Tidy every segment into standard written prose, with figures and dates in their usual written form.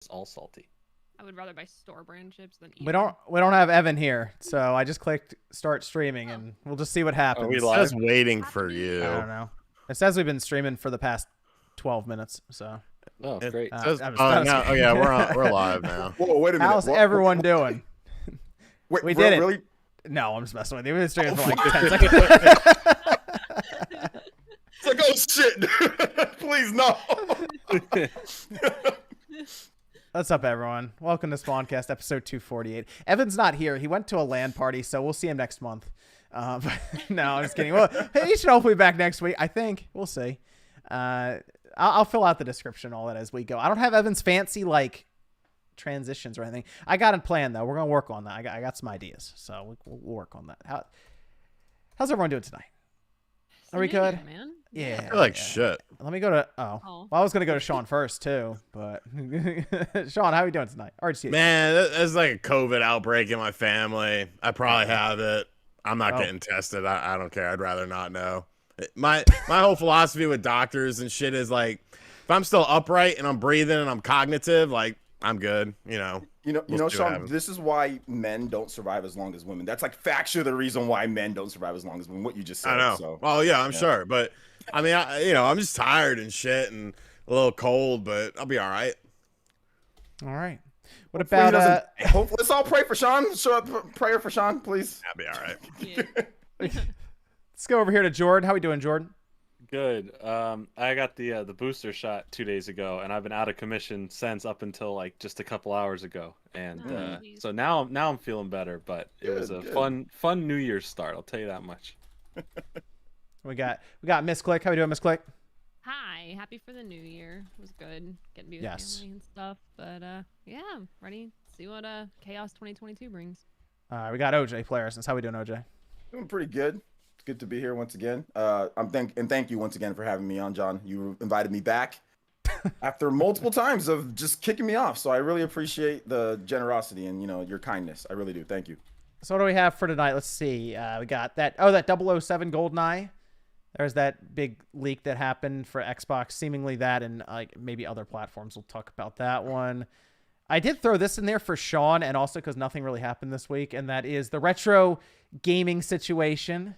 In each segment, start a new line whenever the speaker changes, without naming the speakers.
all salty.
I would rather buy store brand chips than eat.
We don't have Evan here, so I just clicked start streaming, and we'll just see what happens.
Are we
I
live?
was waiting for you.
I don't know. It says we've been streaming for the past 12 minutes, so.
Oh, great.
We're live now.
Whoa, wait a minute.
How's everyone doing?
Wait,
we did it.
Really?
No, I'm just messing with you. We've been streaming for like 10 seconds.
It's like, oh shit! Please no.
What's up, everyone? Welcome to Spawncast, episode 248. Evan's not here. He went to a LAN party, so we'll see him next month. But no, I'm just kidding. Well, he should hopefully be back next week. I think. We'll see. I'll fill out the description and all that as we go. I don't have Evan's fancy, like, transitions or anything. I got a plan, though. We're going to work on that. I got some ideas, so we'll work on that. How's everyone doing tonight? Are we good?
Man.
Yeah.
I feel like shit.
Let me go to. Well, I was gonna go to Sean first too, but Sean, how are you doing tonight?
Man, there's like a COVID outbreak in my family. I probably have it. I'm not getting tested. I don't care. I'd rather not know. My whole philosophy with doctors and shit is like, if I'm still upright and I'm breathing and I'm cognitive, like I'm good. You know,
Sean. This is why men don't survive as long as women. That's like factually the reason why men don't survive as long as women. What you just said.
I know.
So.
Oh yeah, I'm sure, but I mean, I'm just tired and shit and a little cold, but I'll be all right.
All right. What
Hopefully
about?
Hopefully, let's all pray for Sean. Show up prayer for Sean, please.
I'll be all right.
Yeah.
Let's go over here to Jordan. How we doing, Jordan?
Good. I got the booster shot 2 days ago, and I've been out of commission since up until like just a couple hours ago. And so now I'm feeling better. But it was a fun New Year's start. I'll tell you that much.
We got Miss Click. How we doing, Miss Click?
Hi, happy for the new year. It was good getting to be with family and stuff. But yeah, I'm ready to see what Chaos 2022 brings.
We got OJ player. Since how we doing, OJ?
Doing pretty good. It's good to be here once again. Thank you once again for having me on, John. You invited me back after multiple times of just kicking me off. So I really appreciate the generosity and your kindness. I really do. Thank you.
So what do we have for tonight? Let's see. We got that 007 Goldeneye. There's that big leak that happened for Xbox. Seemingly that and like maybe other platforms. We'll talk about that one. I did throw this in there for Sean, and also because nothing really happened this week, and that is the retro gaming situation.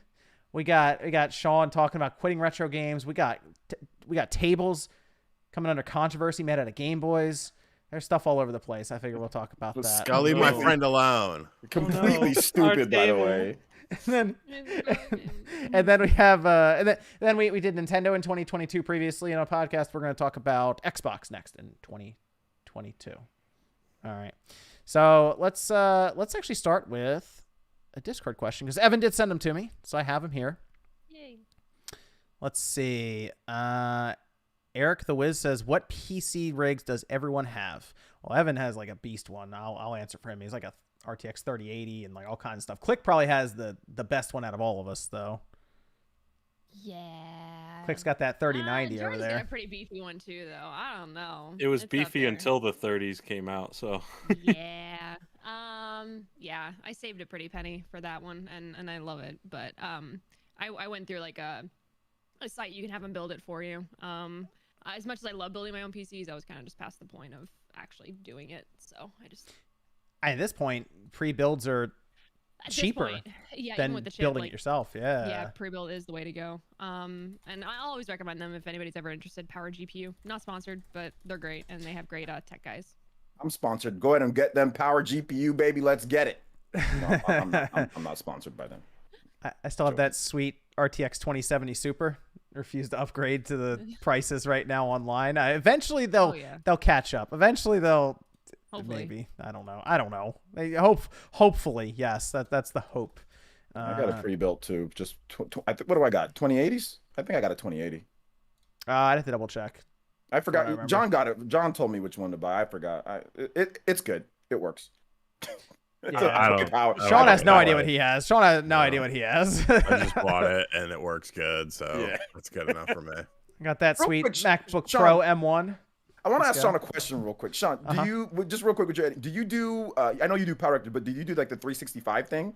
We got Sean talking about quitting retro games. We got tables coming under controversy made out of Game Boys. There's stuff all over the place. I figure we'll talk about that.
Scully, my friend, alone.
Completely stupid, by the way.
And then we have and then we did Nintendo in 2022 previously in a podcast. We're going to talk about Xbox next in 2022. All right, so let's actually start with a Discord question because Evan did send them to me, so I have them here.
Yay! Let's
see. Eric the Wiz says, "What PC rigs does everyone have?" Well, Evan has like a beast one. I'll answer for him. He's like a RTX 3080 and like all kinds of stuff. Click probably has the best one out of all of us though.
Yeah.
Click's got that 3090 over
Jordan's
there.
got a pretty beefy one too, though. I don't know.
It was
It's up
beefy
there.
until the 30s came out. So
Yeah. Yeah. I saved a pretty penny for that one, and I love it. But I went through like a site you can have them build it for you. As much as I love building my own PCs, I was kind of just past the point of actually doing it. So
At this point, pre-builds are cheaper than
even with the chip,
building it yourself.
Yeah, pre-build is the way to go. And I always recommend them if anybody's ever interested. Power GPU, not sponsored, but they're great and they have great tech guys.
I'm sponsored. Go ahead and get them Power GPU, baby. Let's get it. No, I'm not sponsored by them.
I still have that sweet RTX 2070 Super. Refuse to upgrade to the prices right now online. Eventually they'll catch up. Eventually they'll.
Hopefully.
Maybe. I don't know. Hopefully, yes. That's the hope.
I got a pre-built too. Just what do I got? 2080s? I think I got a 2080.
I'd have to double check.
I forgot. John got it. John told me which one to buy. I forgot. It's good. It works.
Sean has no idea what he has. Sean has no idea what he has.
I just bought it and it works good, so that's good enough for me.
I got that sweet MacBook Pro M1.
I want to ask Sean a question real quick. Sean, do you just real quick with you? Do you do? I know you do Power Director, but do you do like the 365 thing,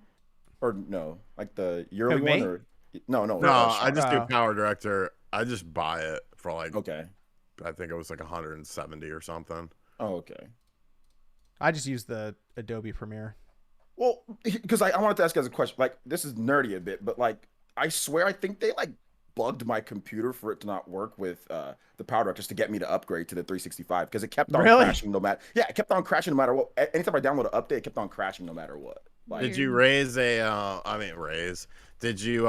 or no, like the yearly one? Or no.
I just do Power Director. I just buy it for like
I think
it was like 170 or something.
Oh, okay.
I just use the Adobe Premiere.
Well, because I wanted to ask you guys a question. Like, this is nerdy a bit, but like, I swear I think they like bugged my computer for it to not work with the Power Directors to get me to upgrade to the 365 because it kept on
Really?
crashing no matter. Yeah, it kept on crashing no matter what. Anytime I download an update, it kept on crashing no matter what. Like,
Did you raise a? Did you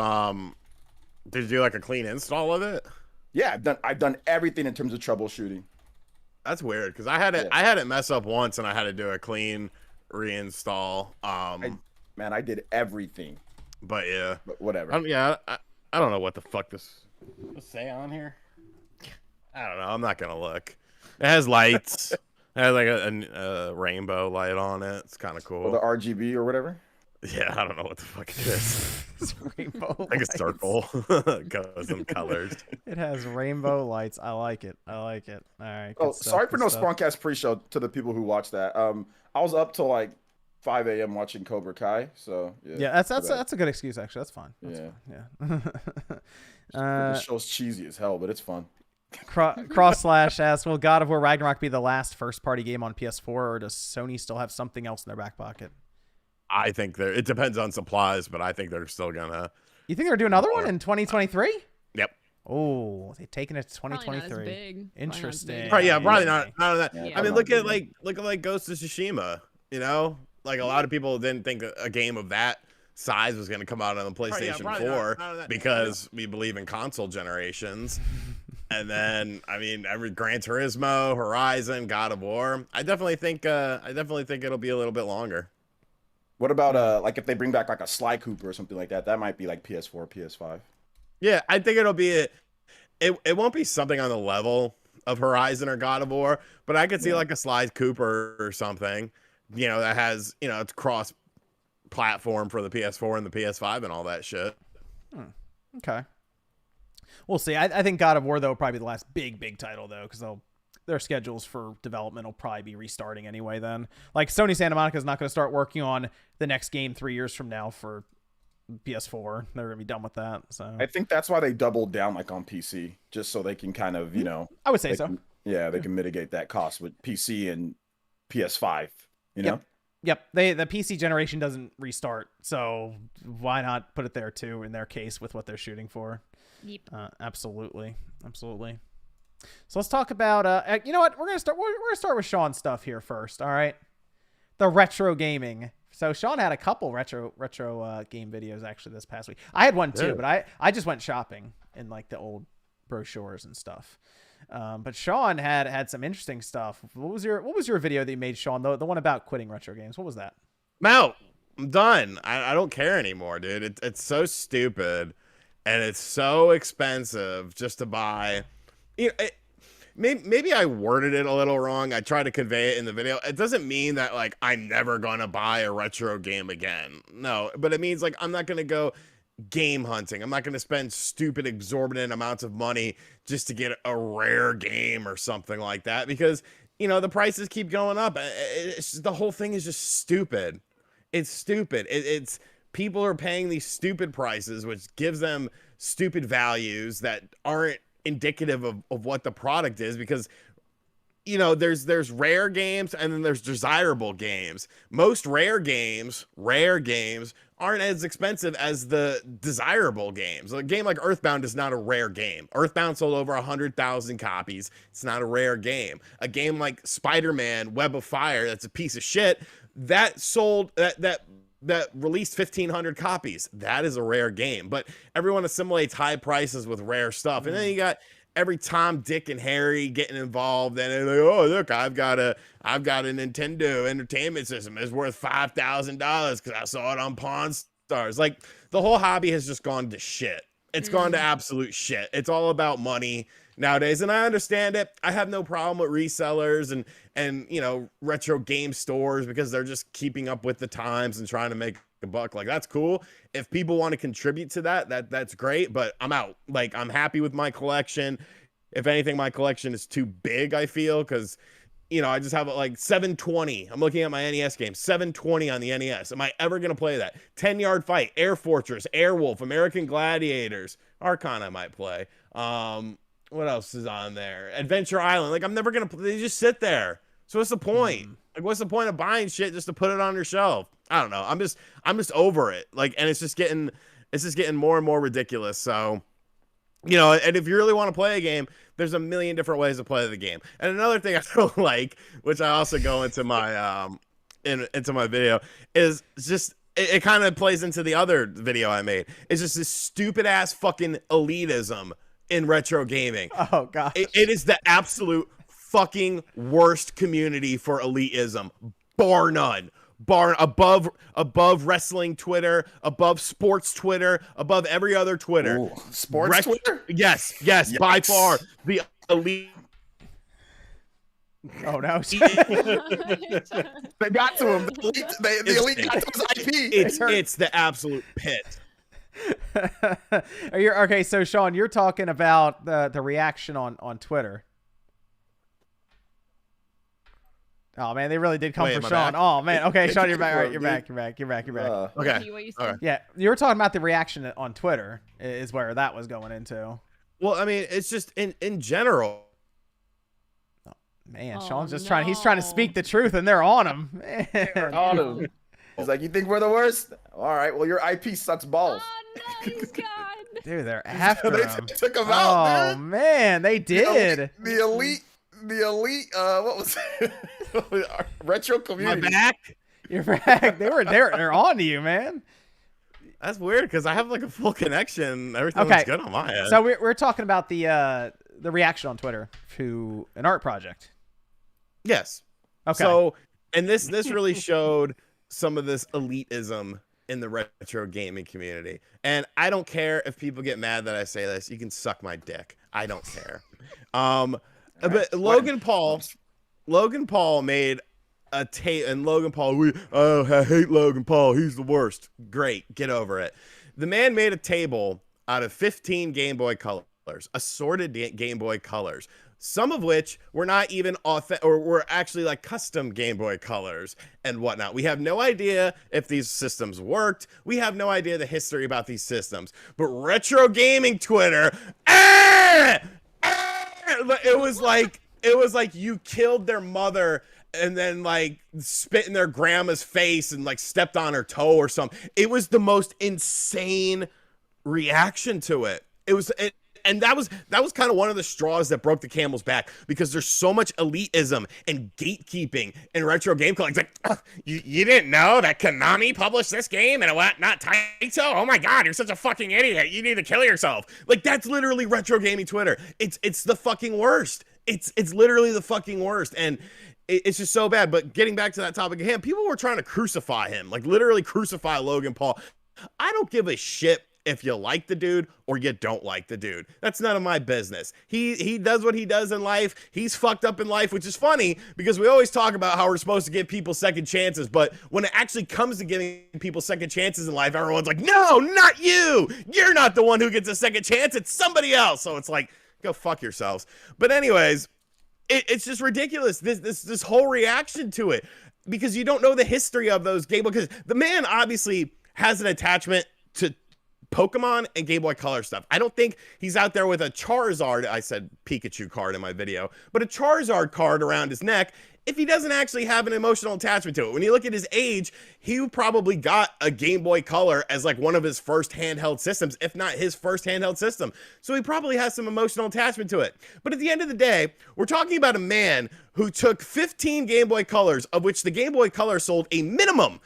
do like a clean install of it?
yeah, I've done everything in terms of troubleshooting.
That's weird because I had it mess up once and I had to do a clean reinstall.
Man, I did everything.
But yeah,
But whatever.
I don't know what the fuck this say on here. I don't know. I'm not gonna look. It has lights. It has like a rainbow light on it. It's kind of cool.
Or the RGB or whatever.
Yeah, I don't know what the fuck it is.
It's rainbow
Like a
lights.
circle. Goes in colors.
It has rainbow lights. I like it. I like it. All right.
Oh,
good stuff,
sorry for
good
no
stuff.
Spawncast pre-show to the people who watched that. I was up till like 5 a.m. watching Cobra Kai. So
Yeah, that's a good excuse actually. That's fine. That's
Yeah.
fine. Yeah.
the show's cheesy as hell, but it's fun.
Cross slash asks, will God of War Ragnarok be the last first party game on PS4, or does Sony still have something else in their back pocket?
I think it depends on supplies, but I think they're still gonna.
You think they're doing another one in 2023?
Yep.
Oh, they're taking it to
Probably not as
2023.
big.
Interesting.
Probably, yeah, probably not of that.
Yeah.
I mean, look at like Ghost of Tsushima. You know, like a lot of people didn't think a game of that size was going to come out on the PlayStation 4 because we believe in console generations. And then, I mean, every Gran Turismo, Horizon, God of War. I definitely think it'll be a little bit longer.
What about like if they bring back like a Sly Cooper or something like that? That might be like PS4, PS5.
Yeah, I think it'll be it won't be something on the level of Horizon or God of War, but I could see like a Sly Cooper or something, you know, that has, you know, it's cross platform for the PS4 and the PS5 and all that shit.
Okay. We'll see. I think God of War, though, will probably be the last big title, though, because their schedules for development will probably be restarting anyway then. Like, Sony Santa Monica is not going to start working on the next game 3 years from now for PS4. They're going to be done with that. So
I think that's why they doubled down like on PC, just so they can kind of, you know.
I would say
they
so.
can- yeah, they can mitigate that cost with PC and PS5, you know?
Yep. The PC generation doesn't restart, so why not put it there, too, in their case with what they're shooting for?
Yep.
Absolutely. So let's talk about you know what, we're gonna start with Sean's stuff here first. All right, the retro gaming. So Sean had a couple retro game videos actually this past week. I had one too, but I just went shopping in like the old brochures and stuff. But Sean had some interesting stuff. What was your video that you made, Sean? The one about quitting retro games. What was that?
I'm out. I'm done. I don't care anymore, dude. It's so stupid. And it's so expensive just to buy. You know, maybe I worded it a little wrong. I tried to convey it in the video. It doesn't mean that like I'm never gonna buy a retro game again. No, but it means like I'm not gonna go game hunting. I'm not gonna spend stupid, exorbitant amounts of money just to get a rare game or something like that because you know the prices keep going up. The whole thing is just stupid. It's stupid. It's people are paying these stupid prices, which gives them stupid values that aren't indicative of what the product is because, you know, there's rare games and then there's desirable games. Most rare games aren't as expensive as the desirable games. A game like Earthbound is not a rare game. Earthbound sold over 100,000 copies. It's not a rare game. A game like Spider-Man Web of Fire, that's a piece of shit, that sold that released 1,500 copies. That is a rare game. But everyone assimilates high prices with rare stuff. And then you got every Tom, Dick, and Harry getting involved. And they're like, oh, look, I've got a Nintendo Entertainment System. It's worth $5,000 because I saw it on Pawn Stars. Like, the whole hobby has just gone to shit. It's gone to absolute shit. It's all about money nowadays. And I understand it. I have no problem with resellers and you know, retro game stores because they're just keeping up with the times and trying to make a buck. Like, that's cool. If people want to contribute to that's great, but I'm out. Like, I'm happy with my collection. If anything, my collection is too big, I feel, because, you know, I just have like 720. I'm looking at my NES game, 720 on the NES. Am I ever going to play that? 10-Yard Fight, Air Fortress, Airwolf, American Gladiators, Archon I might play. What else is on there? Adventure Island. Like, I'm never going to play. They just sit there. So what's the point? Like, what's the point of buying shit just to put it on your shelf? I don't know. I'm just over it. Like, and it's just getting more and more ridiculous. So, you know, and if you really want to play a game, there's a million different ways to play the game. And another thing I don't like, which I also go into my into my video, is just it kind of plays into the other video I made. It's just this stupid ass fucking elitism in retro gaming.
Oh god,
it is the absolute fucking worst community for elitism, bar none. Above wrestling Twitter, above sports Twitter, above every other Twitter.
Ooh, sports Twitter?
Yes, by far the elite.
Oh no!
They got to him. The elite got to his IP.
It's the absolute pit.
Okay, so Sean, you're talking about the reaction on Twitter. Oh man, they really did come for Sean.
Back?
Oh man. Okay, Sean, you're back. All right, you're back.
Okay.
Yeah, you were talking about the reaction on Twitter is where that was going into.
Well, I mean, it's just in general.
Oh, man, Sean's just trying. He's trying to speak the truth, and they're on him. Man.
They're on him. He's like, you think we're the worst? All right. Well, your IP sucks balls.
Oh, nice, God.
Dude, they're after him.
They took him out, dude.
Oh man, they did.
The elite. What was it? Retro community.
My back.
You're back. They're on to you, man.
That's weird because I have like a full connection. Everything looks good on my end.
So we're talking about the reaction on Twitter to an art project.
Yes.
Okay.
So, and this really showed some of this elitism in the retro gaming community. And I don't care if people get mad that I say this. You can suck my dick. I don't care. But Logan Paul made a tape, and Logan Paul, I hate Logan Paul. He's the worst. Great, get over it. The man made a table out of 15 Game Boy colors, assorted Game Boy colors, some of which were not even authentic, or were actually like custom Game Boy colors and whatnot. We have no idea if these systems worked. We have no idea the history about these systems. But retro gaming Twitter, it was like you killed their mother and then like spit in their grandma's face and like stepped on her toe or something. It was the most insane reaction to it. And that was kind of one of the straws that broke the camel's back, because there's so much elitism and gatekeeping in retro game collecting. Like, you didn't know that Konami published this game and what, not Taito? Oh my God, you're such a fucking idiot. You need to kill yourself. Like, that's literally retro gaming Twitter. It's the fucking worst. It's literally the fucking worst. And it's just so bad. But getting back to that topic at hand, people were trying to crucify him, like literally crucify Logan Paul. I don't give a shit if you like the dude or you don't like the dude. That's none of my business. He does what he does in life. He's fucked up in life, which is funny because we always talk about how we're supposed to give people second chances, but when it actually comes to giving people second chances in life, everyone's like, no, not you. You're not the one who gets a second chance. It's somebody else. So it's like, go fuck yourselves. But anyways, it's just ridiculous. This whole reaction to it, because you don't know the history of those Game Boy, because the man obviously has an attachment to Pokemon and Game Boy Color stuff. I don't think he's out there with a Charizard, I said Pikachu card in my video, but a Charizard card around his neck if he doesn't actually have an emotional attachment to it. When you look at his age, he probably got a Game Boy Color as like one of his first handheld systems, if not his first handheld system. So he probably has some emotional attachment to it. But at the end of the day, we're talking about a man who took 15 Game Boy Colors, of which the Game Boy Color sold a minimum,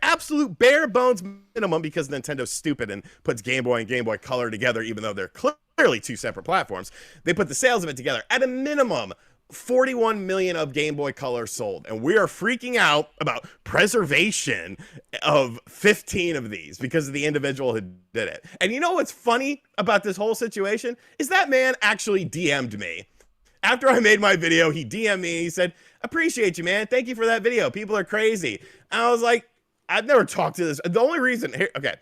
absolute bare bones minimum, because Nintendo's stupid and puts Game Boy and Game Boy Color together, even though they're clearly two separate platforms. They put the sales of it together at a minimum. 41 million of Game Boy Color sold, and we are freaking out about preservation of 15 of these because of the individual who did it. And you know what's funny about this whole situation is that man actually DM'd me. After I made my video, he DM'd me. He said, appreciate you, man. Thank you for that video. People are crazy. And I was like, I've never talked to this. The only reason here, okay,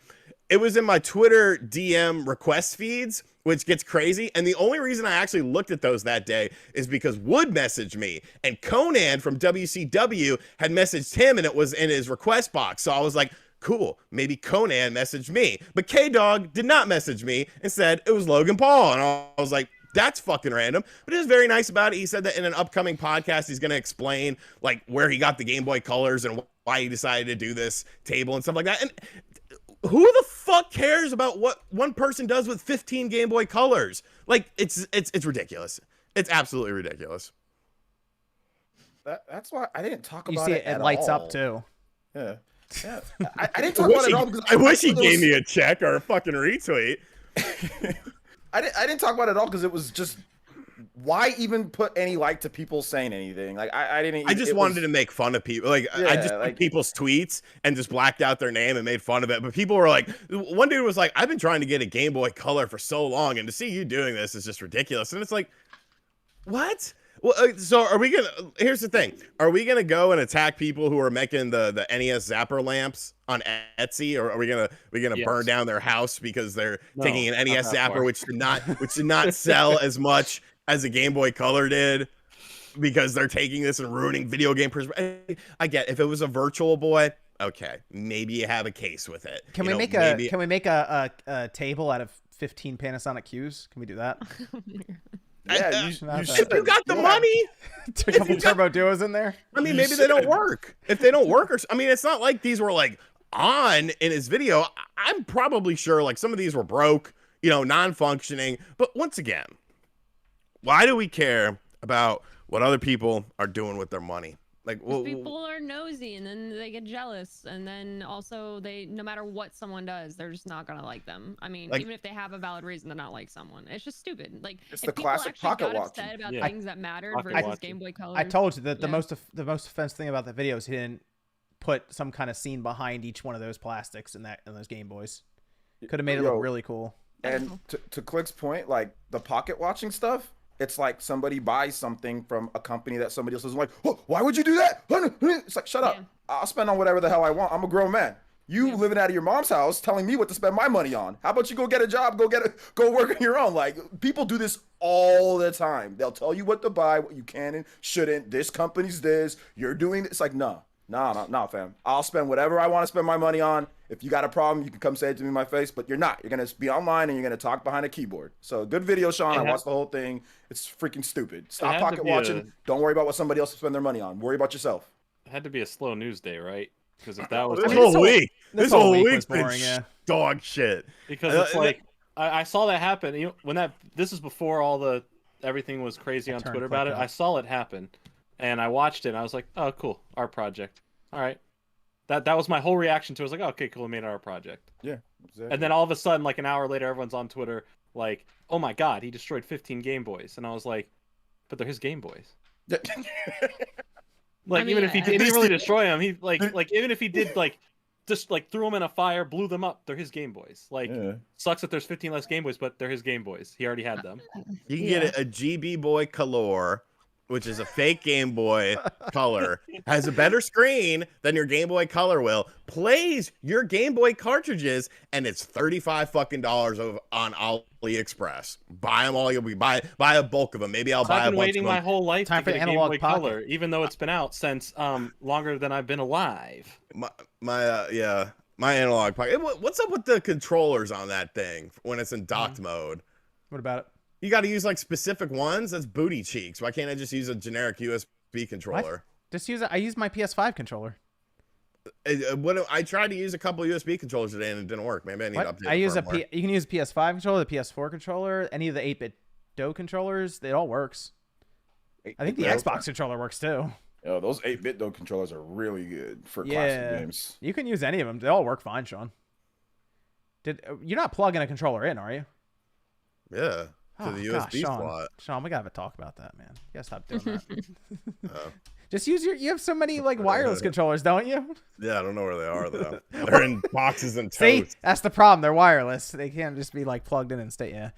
it was in my Twitter DM request feeds, which gets crazy. And the only reason I actually looked at those that day is because Wood messaged me, and Conan from WCW had messaged him, and it was in his request box. So I was like, cool, maybe Conan messaged me. But K-Dog did not message me and said it was Logan Paul. And I was like, That's fucking random. But he was very nice about it. He said that in an upcoming podcast, he's going to explain like where he got the Game Boy Colors and why he decided to do this table and stuff like that. And who the fuck cares about what one person does with 15 Game Boy Colors? Like, it's ridiculous. It's absolutely ridiculous.
That's why I didn't talk about
You see
it.
it lights up too.
Yeah. I didn't talk about it at all because
I wish he gave me a check or a fucking retweet.
I didn't talk about it at all because it was just, why even put any like to people saying anything? Like I didn't.
I just wanted to make fun of people. Like I just took people's tweets and just blacked out their name and made fun of it. But people were like, one dude was like, "I've been trying to get a Game Boy Color for so long, and to see you doing this is just ridiculous." And it's like, what? Well, so are we gonna? Here's the thing: are we gonna go and attack people who are making the NES Zapper lamps on Etsy, or are we gonna burn down their house because they're taking an NES Zapper, which did not sell as much as a Game Boy Color did, because they're taking this and ruining video game I get if it was a Virtual Boy, okay, maybe you have a case with it.
Can we make a table out of 15 Panasonic Qs? Can we do that?
Yeah,
you should. You got the money.
A couple Turbo Duos in there.
I mean, maybe they don't work. If they don't work, I mean, it's not like these were like on in his video. I'm probably sure like some of these were broke, non-functioning. But once again, why do we care about what other people are doing with their money? Like,
people are nosy, and then they get jealous, and then also no matter what someone does, they're just not gonna like them. I mean, even if they have a valid reason to not like someone, it's just stupid. Like,
it's
if
the classic pocket watch.
Upset about things that mattered versus Game Boy Color.
I told you that the most offensive thing about the video is he didn't put some kind of scene behind each one of those plastics in those Game Boys. Could have made it look really cool.
And to Click's point, like the pocket watching stuff. It's like somebody buys something from a company that somebody else is like, oh, why would you do that? It's like, shut up. I'll spend on whatever the hell I want. I'm a grown man. You living out of your mom's house telling me what to spend my money on. How about you go get a job, go work on your own? Like, people do this all the time. They'll tell you what to buy, what you can and shouldn't. This company's this. You're doing this. Like, no, fam. I'll spend whatever I want to spend my money on. If you got a problem, you can come say it to me in my face, but you're not. You're going to be online and you're going to talk behind a keyboard. So good video, Sean. I watched the whole thing. It's freaking stupid. Stop pocket watching. Don't worry about what somebody else will spend their money on. Worry about yourself.
It had to be a slow news day, right? Because if that was
this whole week's been dog shit.
Because it's like I saw that happen. This is before everything was crazy on Twitter about it. I saw it happen, and I watched it. And I was like, oh, cool, art project. All right. That was my whole reaction to it. I was like, oh, okay, cool, we made our project.
Yeah, exactly.
And then all of a sudden, like an hour later, everyone's on Twitter like, oh my god, he destroyed 15 Game Boys. And I was like, but they're his Game Boys. Even if he didn't really destroy them, he even if he did just threw them in a fire, blew them up, they're his Game Boys. Sucks that there's 15 less Game Boys, but they're his Game Boys. He already had them.
You can get a GB Boy Color, which is a fake Game Boy Color, has a better screen than your Game Boy Color will, plays your Game Boy cartridges, and it's $35 fucking on AliExpress. Buy them all. Buy a bulk of them. Maybe I'll buy a bunch of them.
I've been waiting my whole life to get a Game Boy
Pocket.
Color, even though it's been out since longer than I've been alive.
My analog pocket. What's up with the controllers on that thing when it's in docked mode?
What about it?
You got to use specific ones. That's booty cheeks. Why can't I just use a generic USB controller?
I use my PS5 controller.
I tried to use a couple USB controllers today and it didn't work. Maybe I need to update.
You can use a PS5 controller, the PS4 controller, any of the 8-bit DO controllers. It all works. I think the Xbox controller works too.
Yo, those 8-bit DO controllers are really good for classic games.
You can use any of them. They all work fine, Sean. You're not plugging a controller in, are you?
Yeah. To the USB slot.
Sean, we gotta have a talk about that, man. You gotta stop doing that. Just use you have so many wireless controllers, don't you?
Yeah, I don't know where they are though. They're in boxes and totes.
See, that's the problem. They're wireless. They can't just be plugged in and stay. Yeah.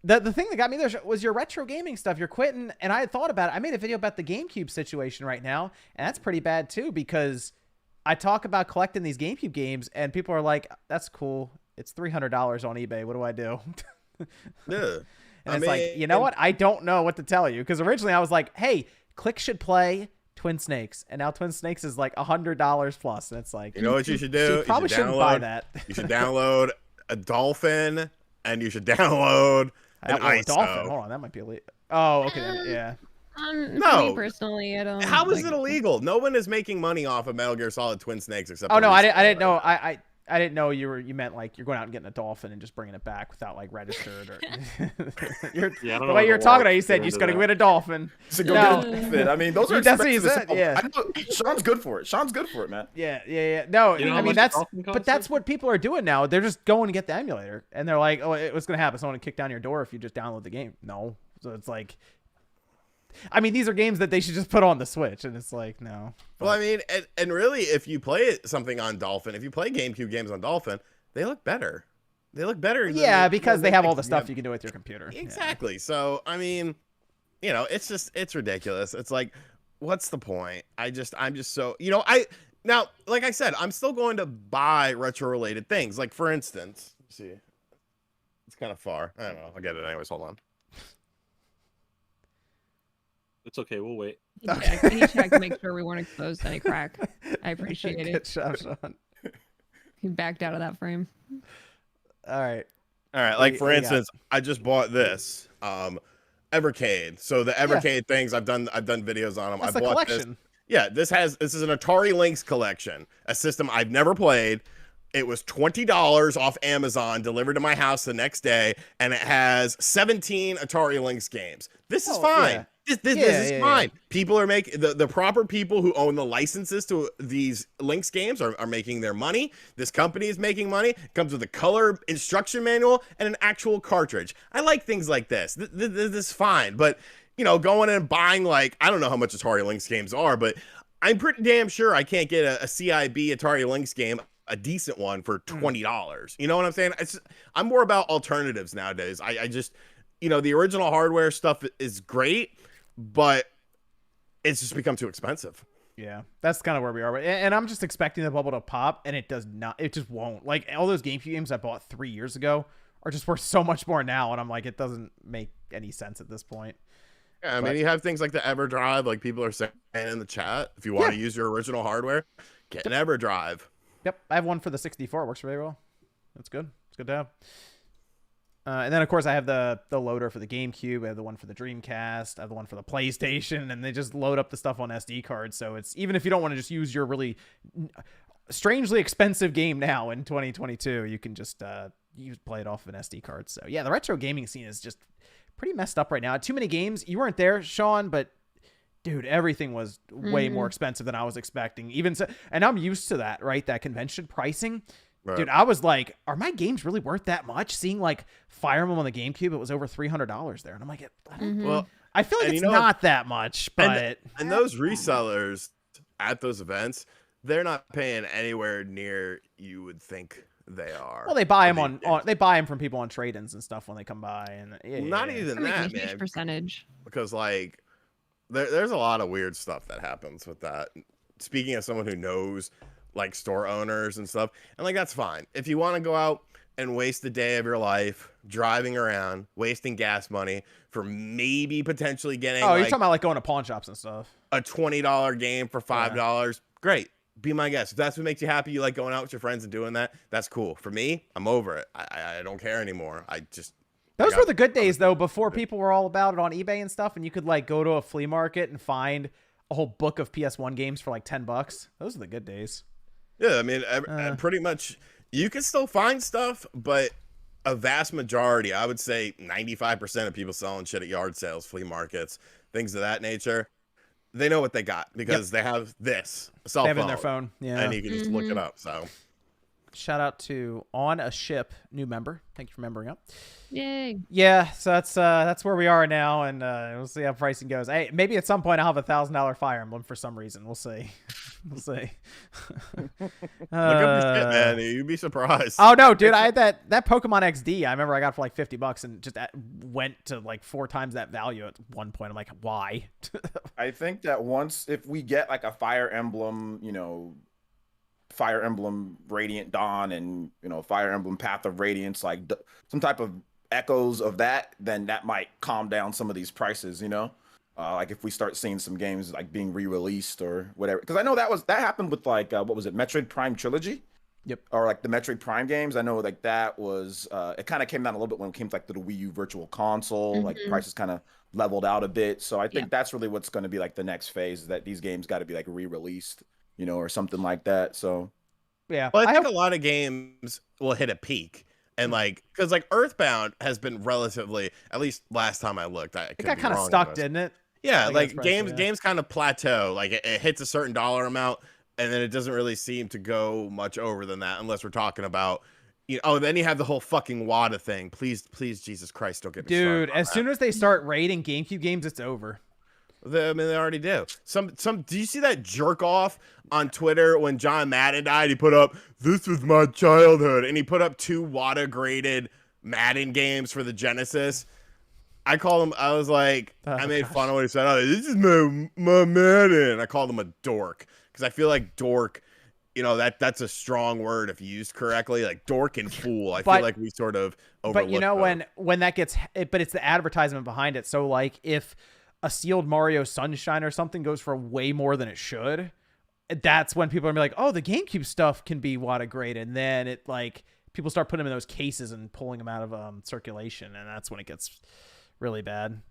The thing that got me there was your retro gaming stuff. You're quitting, and I had thought about it. I made a video about the GameCube situation right now, and that's pretty bad too because I talk about collecting these GameCube games, and people are like, "That's cool. It's $300 on eBay. What do I do?"
Yeah.
And it's like, you know what? I don't know what to tell you. Because originally I was like, hey, Click should play Twin Snakes. And now Twin Snakes is $100 plus. And it's like,
you know what you should do?
You probably shouldn't buy that.
You should download a Dolphin and you should download
Dolphin. Hold on, that might be illegal. Oh, okay, yeah.
No. Me personally, I don't.
How is it illegal? No one is making money off of Metal Gear Solid Twin Snakes except.
Oh no, I didn't know. I didn't know you meant like you're going out and getting a dolphin and just bringing it back without like registered or. The way you're talking about, you said you're just gonna get a dolphin.
So go get a dolphin. I mean, those are expensive.
Said, yeah.
Sean's good for it. Sean's good for it, man.
Yeah. No, I mean that's what people are doing now. They're just going to get the emulator and they're like, oh, what's gonna happen? Someone will kick down your door if you just download the game. No, so it's like. I mean, these are games that they should just put on the Switch, and it's like, no.
Well, I mean, and really, if you play something on Dolphin, if you play GameCube games on Dolphin, they look better. They look better.
Yeah, because they have all the stuff you can do with your computer.
Exactly. Yeah. So, I mean, it's ridiculous. It's like, what's the point? I'm just so, now, like I said, I'm still going to buy retro-related things. Like, for instance, let's see, it's kind of far. I don't know. I'll get it anyways. Hold on.
It's okay. We'll wait.
Can you check to make sure we weren't exposed to any crack? I appreciate it.
Good job, Sean.
He backed out of that frame.
All right.
Like for instance, I just bought this Evercade. So the Evercade things, I've done videos on them.
That's
I bought
collection.
This. Yeah, this is an Atari Lynx collection, a system I've never played. It was $20 off Amazon, delivered to my house the next day, and it has 17 Atari Lynx games. This is fine.
Yeah.
This is fine. People are making the proper people who own the licenses to these Lynx games are making their money. This company is making money. It comes with a color instruction manual and an actual cartridge. I like things like this. This is fine. But going in and buying I don't know how much Atari Lynx games are, but I'm pretty damn sure I can't get a CIB Atari Lynx game, a decent one, for $20. You know what I'm saying? I'm more about alternatives nowadays. I just the original hardware stuff is great, but it's just become too expensive.
Yeah, that's kind of where we are. And I'm just expecting the bubble to pop, and it does not. It just won't. Like, all those GameCube games I bought 3 years ago are just worth so much more now, and I'm like, it doesn't make any sense at this point.
Yeah, I mean, you have things like the EverDrive, like people are saying in the chat. If you want to use your original hardware, get an EverDrive.
Yep, I have one for the 64. It works very well. That's good. It's good to have. And then, of course, I have the loader for the GameCube. I have the one for the Dreamcast. I have the one for the PlayStation. And they just load up the stuff on SD cards. So it's even if you don't want to just use your really strangely expensive game now in 2022, you can just play it off of an SD card. So, yeah, the retro gaming scene is just pretty messed up right now. Too many games. You weren't there, Sean, but dude, everything was way more expensive than I was expecting. Even so, and I'm used to that, right? That convention pricing. Right. Dude, I was like, are my games really worth that much? Seeing like Fire Emblem on the GameCube, it was over $300 there. And I'm like, I feel like it's not that much, but.
And those resellers at those events, they're not paying anywhere near you would think they are.
Well, they buy them they buy them from people on trade-ins and stuff when they come by. And
not even that, man.
Percentage.
Because like, there's a lot of weird stuff that happens with that. Speaking of someone who knows like store owners and stuff, and like that's fine if you want to go out and waste a day of your life driving around wasting gas money for maybe potentially getting
you're talking about like going to pawn shops and stuff,
a $20 game for $5. Great, be my guest. If that's what makes you happy, you like going out with your friends and doing that, that's cool. For me, I'm over it. I don't care anymore.
Those were the good days though, before people were all about it on eBay and stuff, and you could like go to a flea market and find a whole book of PS1 games for like $10. Those are the good days.
Yeah, I mean, pretty much you can still find stuff, but a vast majority, I would say 95% of people selling shit at yard sales, flea markets, things of that nature, they know what they got because they have this cell phone.
They have it in their phone, yeah,
and you can just look it up. So,
shout out to On a Ship, new member. Thank you for membering up.
Yay!
Yeah, so that's where we are now, and we'll see how pricing goes. Hey, maybe at some point I'll have $1,000 Fire Emblem for some reason. We'll see. We'll see.
Look up your shit, man. You'd be surprised.
Oh no, dude! I had that Pokemon XD. I remember I got for like $50, and just went to like 4 times that value at one point. I'm like, why?
I think that if we get like a Fire Emblem, Fire Emblem Radiant Dawn and Fire Emblem Path of Radiance, like some type of echoes of that, then that might calm down some of these prices, like if we start seeing some games like being re-released or whatever. Because I know that happened with like what was it, Metroid Prime Trilogy?
Yep.
Or like the Metroid Prime games. I know like that was it kind of came down a little bit when it came to like the Wii U Virtual Console. Like prices kind of leveled out a bit. So I think that's really what's going to be like the next phase, is that these games got to be like re-released, you know, or something like that. So
yeah,
well, I think a lot of games will hit a peak. And like, because like Earthbound has been relatively, at least last time I looked, it
got kind of stuck, didn't it?
Yeah, like games kind of plateau. Like it hits a certain dollar amount, and then it doesn't really seem to go much over than that, unless we're talking about, you know. Oh, then you have the whole fucking WADA thing. Please, Jesus Christ, don't get me started.
Dude, as soon as they start rating GameCube games, it's over.
I mean, they already do. Do you see that jerk off on Twitter when John Madden died? He put up, "This was my childhood," and he put up 2 WADA graded Madden games for the Genesis. I called him. I was like, I made fun of what he said. Oh, this is my Madden. I called him a dork because I feel like dork, you know, that's a strong word if used correctly. Like dork and fool. I feel like we sort of overlook.
But you know,
those.
when that gets, but it's the advertisement behind it. So like if a sealed Mario Sunshine or something goes for way more than it should, that's when people are like, oh, the GameCube stuff can be WADA graded, and then it like people start putting them in those cases and pulling them out of circulation, and that's when it gets really bad.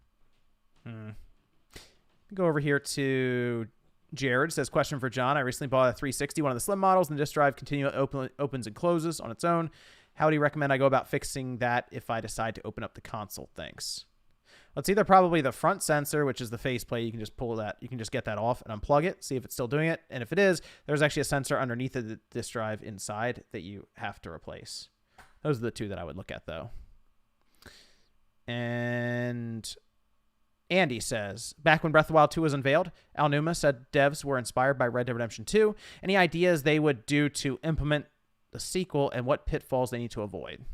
Go over here to Jared. Says, question for John. I recently bought a 360, one of the slim models, and the disk drive continually opens and closes on its own. How do you recommend I go about fixing that if I decide to open up the console? Thanks. It's either probably the front sensor, which is the faceplate. You can just pull that. You can just get that off and unplug it, see if it's still doing it. And if it is, there's actually a sensor underneath the disk drive inside that you have to replace. Those are the 2 that I would look at, though. And Andy says, back when Breath of the Wild 2 was unveiled, Al Numa said devs were inspired by Red Dead Redemption 2. Any ideas they would do to implement the sequel and what pitfalls they need to avoid?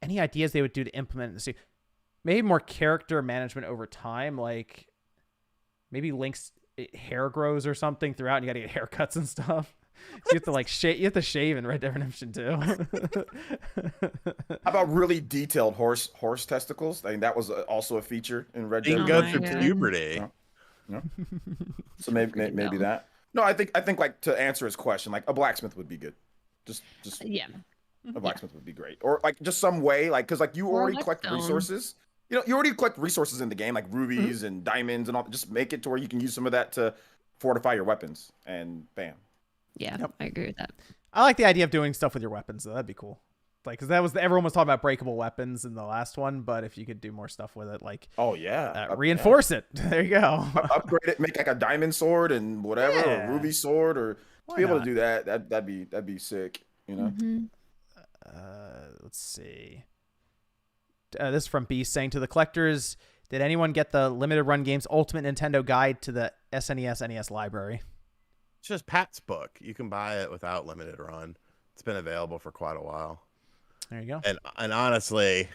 Any ideas they would do to implement the sequel? Maybe more character management over time, like maybe Link's hair grows or something throughout, and you gotta get haircuts and stuff. So you have to like shave. You have to shave in Red Dead Redemption 2.
How about really detailed horse testicles? I think that was also a feature in Red Dead.
You can go through puberty.
No. So maybe that. No, I think like to answer his question, like a blacksmith would be good. Just a blacksmith would be great, or like just some way, like because like you already collect resources. You know, you already collect resources in the game, like rubies and diamonds and all. Just make it to where you can use some of that to fortify your weapons, and bam.
Yeah, I agree with that.
I like the idea of doing stuff with your weapons, though. That'd be cool. Like, because everyone was talking about breakable weapons in the last one, but if you could do more stuff with it, like, reinforce it. There you go.
Upgrade it, make like a diamond sword and whatever, or a ruby sword, or to be able to do that. That'd be sick. You know.
Let's see. This is from Beast saying, to the collectors, did anyone get the limited run games Ultimate Nintendo Guide to the SNES NES library?
It's just Pat's book. You can buy it without limited run. It's been available for quite a while.
There you go.
And honestly,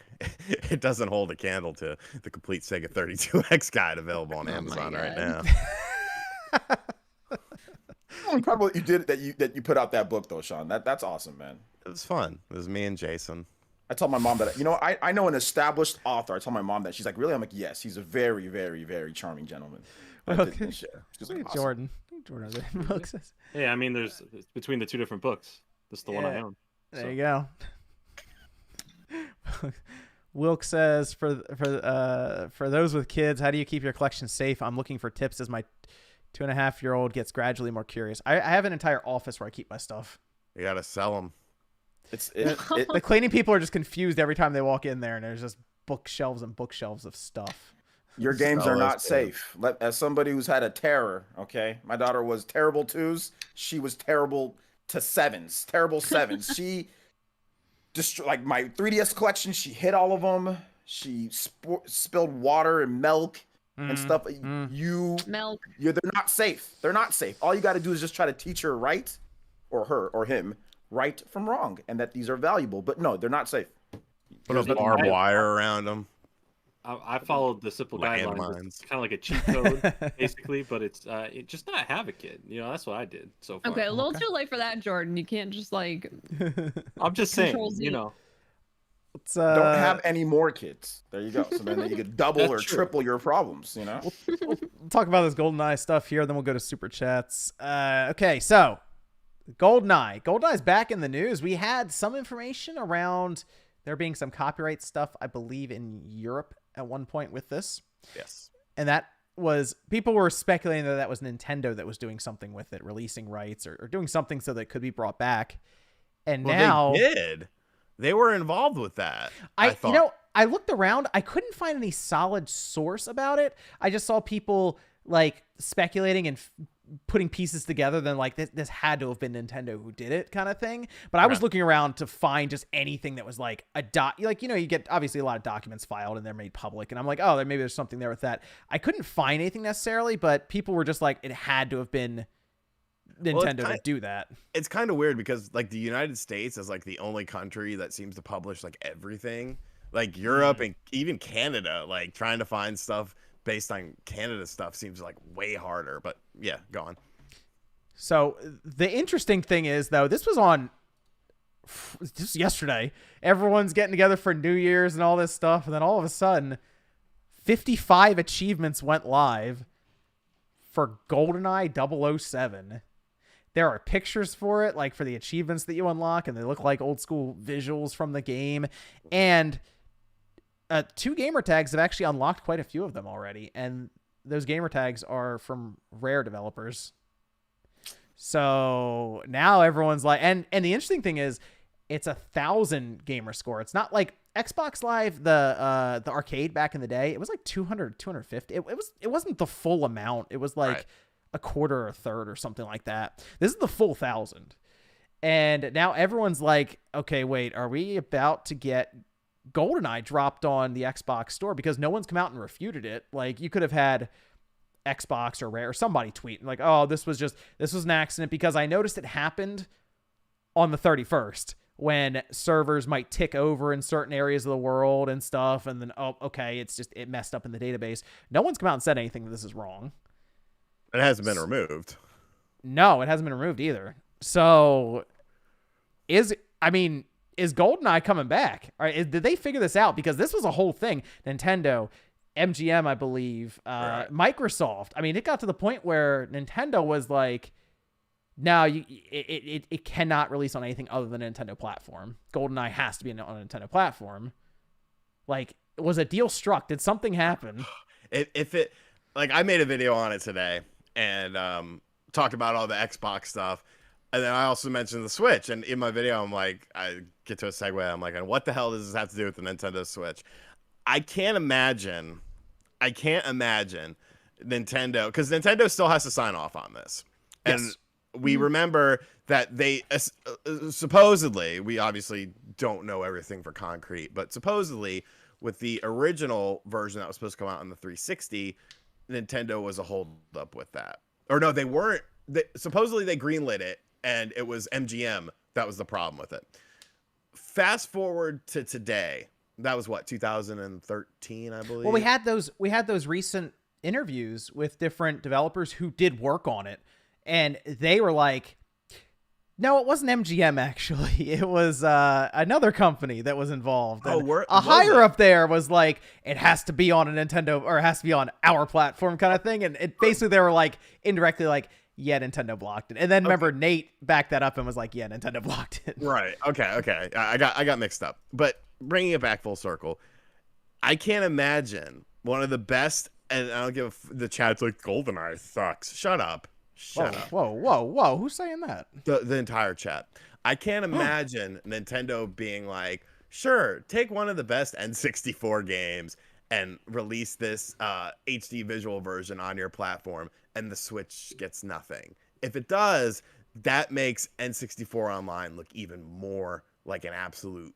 it doesn't hold a candle to the complete Sega 32X guide available on Amazon right now.
I'm proud of what you did that you put out that book though, Sean. That's awesome, man.
It was fun. It was me and Jason.
I told my mom that, you know, I know an established author. I told my mom that. She's like, really? I'm like, yes. He's a very, very, very charming gentleman.
Okay.
She's like, awesome.
Jordan.
Yeah, I mean, there's between the 2 different books. This is the one I own.
There you go. Wilk says, for those with kids, how do you keep your collection safe? I'm looking for tips as my 2.5-year-old gets gradually more curious. I have an entire office where I keep my stuff.
You gotta sell them.
The cleaning people are just confused every time they walk in there, and there's just bookshelves and bookshelves of stuff.
Your games are not safe. As somebody who's had a terror, okay? My daughter was terrible 2s. She was terrible to 7s. Terrible 7s. She destroyed, like, my 3DS collection. She hit all of them. She spilled water and milk and stuff.
Milk.
They're not safe. They're not safe. All you got to do is just try to teach her right, or her or him, right from wrong, and that these are valuable. But no, they're not safe.
Put a barbed wire around them.
I folled the simple guidelines. It's kind of like a cheat code, basically, but it's just not have a kid. You know, that's what I did so far.
Okay, a little too late for that, Jordan. You can't just like.
I'm just saying, you know.
Don't have any more kids. There you go. So then you could double or triple your problems. You know.
talk about this GoldenEye stuff here, then we'll go to super chats. Okay, so GoldenEye. GoldenEye's back in the news. We had some information around there being some copyright stuff, I believe, in Europe at one point with this.
Yes.
And that was, people were speculating that was Nintendo that was doing something with it, releasing rights or doing something so that it could be brought back. And now
they did. They were involved with that. I thought.
You know, I looked around. I couldn't find any solid source about it. I just saw people like speculating and putting pieces together. Then like this had to have been Nintendo who did it, kind of thing. But I was looking around to find just anything that was like like, you know, you get obviously a lot of documents filed and they're made public, and I'm like, oh, maybe there's something there with that. I couldn't find anything necessarily, but people were just like, it had to have been Nintendo to do that.
It's kind of weird because like the United States is like the only country that seems to publish like everything. Like Europe and even Canada, like trying to find stuff based on Canada stuff seems like way harder. But yeah, go on.
So the interesting thing is, though, this was on just yesterday. Everyone's getting together for New Year's and all this stuff, and then all of a sudden 55 achievements went live for GoldenEye 007. There are pictures for it, like for the achievements that you unlock, and they look like old school visuals from the game. And 2 gamer tags have actually unlocked quite a few of them already, and those gamer tags are from Rare developers. So now everyone's like, and the interesting thing is, it's 1,000 gamer score. It's not like Xbox Live, the arcade back in the day. It was like 200, 250. It wasn't the full amount. It was like a quarter or a third or something like that. This is the full 1,000. And now everyone's like, okay, wait, are we about to get GoldenEye dropped on the Xbox store? Because no one's come out and refuted it. Like, you could have had Xbox or Rare or somebody tweet like, oh, this was an accident, because I noticed it happened on the 31st when servers might tick over in certain areas of the world and stuff. And then, oh, okay, it messed up in the database. No one's come out and said anything that this is wrong.
It hasn't been removed.
No, it hasn't been removed either. So is GoldenEye coming back? Did they figure this out? Because this was a whole thing. Nintendo, MGM, I believe, Microsoft. I mean, it got to the point where Nintendo was like, no, it cannot release on anything other than a Nintendo platform. GoldenEye has to be on a Nintendo platform. Like, was a deal struck? Did something happen?
Like, I made a video on it today and talked about all the Xbox stuff. And then I also mentioned the Switch. And in my video, I'm like, I get to a segue. I'm like, and what the hell does this have to do with the Nintendo Switch? I can't imagine Nintendo, because Nintendo still has to sign off on this.
Yes.
And we remember that they supposedly, we obviously don't know everything for concrete, but supposedly with the original version that was supposed to come out on the 360, Nintendo was a hold up with that. Or no, they weren't. Supposedly they greenlit it, and it was MGM that was the problem with it. Fast forward to today. That was what, 2013, I believe.
Well, we had those recent interviews with different developers who did work on it, and they were like, no, it wasn't MGM, actually. It was another company that was involved. A higher up there was like, it has to be on a Nintendo, or it has to be on our platform, kind of thing. And it basically, they were like indirectly like, yeah, Nintendo blocked it. And then remember, Nate backed that up and was like, yeah, Nintendo blocked it.
Right. Okay. I got mixed up. But bringing it back full circle, I can't imagine one of the best, and I'll give the chat's like, GoldenEye sucks. Shut up.
Whoa. Who's saying that?
The entire chat. I can't imagine Nintendo being like, sure, take one of the best N64 games and release this HD visual version on your platform, and the Switch gets nothing. If it does, that makes N64 Online look even more like an absolute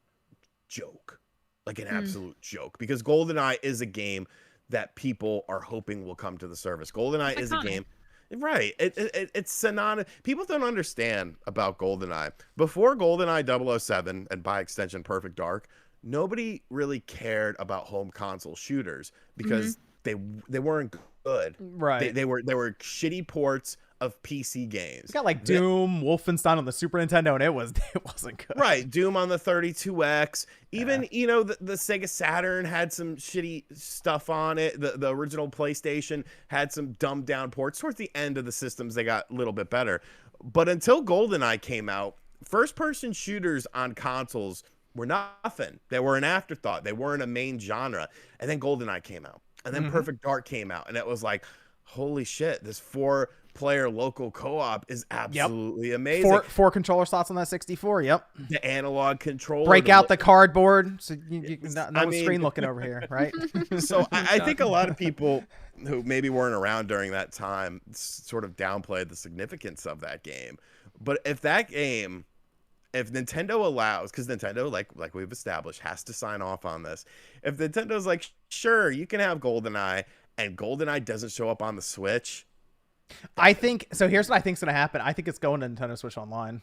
joke. Because GoldenEye is a game that people are hoping will come to the service. GoldenEye is a game. Right. It's synonymous. People don't understand about GoldenEye. Before GoldenEye 007, and by extension Perfect Dark, nobody really cared about home console shooters because they weren't good.
Right.
They were shitty ports of PC games.
It's got like Doom, Wolfenstein on the Super Nintendo, and it wasn't good.
Right, Doom on the 32X. Even the Sega Saturn had some shitty stuff on it. The original PlayStation had some dumbed down ports. Towards the end of the systems, they got a little bit better. But until GoldenEye came out, first-person shooters on consoles were nothing. They were an afterthought. They weren't a main genre. And then GoldenEye came out, and then Perfect Dark came out, and it was like, holy shit, this 4-player local co-op is absolutely amazing.
Four controller slots on that 64. Yep.
The analog controller.
Break out the cardboard so you no screen looking over here, right?
So I think a lot of people who maybe weren't around during that time sort of downplayed the significance of that game. But if Nintendo allows, because Nintendo, like we've established, has to sign off on this. If Nintendo's like, sure, you can have GoldenEye, and GoldenEye doesn't show up on the Switch,
I think so. Here's what I think's gonna happen. I think it's going to Nintendo Switch Online.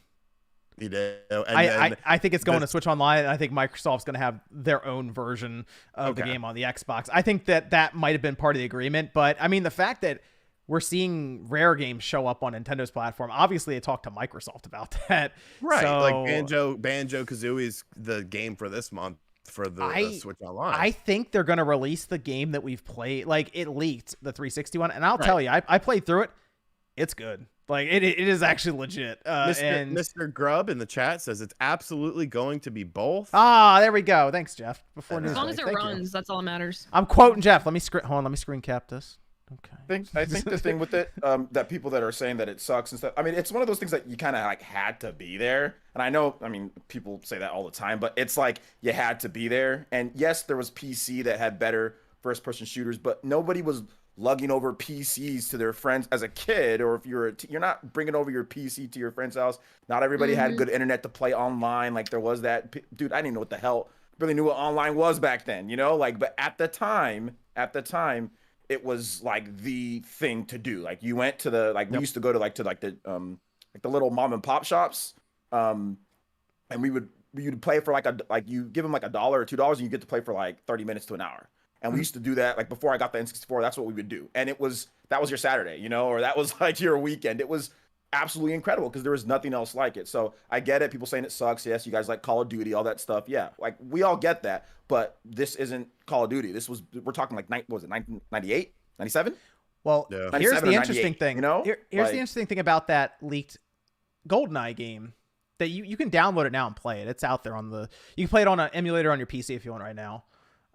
You do.
I think it's going to Switch Online, and I think Microsoft's going to have their own version of the game on the Xbox. I think that might have been part of the agreement, but I mean, the fact that we're seeing rare games show up on Nintendo's platform, obviously they talked to Microsoft about that.
Right,
so,
like Banjo-Kazooie is the game for this month for the Switch Online.
I think they're going to release the game that we've played. Like, it leaked, the 360 one, and I'll tell you, I played through it. It's good. Like, it is actually legit.
Mr. Grubb in the chat says it's absolutely going to be both.
Ah, there we go. Thanks, Jeff.
As long as it runs, that's all that matters.
I'm quoting Jeff. Let me screen cap this. Okay.
I think the thing with it, that people that are saying that it sucks and stuff, I mean, it's one of those things that you kind of like had to be there. And I know, I mean, people say that all the time, but it's like you had to be there. And yes, there was PC that had better first-person shooters, but nobody was lugging over PCs to their friends as a kid, or if you're you're not bringing over your PC to your friend's house. Not everybody had good internet to play online. Like there was that, dude, I didn't even know what the hell, really knew what online was back then, you know? Like, but at the time, it was like the thing to do. Like you went to the, like we used to go to the little mom and pop shops. And you'd play for you give them like $1 or $2 and you get to play for like 30 minutes to an hour. And we used to do that. Like before I got the N64, that's what we would do. And that was your Saturday, you know, or that was like your weekend. It was absolutely incredible because there was nothing else like it. So I get it. People saying it sucks. Yes, you guys like Call of Duty, all that stuff. Yeah, like we all get that. But this isn't Call of Duty. We're talking like, what was it, 1998, 97?
Well, here's the interesting thing.
You know?
Here's the interesting thing about that leaked GoldenEye game, that you can download it now and play it. It's out there you can play it on an emulator on your PC if you want right now.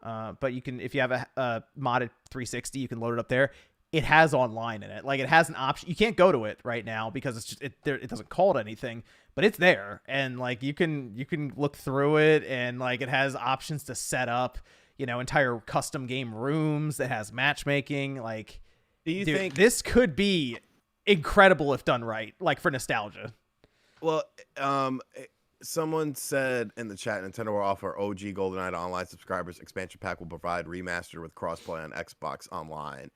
But you can, if you have a modded 360, you can load it up there. It has online in it. Like, it has an option. You can't go to it right now because it's just, it doesn't call it anything, but it's there. And like, you can look through it, and like, it has options to set up, you know, entire custom game rooms that has matchmaking. Like,
do you think
this could be incredible if done right, like for nostalgia?
Well, someone said in the chat, Nintendo will offer OG GoldenEye to online subscribers. Expansion pack will provide remaster with crossplay on Xbox Online.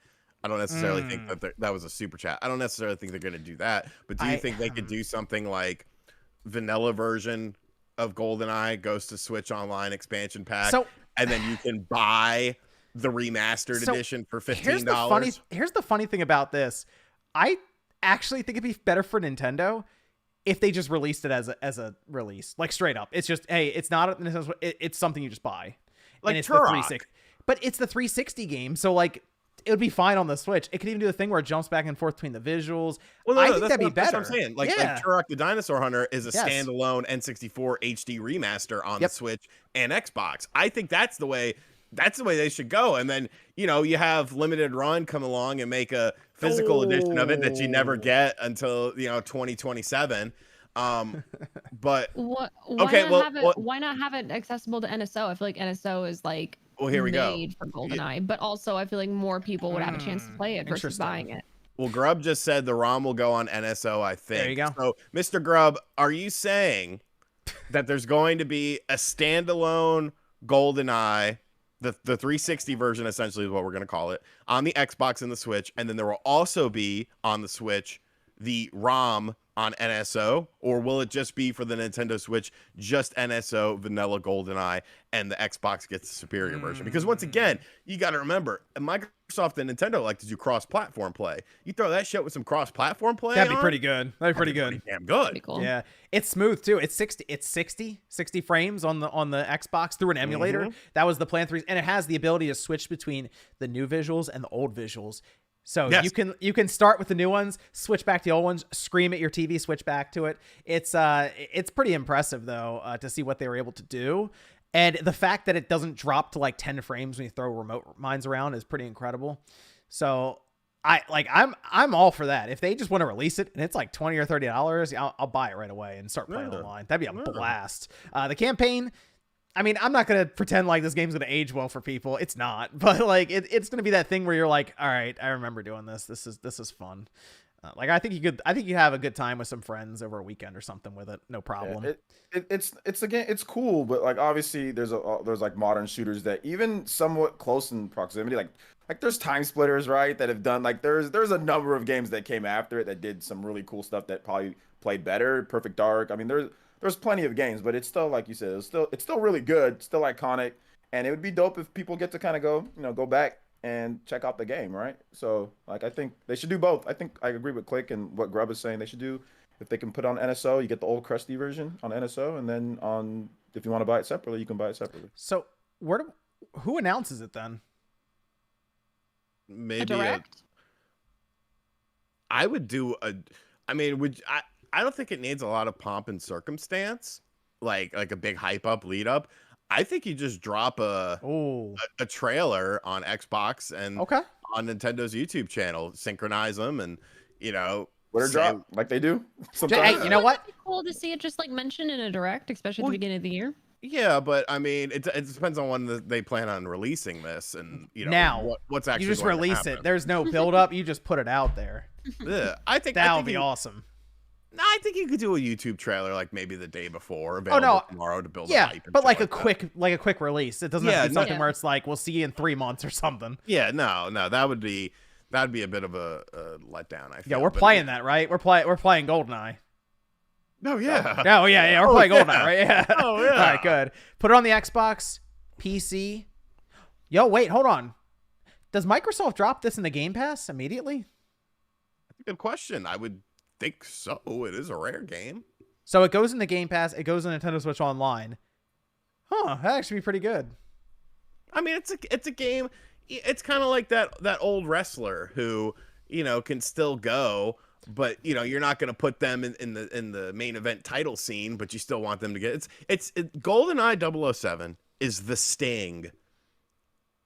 I don't necessarily think that was a super chat. I don't necessarily think they're going to do that. But do you think they could do something like vanilla version of GoldenEye goes to Switch Online expansion pack, and then you can buy the remastered edition for $15?
Here's the funny thing about this. I actually think it'd be better for Nintendo if they just released it as a release, like straight up. It's just, hey, it's not it's something you just buy,
like,
and it's
Turok.
the 360. But it's the 360 game, so like, it would be fine on the Switch. It could even do the thing where it jumps back and forth between the visuals.
Well,
I think that'd be better.
That's what I'm saying. Like Turok the Dinosaur Hunter is a standalone N64 HD remaster on the Switch and Xbox. I think that's the way they should go. And then, you know, you have Limited Run come along and make a physical edition of it that you never get until, you know, 2027. But
why not have it accessible to NSO? I feel like NSO is like,
well, here we
made for GoldenEye, but also I feel like more people would have a chance to play it versus buying it.
Well, Grubb just said the ROM will go on NSO, I think.
There you go.
So, Mr. Grubb, are you saying that there's going to be a standalone GoldenEye, the 360 version essentially is what we're going to call it, on the Xbox and the Switch, and then there will also be on the Switch the ROM on NSO, or will it just be for the Nintendo Switch, just NSO, vanilla GoldenEye, and the Xbox gets the superior version? Because once again, you got to remember, Microsoft and Nintendo like to do cross-platform play. You throw that shit with some cross-platform play,
That'd be pretty good. That'd be pretty good.
Pretty damn good.
Pretty cool.
Yeah, it's smooth too. It's 60 frames on the Xbox through an emulator. That was the plan 3, and it has the ability to switch between the new visuals and the old visuals. So you can start with the new ones, switch back to the old ones, scream at your TV, switch back to it. It's pretty impressive though to see what they were able to do, and the fact that it doesn't drop to like 10 frames when you throw remote mines around is pretty incredible. So I'm all for that. If they just want to release it and it's like $20 or $30, I'll buy it right away and start playing online. That'd be a blast. The campaign, I mean, I'm not going to pretend like this game's going to age well for people. It's not, but like it's going to be that thing where you're like, all right, I remember doing this. This is fun. Like I think you have a good time with some friends over a weekend or something with it. No problem.
Yeah, it's again, it's cool, but like obviously there's like modern shooters that even somewhat close in proximity, like there's Time Splitters, right, that have done like there's a number of games that came after it that did some really cool stuff that probably played better. Perfect Dark. I mean, there's plenty of games, but it's still, like you said, it's still really good, still iconic, and it would be dope if people get to kind of go back and check out the game, right? So like I think they should do both. I think I agree with Click and what Grub is saying. They should do, if they can put on NSO, you get the old crusty version on NSO, and then if you want to buy it separately, you can buy it separately.
So who announces it then?
Maybe
a direct?
I would do I mean, I don't think it needs a lot of pomp and circumstance, like a big hype up, lead up. I think you just drop a trailer on Xbox and on Nintendo's YouTube channel, synchronize them, and
Twitter drop like they do.
Hey, you know what?
It'd be cool to see it just like mentioned in a direct, especially at the beginning of the year.
Yeah, but I mean, it depends on when they plan on releasing this, and
now
what's actually
you just
going
release
to happen.
it. There's no build up. You just put it out there.
Yeah, I think
that would be awesome.
I think you could do a YouTube trailer like maybe the day before, available tomorrow to build a hype.
But like a quick release. It doesn't have to be something where it's like we'll see you in 3 months or something.
Yeah, no, that'd be a bit of a letdown. I feel.
Yeah, we're playing that, right? We're playing GoldenEye.
Oh yeah.
Oh yeah, we're playing GoldenEye, right? Yeah.
Oh yeah.
All right, good. Put it on the Xbox, PC. Yo, wait, hold on. Does Microsoft drop this in the Game Pass immediately?
Good question. I would think so. It is a rare game.
So it goes in the Game Pass. It goes in Nintendo Switch Online. Huh? That actually be pretty good.
I mean, it's a game. It's kind of like that old wrestler who can still go, but you're not going to put them in the main event title scene, but you still want them to get it's GoldenEye 007 is the Sting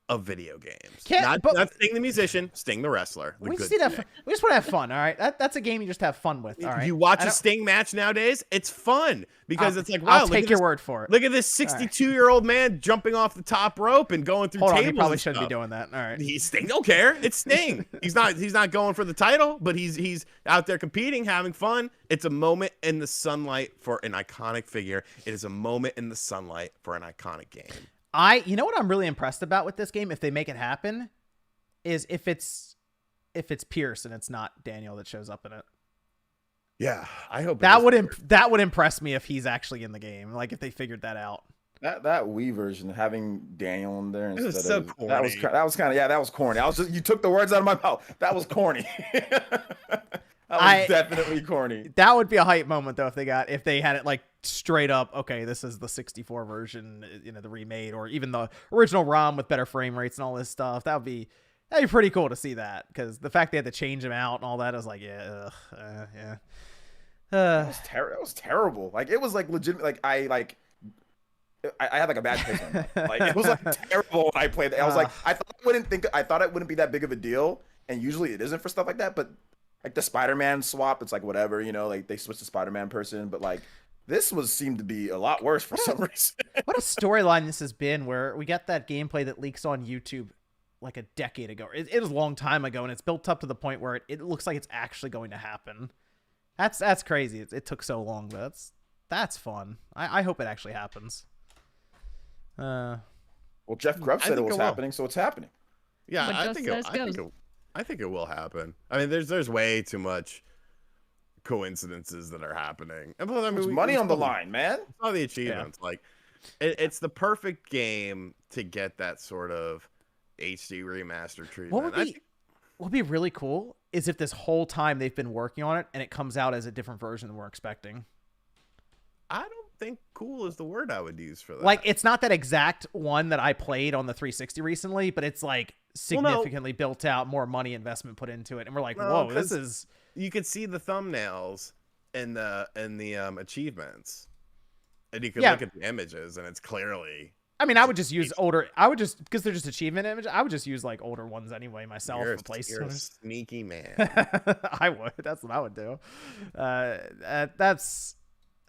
of video games. Not Sting the musician, Sting the wrestler.
We just want to have fun, all right? That's a game you just have fun with, all right?
You watch a Sting match nowadays, it's fun because it's like, wow,
I'll take your word for it.
Look at this 62-year-old man jumping off the top rope and going through tables.
He probably shouldn't be doing that. All right.
Sting don't care. It's Sting. He's not going for the title, but he's out there competing, having fun. It's a moment in the sunlight for an iconic figure. It is a moment in the sunlight for an iconic game.
You know what I'm really impressed about with this game, if they make it happen, is if it's Pierce and it's not Daniel that shows up in it.
Yeah, I hope
that would impress me if he's actually in the game. Like if they figured that out.
That Wii version, having Daniel in there instead
so
of
corny.
that was kind of corny. You took the words out of my mouth. That was corny. That was definitely corny.
That would be a hype moment though if they had it like straight up. Okay, this is the 64 version, the remade, or even the original ROM with better frame rates and all this stuff. That'd be pretty cool to see that, because the fact they had to change them out and all that, I was like, yeah.
That was terrible. Like it was like legit. Like I had like a bad taste on that. Like it was like terrible when I played it. I was like, I thought it wouldn't be that big of a deal, and usually it isn't for stuff like that. But like the Spider-Man swap, it's like whatever, like they switched to Spider-Man person, but like this seemed to be a lot worse for some reason.
What a storyline this has been, where we got that gameplay that leaks on YouTube like a decade ago. It was a long time ago, and it's built up to the point where it looks like it's actually going to happen. That's crazy. It took so long, but that's fun. I hope it actually happens.
Well, Jeff Grubb said it was happening, so it's happening.
Yeah, I think it will happen. I mean, there's way too much coincidences that are happening. And plus, I mean,
There's money on the line, man.
All the achievements, like it's the perfect game to get that sort of HD remaster treatment.
What would be really cool is if this whole time they've been working on it and it comes out as a different version than we're expecting.
I don't think cool is the word I would use for that.
Like, it's not that exact one that I played on the 360 recently, but it's like significantly built out, more money investment put into it. And we're like, whoa, this is...
You could see the thumbnails and the achievements. And you could look at the images and it's clearly...
I mean, I would just use older... because they're just achievement images, I would just use like older ones anyway myself.
You're a sneaky man.
I would. That's what I would do.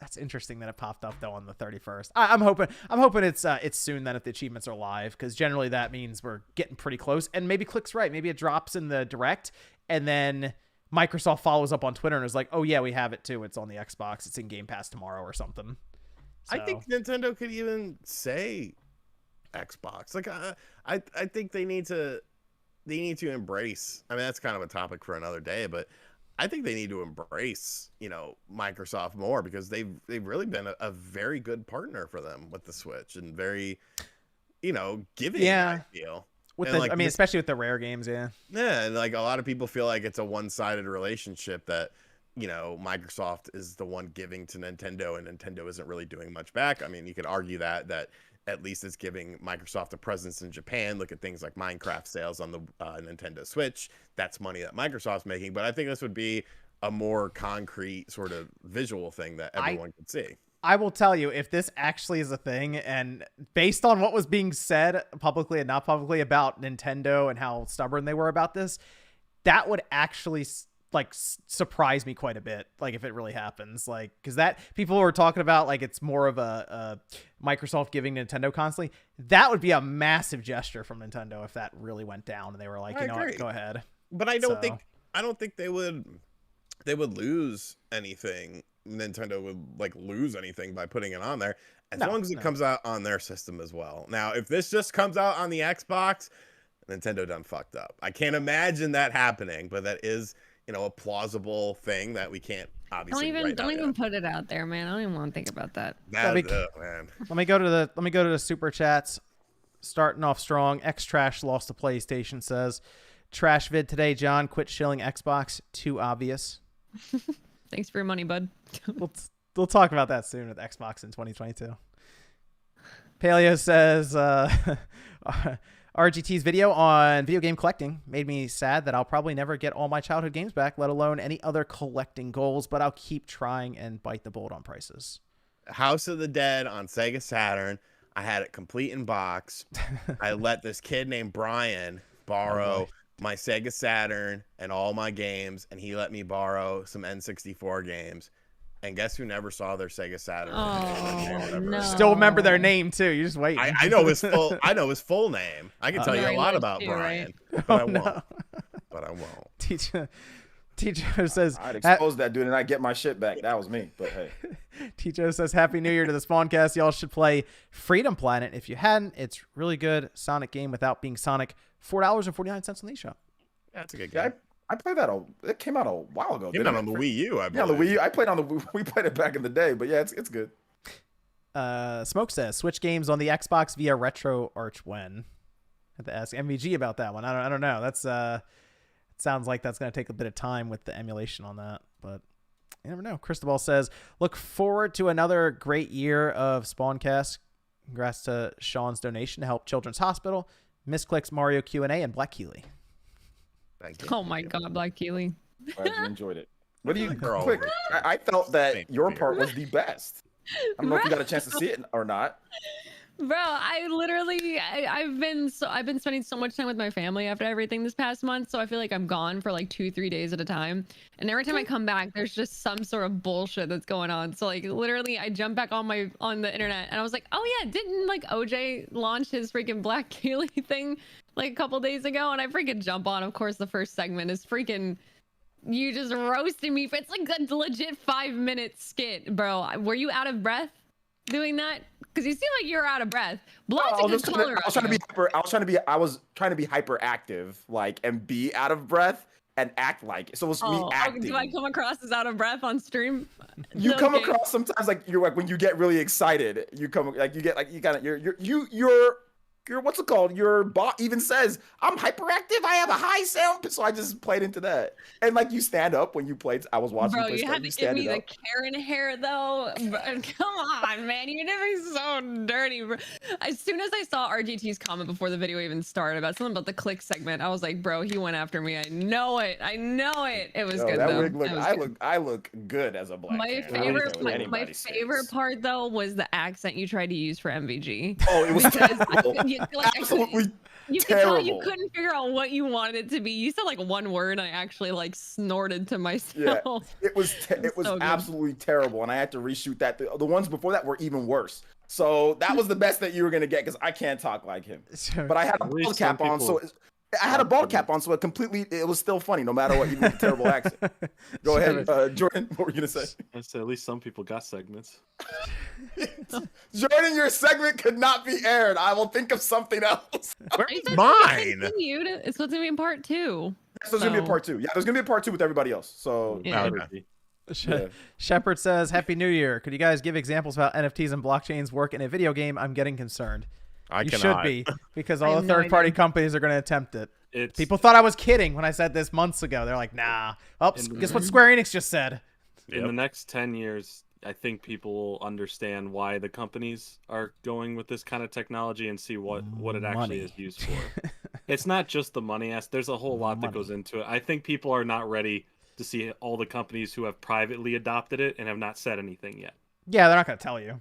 That's interesting that it popped up though on the 31st. I'm hoping it's soon then if the achievements are live, because generally that means we're getting pretty close. And maybe Click's right. Maybe it drops in the direct and then Microsoft follows up on Twitter and is like, oh yeah, we have it too. It's on the Xbox. It's in Game Pass tomorrow or something. So.
I think Nintendo could even say Xbox. Like I think they need to embrace. I mean, that's kind of a topic for another day, but I think they need to embrace, Microsoft more, because they've really been a very good partner for them with the Switch and very, giving.
Yeah.
I feel.
Especially with the rare games, yeah.
Yeah, and like a lot of people feel like it's a one-sided relationship that, Microsoft is the one giving to Nintendo and Nintendo isn't really doing much back. I mean, you could argue that at least it's giving Microsoft a presence in Japan. Look at things like Minecraft sales on the Nintendo Switch. That's money that Microsoft's making. But I think this would be a more concrete sort of visual thing that everyone could see.
I will tell you, if this actually is a thing, and based on what was being said publicly and not publicly about Nintendo and how stubborn they were about this, that would actually surprise me quite a bit. Like if it really happens, like, because that people were talking about like it's more of a Microsoft giving Nintendo constantly. That would be a massive gesture from Nintendo if that really went down and they were like, you know what, go ahead.
But I don't think they would lose anything. Nintendo would lose anything by putting it on there as long as it comes out on their system as well. Now, if this just comes out on the Xbox, Nintendo done fucked up. I can't imagine that happening, but that is a plausible thing that we can't obviously.
Don't even put it out there, man. I don't even want to think about that.
Man.
Let me go to the super chats. Starting off strong. X Trash lost to PlayStation says, "Trash vid today, John. Quit shilling Xbox. Too obvious."
Thanks for your money, bud.
We'll talk about that soon with Xbox in 2022. Paleo says, RGT's video on video game collecting made me sad that I'll probably never get all my childhood games back, let alone any other collecting goals, but I'll keep trying and bite the bullet on prices.
House of the Dead on Sega Saturn. I had it complete in box. I let this kid named Brian borrow my Sega Saturn and all my games, and he let me borrow some N64 games. And guess who never saw their Sega Saturn?
Oh, no.
Still remember their name too. You just wait.
I know his full. I know his full name. I can tell you a lot about Brian,
right?
but I won't. But I won't.
Teacher says,
I'd expose that dude and I get my shit back. That was me. But hey,
Teacher says, "Happy New Year to the Spawncast. Y'all should play Freedom Planet if you hadn't. It's really good Sonic game without being Sonic. $4.49 on the eShop."
Yeah, that's a good game.
Yeah, I played that. It came out a while ago.
Came out on the Wii U. I believe.
Yeah, the Wii U. I played on the. We played it back in the day, but yeah, it's good.
Smoke says, "Switch games on the Xbox via Retro Arch when." I have to ask MVG about that one. I don't know. That's it sounds like that's gonna take a bit of time with the emulation on that, but you never know. Cristobal says, "Look forward to another great year of Spawncast. Congrats to Sean's donation to help Children's Hospital, Misclicks Mario Q&A, and Black Keely."
Thank you.
Oh my God, Black Keely.
Glad you enjoyed it. What do you
Girl.
quick? I felt that your part was the best. I don't know if you got a chance to see it or not.
Bro, I've been spending so much time with my family after everything this past month, so I feel like I'm gone for like 2-3 days at a time. And every time I come back, there's just some sort of bullshit that's going on. So like literally I jump back on the internet and I was like, oh yeah, didn't like OJ launch his freaking Black Keely thing like a couple days ago? And I freaking jump on. Of course, the first segment is freaking you just roasting me. It's like a legit 5-minute skit, bro. Were you out of breath doing that? Because you seem like you're out of breath.
I was trying to be hyperactive, like, and be out of breath, and act like it. So it was me acting.
Do I come across as out of breath on stream?
You come across sometimes like you're like when you get really excited, you come like you get like you got your what's it called? Your bot even says, I'm hyperactive. I have a high sound. So I just played into that. And like you stand up when you played. I was watching.
Bro, you had to give me the Karen hair though. Come on, man. You're doing so dirty, bro. As soon as I saw RGT's comment before the video even started about something about the click segment, I was like, bro, he went after me. I know it. It was good though.
I look good as a black.
My favorite part though was the accent you tried to use for MVG.
Oh, it was terrible. Absolutely terrible.
You couldn't figure out what you wanted it to be. You said like one word, and I actually like snorted to myself.
Yeah, it was so absolutely terrible, and I had to reshoot that. The ones before that were even worse. So that was the best that you were gonna get because I can't talk like him. But I had a bald cap on, so it was still funny no matter what, even with a terrible accent. Go ahead, Jordan. What were you gonna say?
I said at least some people got segments.
Jordan, your segment could not be aired. I will think of something else.
Mine.
It's supposed to be in part 2.
So there's gonna be a part 2. Yeah, there's gonna be a part 2 with everybody else. So
yeah.
Shepard says, "Happy New Year. Could you guys give examples about NFTs and blockchains work in a video game? I'm getting concerned." You should be, because all the third-party companies are going to attempt it. People thought I was kidding when I said this months ago. They're like, nah. Oh, guess what Square Enix just said?
In the next 10 years, I think people will understand why the companies are going with this kind of technology and see what it actually is used for. It's not just the money. There's a whole lot that goes into it. I think people are not ready to see all the companies who have privately adopted it and have not said anything yet.
Yeah, they're not going to tell you.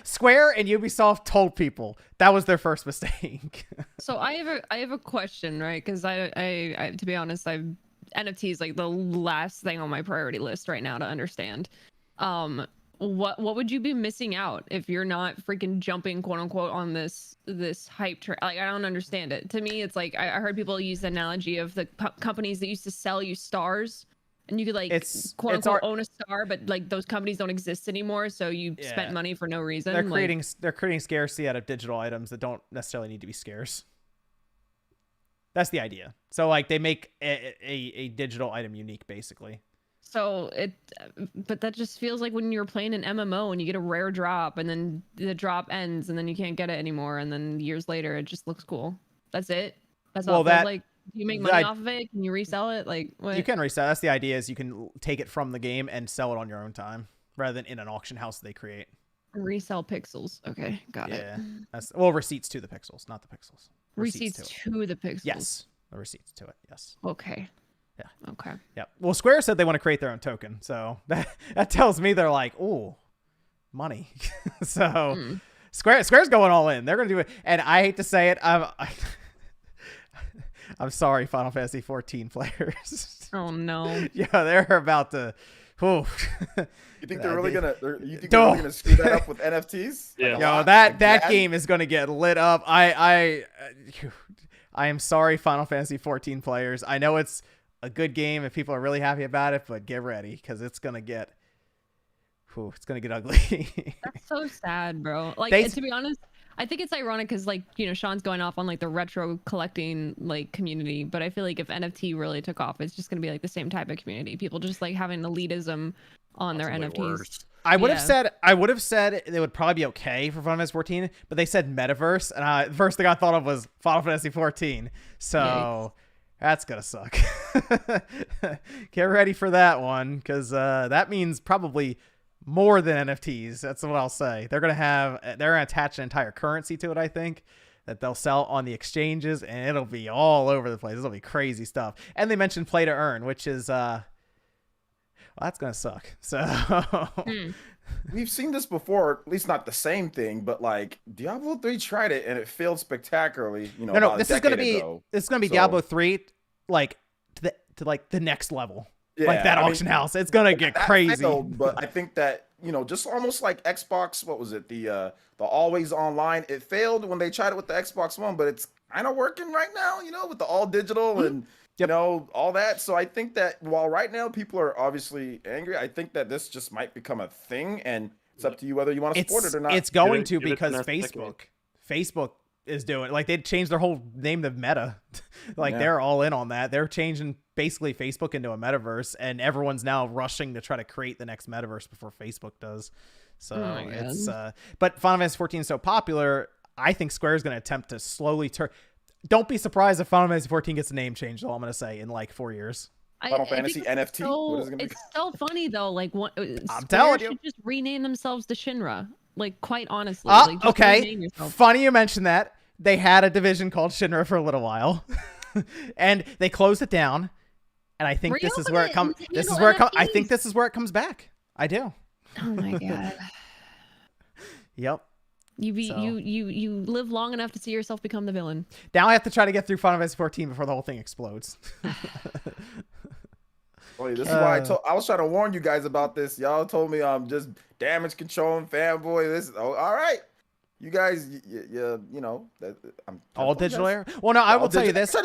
Square and Ubisoft told people that was their first mistake.
So I have a question, right? Because I to be honest, NFTs like the last thing on my priority list right now to understand. What would you be missing out if you're not freaking jumping quote unquote on this hype train? Like, I don't understand it. To me, it's like I heard people use the analogy of the companies that used to sell you stars. And you could like quote unquote own a star, but like those companies don't exist anymore, so you spent money for no reason.
They're creating scarcity out of digital items that don't necessarily need to be scarce. That's the idea. So like they make a digital item unique, basically.
So but that just feels like when you're playing an MMO and you get a rare drop, and then the drop ends, and then you can't get it anymore, and then years later it just looks cool. That's it. That's all. Like. Do you make money off of it? Can you resell it? Like what?
You can resell. That's the idea. Is you can take it from the game and sell it on your own time, rather than in an auction house they create.
Resell pixels. Okay, got it.
Yeah, receipts to the pixels, not the pixels.
Receipts to the pixels.
Yes, the receipts to it. Yes.
Okay.
Yeah.
Okay.
Yeah. Well, Square said they want to create their own token, so that tells me they're like, ooh, money. So Square's going all in. They're going to do it, and I hate to say it, I'm sorry, Final Fantasy 14 players.
Oh no.
Yeah, they're about to.
You think they're really gonna? You think they're really gonna screw that up with NFTs?
Yeah.
Yo, that game is gonna get lit up. I am sorry, Final Fantasy 14 players. I know it's a good game and people are really happy about it, but get ready because it's gonna get. It's gonna get ugly.
That's so sad, bro. Like to be honest. I think it's ironic because, like, you know, Sean's going off on like the retro collecting like community, but I feel like if NFT really took off, it's just gonna be like the same type of community. People just like having elitism on their NFTs.
Worse.
I would have said it would probably be okay for Final Fantasy 14, but they said metaverse, and the first thing I thought of was Final Fantasy 14. So that's gonna suck. Get ready for that one, because that means probably more than NFTs. That's what I'll say. They're gonna attach an entire currency to it, I think, that they'll sell on the exchanges, and it'll be all over the place. It'll be crazy stuff. And they mentioned play to earn, which is well, that's gonna suck. So
we've seen this before, at least not the same thing, but like Diablo 3 tried it and it failed spectacularly. You know,
no, this is gonna be Diablo 3, like to like the next level. Yeah, like that auction house. It's going to get crazy.
But I think that, you know, just almost like Xbox, what was it? The always online. It failed when they tried it with the Xbox One, but it's kind of working right now, you know, with the all digital and, you know, all that. So I think that while right now people are obviously angry, I think that this just might become a thing. And it's up to you whether you want to support it or not.
It's going to, because Facebook is doing. Like they changed their whole name to Meta. Like they're all in on that. They're changing basically Facebook into a metaverse, and everyone's now rushing to try to create the next metaverse before Facebook does. So it's but Final Fantasy 14 is so popular, I think Square is going to attempt to slowly turn. Don't be surprised if Final Fantasy 14 gets a name change. All I'm going to say in like 4 years.
Final Fantasy NFT.
So, it's so funny though. Like
I'm telling you,
should just rename themselves to Shinra. Like quite honestly.
Okay. Funny you mentioned that. They had a division called Shinra for a little while, and they closed it down. And I think this is where it comes. This is where it comes. I think this is where it comes back. I do.
Oh my god.
Yep.
You live long enough to see yourself become the villain.
Now I have to try to get through Final Fantasy 14 before the whole thing explodes.
Well, this is why I was trying to warn you guys about this. Y'all told me I'm just damage control and fanboy. This all right. You guys, you know, I'm
all digital era. Well, no, I will tell you this.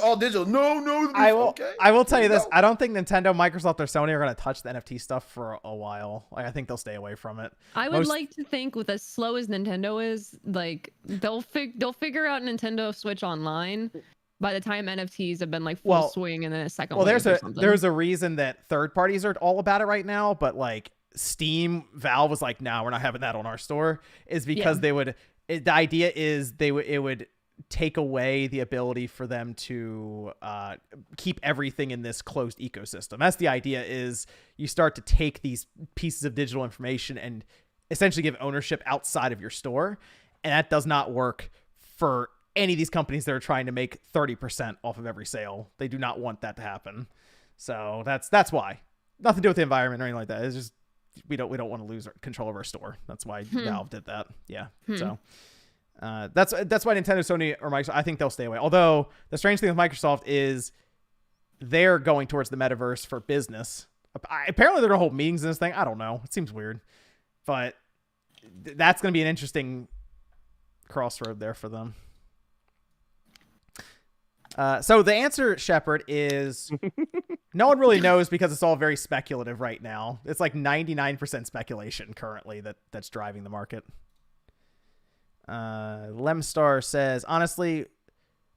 All digital. No.
I will.
Okay.
I will tell you this. I don't think Nintendo, Microsoft, or Sony are going to touch the NFT stuff for a while. Like, I think they'll stay away from it.
I would like to think, with as slow as Nintendo is, like they'll figure out Nintendo Switch Online by the time NFTs have been like full swing and then a second.
Well, there's a reason that third parties are all about it right now, but like Steam, Valve was like, no, we're not having that on our store, is because the idea is it would take away the ability for them to keep everything in this closed ecosystem. That's the idea, is you start to take these pieces of digital information and essentially give ownership outside of your store. And that does not work for any of these companies that are trying to make 30% off of every sale. They do not want that to happen. So that's why. Nothing to do with the environment or anything like that. It's just we don't want to lose control of our store. That's why Valve did that. Yeah. So that's why Nintendo, Sony, or Microsoft, I think they'll stay away. Although the strange thing with Microsoft is they're going towards the metaverse for business. Apparently they're gonna hold meetings in this thing. I don't know. It seems weird, but that's gonna be an interesting crossroad there for them. So the answer, Shepard, is no one really knows, because it's all very speculative right now. It's like 99% speculation currently that's driving the market. Lemstar says, honestly,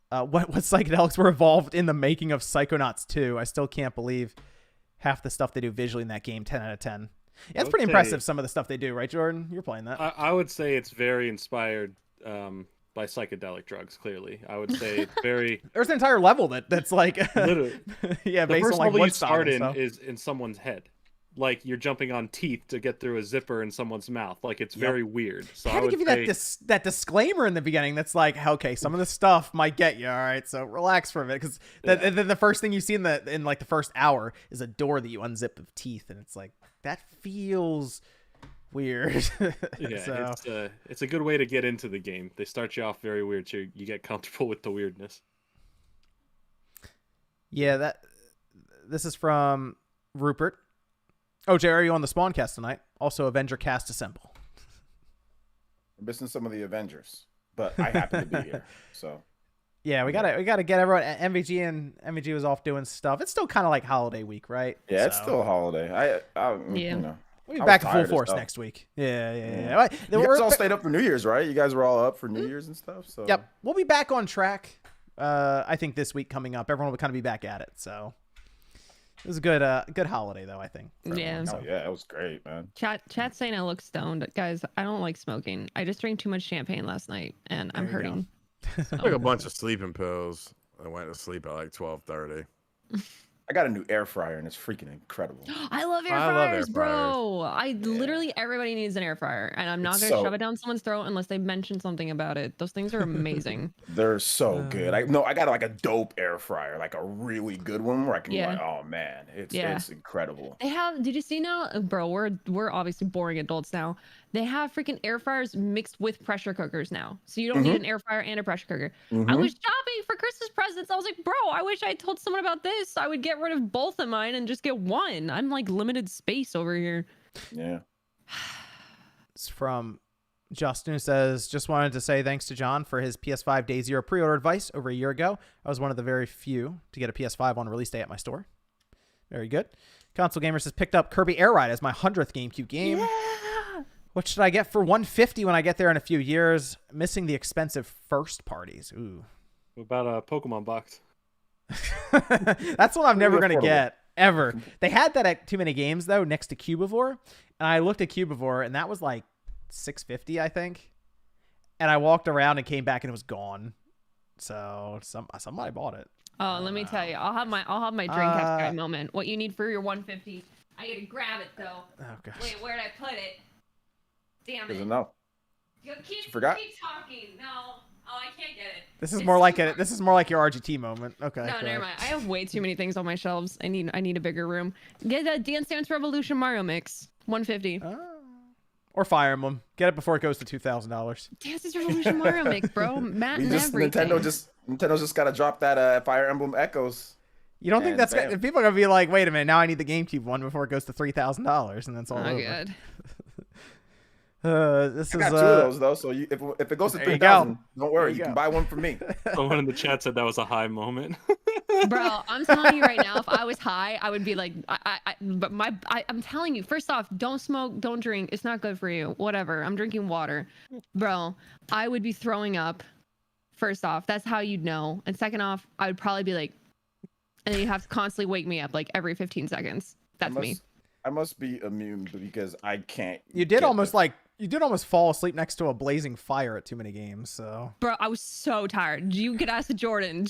what psychedelics were involved in the making of Psychonauts 2? I still can't believe half the stuff they do visually in that game. 10 out of 10. Yeah, it's pretty impressive, some of the stuff they do, right, Jordan? You're playing that.
I would say it's very inspired by psychedelic drugs. Clearly, I would say it's very.
There's an entire level that's like
literally.
Yeah,
the
based
first
on like
level
what
you start in is in someone's head. Like you're jumping on teeth to get through a zipper in someo's mouth. Like it's very weird. So
I had to give you that disclaimer in the beginning. That's like, okay, some of the stuff might get you. All right, so relax for a minute, because then the first thing you see in like the first hour is a door that you unzip with teeth, and it's like that feels weird.
Yeah, so. It's a good way to get into the game. They start you off very weird, so you get comfortable with the weirdness.
Yeah, this is from Rupert. Oh, Jay, are you on the Spawncast tonight? Also, Avenger Cast Assemble.
We're missing some of the Avengers, but I happen to be here, so.
Yeah, we gotta get everyone. MVG was off doing stuff. It's still kind of like holiday week, right?
Yeah, it's still a holiday. You know.
We'll be back in full force next week. Yeah.
You guys all stayed up for New Year's, right? You guys were all up for New Year's and stuff. So.
Yep, we'll be back on track. I think this week coming up, everyone will kind of be back at it. So it was a good holiday, though, I think.
Yeah.
So. Oh yeah, it was great, man.
Chat saying I look stoned, guys. I don't like smoking. I just drank too much champagne last night, and I'm hurting.
So. I took a bunch of sleeping pills. I went to sleep at like 12:30.
I got a new air fryer, and it's freaking incredible.
I love air fryers, bro. Literally everybody needs an air fryer, and I'm not gonna shove it down someone's throat unless they mention something about it. Those things are amazing.
They're so good. I got like a dope air fryer, like a really good one where I can go like, oh man, it's incredible.
They have. Did you see now, bro? We're obviously boring adults now. They have freaking air fryers mixed with pressure cookers now, so you don't need an air fryer and a pressure cooker. I was shopping for Christmas presents. I was like, bro, I wish I told someone about this. I would get rid of both of mine and just get one. I'm like limited space over here.
Yeah.
It's from Justin, who says, just wanted to say thanks to John for his PS5 Day Zero pre-order advice over a year ago. I was one of the very few to get a PS5 on release day at my store. Very good. Console Gamer says, picked up Kirby Air Ride as my 100th GameCube game.
Yeah.
What should I get for 150 when I get there in a few years? Missing the expensive first parties. Ooh.
What about a Pokemon box?
That's what I'm never going to
affordable.
get, ever. They had that at Too Many Games, though, next to Cubivore. And I looked at Cubivore, and that was like $650, I think. And I walked around and came back, and it was gone. So somebody bought it.
Oh, let me tell you, I'll have my Dreamcast guy moment. What you need for your 150? I gotta grab it though.
Oh gosh.
Wait, where'd I put it? Damn it!
Doesn't know.
Keep
forgot?
talking. No. Oh, I can't get it.
This is more like your RGT moment. Okay.
No,
go
never
ahead.
mind. I have way too many things on my shelves. I need a bigger room. Get a Dance Dance Revolution Mario mix. 150.
Or Fire Emblem. Get it before it goes to $2,000.
Dance Dance Revolution Mario mix, bro. Matt and everything.
Nintendo's just gotta drop that Fire Emblem Echoes.
You don't think
And
that's
bam.
people are gonna be like, wait a minute, now I need the GameCube one before it goes to $3,000, and that's all
Oh,
over.
good.
This
I
is
got two of those though, so if it goes to
There you
3,000,
go.
don't worry,
There you
you can
go.
buy one from me.
Someone in the chat said that was a high moment.
Bro, I'm telling you right now, if I was high, I would be like, I'm telling you, first off, don't smoke, don't drink. It's not good for you. Whatever. I'm drinking water. Bro, I would be throwing up. First off, that's how you'd know. And second off, I would probably be like, and then you have to constantly wake me up like every 15 seconds. That's me.
I must be immune because I can't.
You did
get
almost
the-
fall asleep next to a blazing fire at Too Many Games, so
Bro, I was so tired. You could ask Jordan.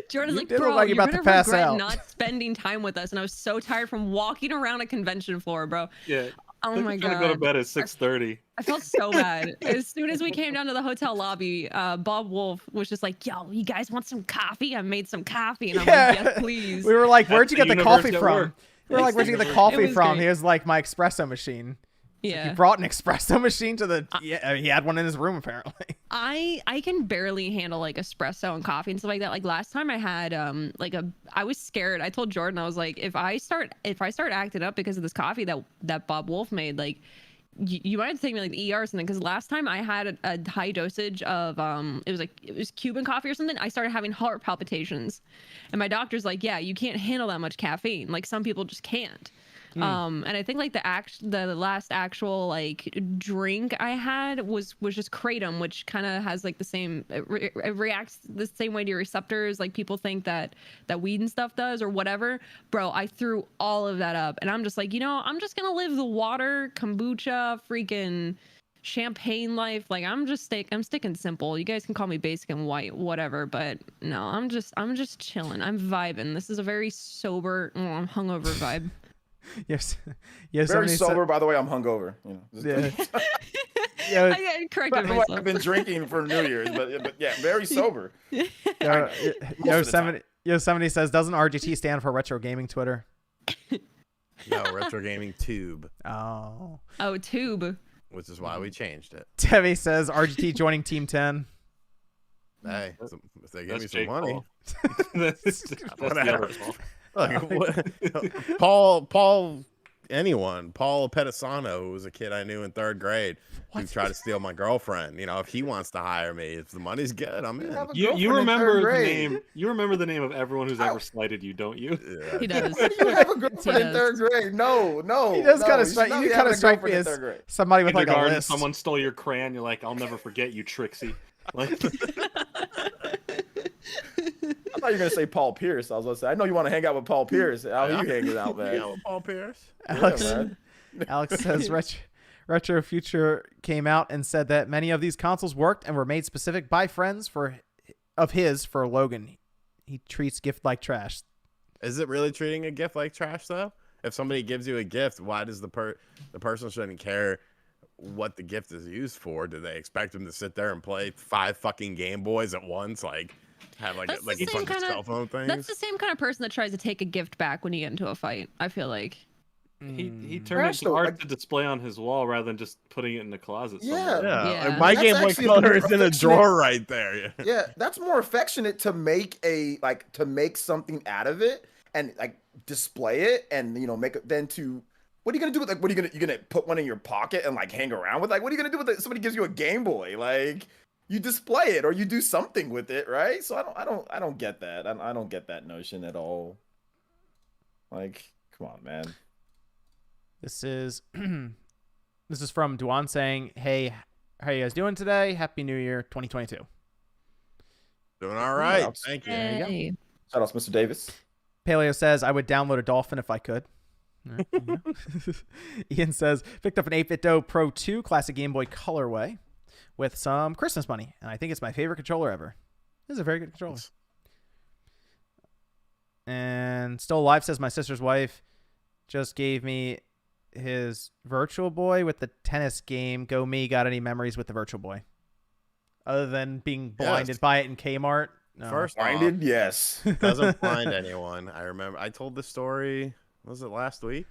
Jordan's like,
did look
bro,
like you're
you're
about to
gonna
pass
regret
out."
not spending time with us. And I was so tired from walking around a convention floor, bro.
Yeah.
Oh my
Trying to go to
god.
bed at 6:30.
I felt so bad. As soon as we came down to the hotel lobby, Bob Wolf was just like, yo, you guys want some coffee? I made some coffee. And I'm like, yes, please.
we were like, where'd you
That's
get
the
the coffee
universe at
from?
work.
We were like, where'd you get the
It
coffee
was
from?
great.
He was like, my espresso machine.
Yeah.
He brought an espresso machine to the. Yeah, he had one in his room apparently.
I can barely handle like espresso and coffee and stuff like that. Like last time I had I was scared. I told Jordan, I was like, if I start acting up because of this coffee that Bob Wolf made, like you might have to take me like the ER or something, because last time I had a high dosage of it was Cuban coffee or something. I started having heart palpitations, and my doctor's like, yeah, you can't handle that much caffeine. Like some people just can't. And I think like the last actual like drink I had was just kratom, which kind of has like the same it reacts the same way to your receptors, like people think that weed and stuff does or whatever. Bro, I threw all of that up, and I'm just like, I'm just gonna live the water, kombucha, freaking champagne life. Like I'm sticking simple. You guys can call me basic and white, whatever, but no, I'm just chilling. I'm vibing. This is a very sober, hungover vibe.
Yes.
Very sober, by the way. I'm hungover.
Yeah.
I corrected
By the way,
myself.
I've been drinking for New Year's, but yeah, very sober.
Yosemite says, doesn't RGT stand for Retro Gaming Twitter?
No, Retro Gaming Tube,
Oh.
Oh, tube.
which is why we changed it.
Tevi says, RGT joining Team 10.
Hey, if they give me
That's
some
Jake
money.
Paul. that's the
Whatever.
other Paul.
Look, Paul Pedisano, who was a kid I knew in 3rd grade, who tried to steal my girlfriend. If he wants to hire me, if the money's good, I'm in.
You remember the name? You remember the name of everyone who's ever slighted you, don't you?
Yeah.
He does.
You have a girlfriend in
He does.
3rd grade? No.
He does kind of
you
strike.
should not
You
be
kind
having
of
a
strike me
girlfriend in
as
3rd grade.
somebody with like a
Kindergarten,
list.
someone stole your crayon. You're like, I'll never forget you, Trixie. Like,
I thought you were gonna say Paul Pierce. I was gonna say, I know you want to hang out with Paul Pierce. How are you hanging out, man?
Yeah, with Paul Pierce.
Alex,
man.
Alex says Retro Future came out and said that many of these consoles worked and were made specific by friends for Logan. He treats gift like trash.
Is it really treating a gift like trash though? If somebody gives you a gift, why does the person shouldn't care what the gift is used for? Do they expect them to sit there and play 5 fucking Game Boys at once? Like have like
That's
a
the same
bunch of cell phone things?
That's the same kind of person that tries to take a gift back when you get into a fight. I feel like.
he turned it into art to display on his wall rather than just putting it in the closet. somewhere.
Yeah.
Like my
That's
Game Boy
actually
Color is in a
affectionate.
drawer right there.
Yeah, that's more affectionate to make something out of it and like display it and make it than to. What are you gonna do with like? What are you gonna put one in your pocket and like hang around with? Like, what are you gonna do with it? Somebody gives you a Game Boy, like you display it or you do something with it, right? So I don't get that. I don't get that notion at all. Like, come on, man.
This is This is from Duan saying, "Hey, how are you guys doing today? Happy New Year, 2022."
Doing all right. Thank you.
There you go.
Shout out to Mr. Davis.
Paleo says, "I would download a Dolphin if I could." All right, Ian says, "Picked up an 8BitDo Pro 2 classic Game Boy colorway with some Christmas money, and I think it's my favorite controller ever. This is a very good controller." And Still Alive says, "My sister's wife just gave me his Virtual Boy with the tennis game. Go me. Got any memories with the Virtual Boy? Other than being blinded by it in Kmart?" No.
First
Blinded,
off,
yes.
doesn't blind anyone. I remember I told the story, was it last week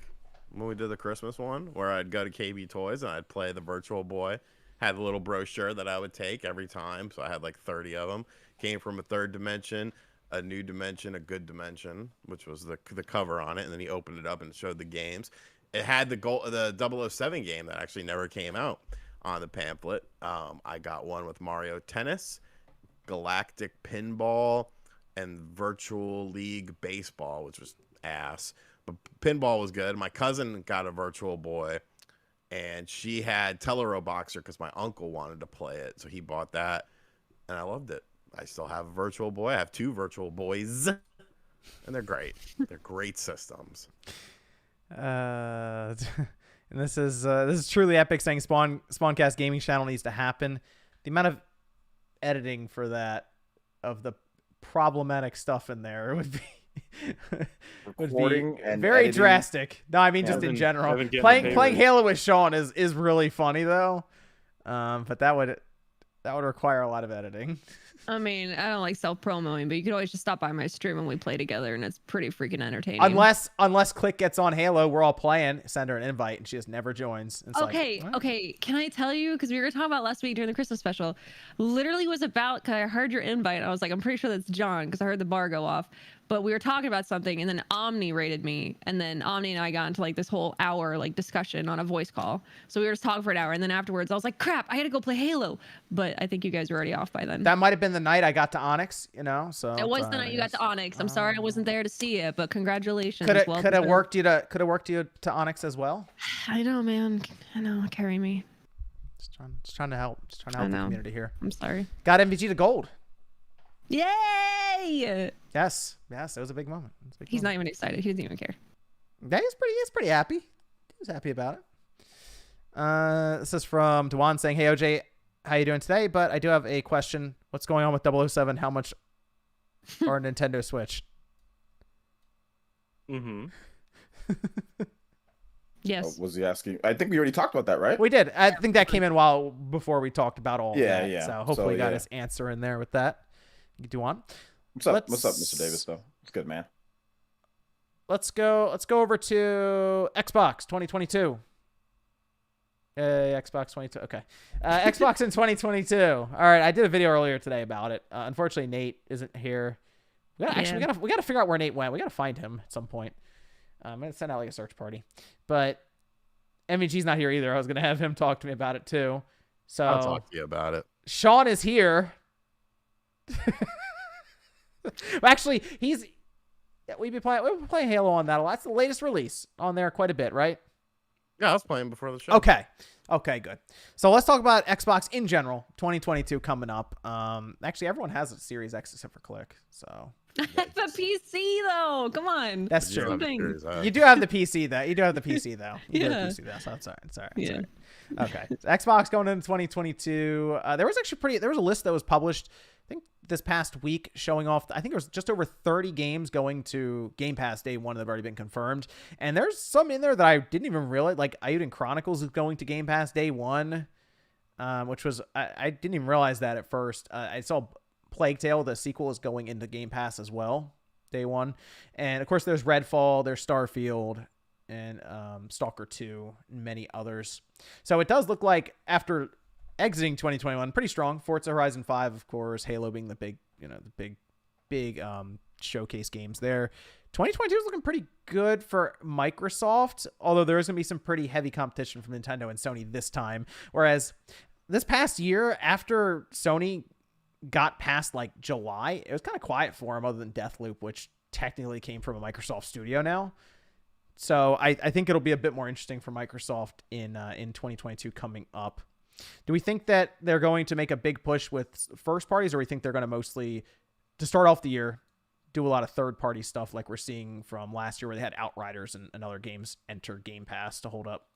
when we did the Christmas one, where I'd go to KB Toys and I'd play the Virtual Boy. Had a little brochure that I would take every time, so I had like 30 of them. Came from a third dimension, a new dimension, a good dimension, which was the cover on it, and then he opened it up and showed the games. It had the 007 game that actually never came out on the pamphlet. I got one with Mario Tennis, Galactic Pinball, and Virtual League Baseball, which was ass. But pinball was good. My cousin got a Virtual Boy, and she had Teleroboxer because my uncle wanted to play it, so he bought that, and I loved it. I still have a Virtual Boy. I have 2 Virtual Boys, and they're great. They're great systems.
And this is truly epic, saying Spawncast gaming channel needs to happen. The amount of editing for that, of the problematic stuff in there, would be
And
very
editing.
drastic. No, I mean just in general. Playing Halo with Sean is really funny though. But that would require a lot of editing.
I mean, I don't like self-promoting, but you could always just stop by my stream and we play together, and it's pretty freaking entertaining.
Unless Click gets on Halo, we're all playing. Send her an invite, and she just never joins. It's
okay. Can I tell you? Because we were talking about last week during the Christmas special. Literally was about, because I heard your invite, and I was like, I'm pretty sure that's John, because I heard the bar go off. But we were talking about something, and then Omni rated me, and then Omni and I got into like this whole hour like discussion on a voice call. So we were just talking for an hour, and then afterwards I was like, crap, I had to go play Halo. But I think you guys were already off by then.
That might have been the night I got to Onyx, so
it was the night you got to Onyx. I'm sorry I wasn't there to see it, but congratulations.
Could have worked you to Onyx as well.
I know, man. I know. Carry me.
Just trying to help. Just trying to help the community here.
I'm sorry.
Got MVG to gold.
Yay!
Yes, it was a big moment.
He's not even excited. He doesn't even care.
Yeah, he's pretty happy. He was happy about it. This is from Dewan saying, "Hey OJ, how you doing today? But I do have a question. What's going on with 007? How much or Nintendo Switch?"
Mm-hmm.
Yes.
Was he asking? I think we already talked about that, right?
We did. I think that came in before we talked about all that.
Yeah.
So hopefully we got his answer in there with that. Dewan.
What's up, Mr. Davis? Though it's good, man.
Let's go over to Xbox 2022. Xbox 22. Okay. Xbox in 2022. All right. I did a video earlier today about it. Unfortunately, Nate isn't here. We gotta figure out where Nate went. We gotta find him at some point. I'm gonna send out like a search party, but MVG's not here either. I was gonna have him talk to me about it too. So
I'll talk to you about it.
Sean is here. Actually, we've been playing Halo on that a lot. That's the latest release on there quite a bit, right?
Yeah, I was playing before the show.
Okay, good. So let's talk about Xbox in general. 2022 coming up. Actually, everyone has a Series X except for Click. So
it's a PC though. Come on.
That's true.
You
do have the PC though. You do have the PC though. So it's all right. Okay. So Xbox going into 2022. There was a list that was published, I think this past week, showing off, I think it was just over 30 games going to Game Pass day one that have already been confirmed. And there's some in there that I didn't even realize, like Eiyuden Chronicles is going to Game Pass day one, which was, I didn't even realize that at first. I saw Plague Tale, the sequel, is going into Game Pass as well, day one. And of course there's Redfall, there's Starfield, and Stalker 2, and many others. So it does look like after exiting 2021 pretty strong. Forza Horizon 5, of course, Halo being the big showcase games there. 2022 is looking pretty good for Microsoft, although there is going to be some pretty heavy competition from Nintendo and Sony this time. Whereas this past year, after Sony got past like July, it was kind of quiet for them, other than Deathloop, which technically came from a Microsoft studio now. So I think it'll be a bit more interesting for Microsoft in 2022 coming up. Do we think that they're going to make a big push with first parties, or we think they're going to mostly, to start off the year, do a lot of third party stuff like we're seeing from last year where they had Outriders and other games enter Game Pass to hold up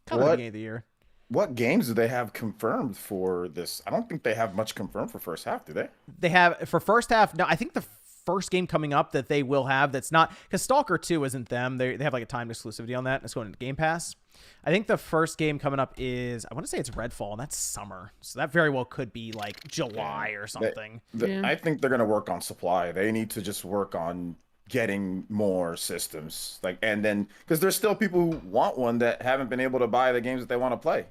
kind of the beginning of the year?
What games do they have confirmed for this? I don't think they have much confirmed for first half, do they?
They have for first half. No, I think the first game coming up that they will have that's not, because Stalker 2 isn't them. They have like a timed exclusivity on that. It's going into Game Pass. I think the first game coming up is, I want to say it's Redfall, and that's summer. So that very well could be like July or something.
I think they're going to work on supply. They need to just work on getting more systems. And then, because there's still people who want one that haven't been able to buy the games that they want to play.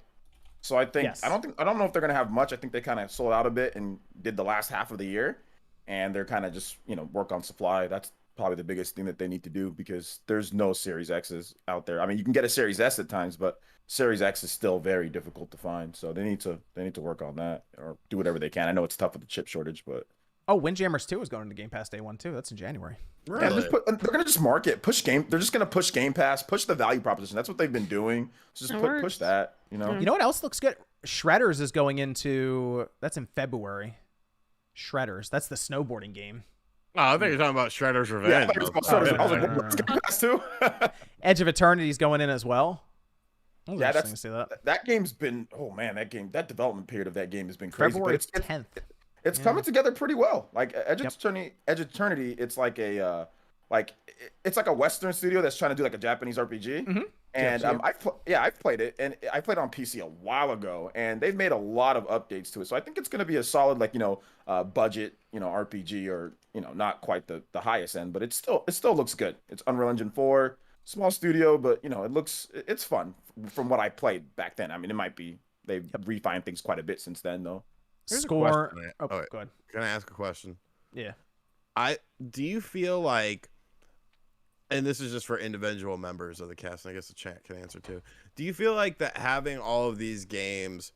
So I think, I don't know if they're going to have much. I think they kind of sold out a bit and did the last half of the year. And they're kind of just, work on supply. That's probably the biggest thing that they need to do, because there's no Series X's out there. I mean, you can get a Series S at times, but Series X is still very difficult to find. So they need to work on that, or do whatever they can. I know it's tough with the chip shortage, but
Windjammers 2 is going into Game Pass day 1 too. That's in January.
Really? Yeah, they're gonna just market, They're just gonna push Game Pass, push the value proposition. That's what they've been doing. So just push that. You know
what else looks good? Shredders is going into, that's in February. Shredders. That's the snowboarding game.
Oh, I think you're talking about Shredder's Revenge.
Edge of Eternity is going in as well.
Yeah, that game's been, that development period of that game has been crazy.
February 10th.
It's coming together pretty well. Like Edge of Eternity, it's like it's like a Western studio that's trying to do like a Japanese RPG. Mm-hmm. And I've played it, and I played it on PC a while ago, and they've made a lot of updates to it. So I think it's going to be a solid, budget, RPG, or not quite the highest end, but it still looks good. It's Unreal Engine 4, small studio, but it's fun from what I played back then. I mean, it might be they've refined things quite a bit since then, though.
Score.
Go ahead. Can I ask a question?
Yeah.
Do you feel like, and this is just for individual members of the cast, and I guess the chat can answer too. Do you feel like that having all of these games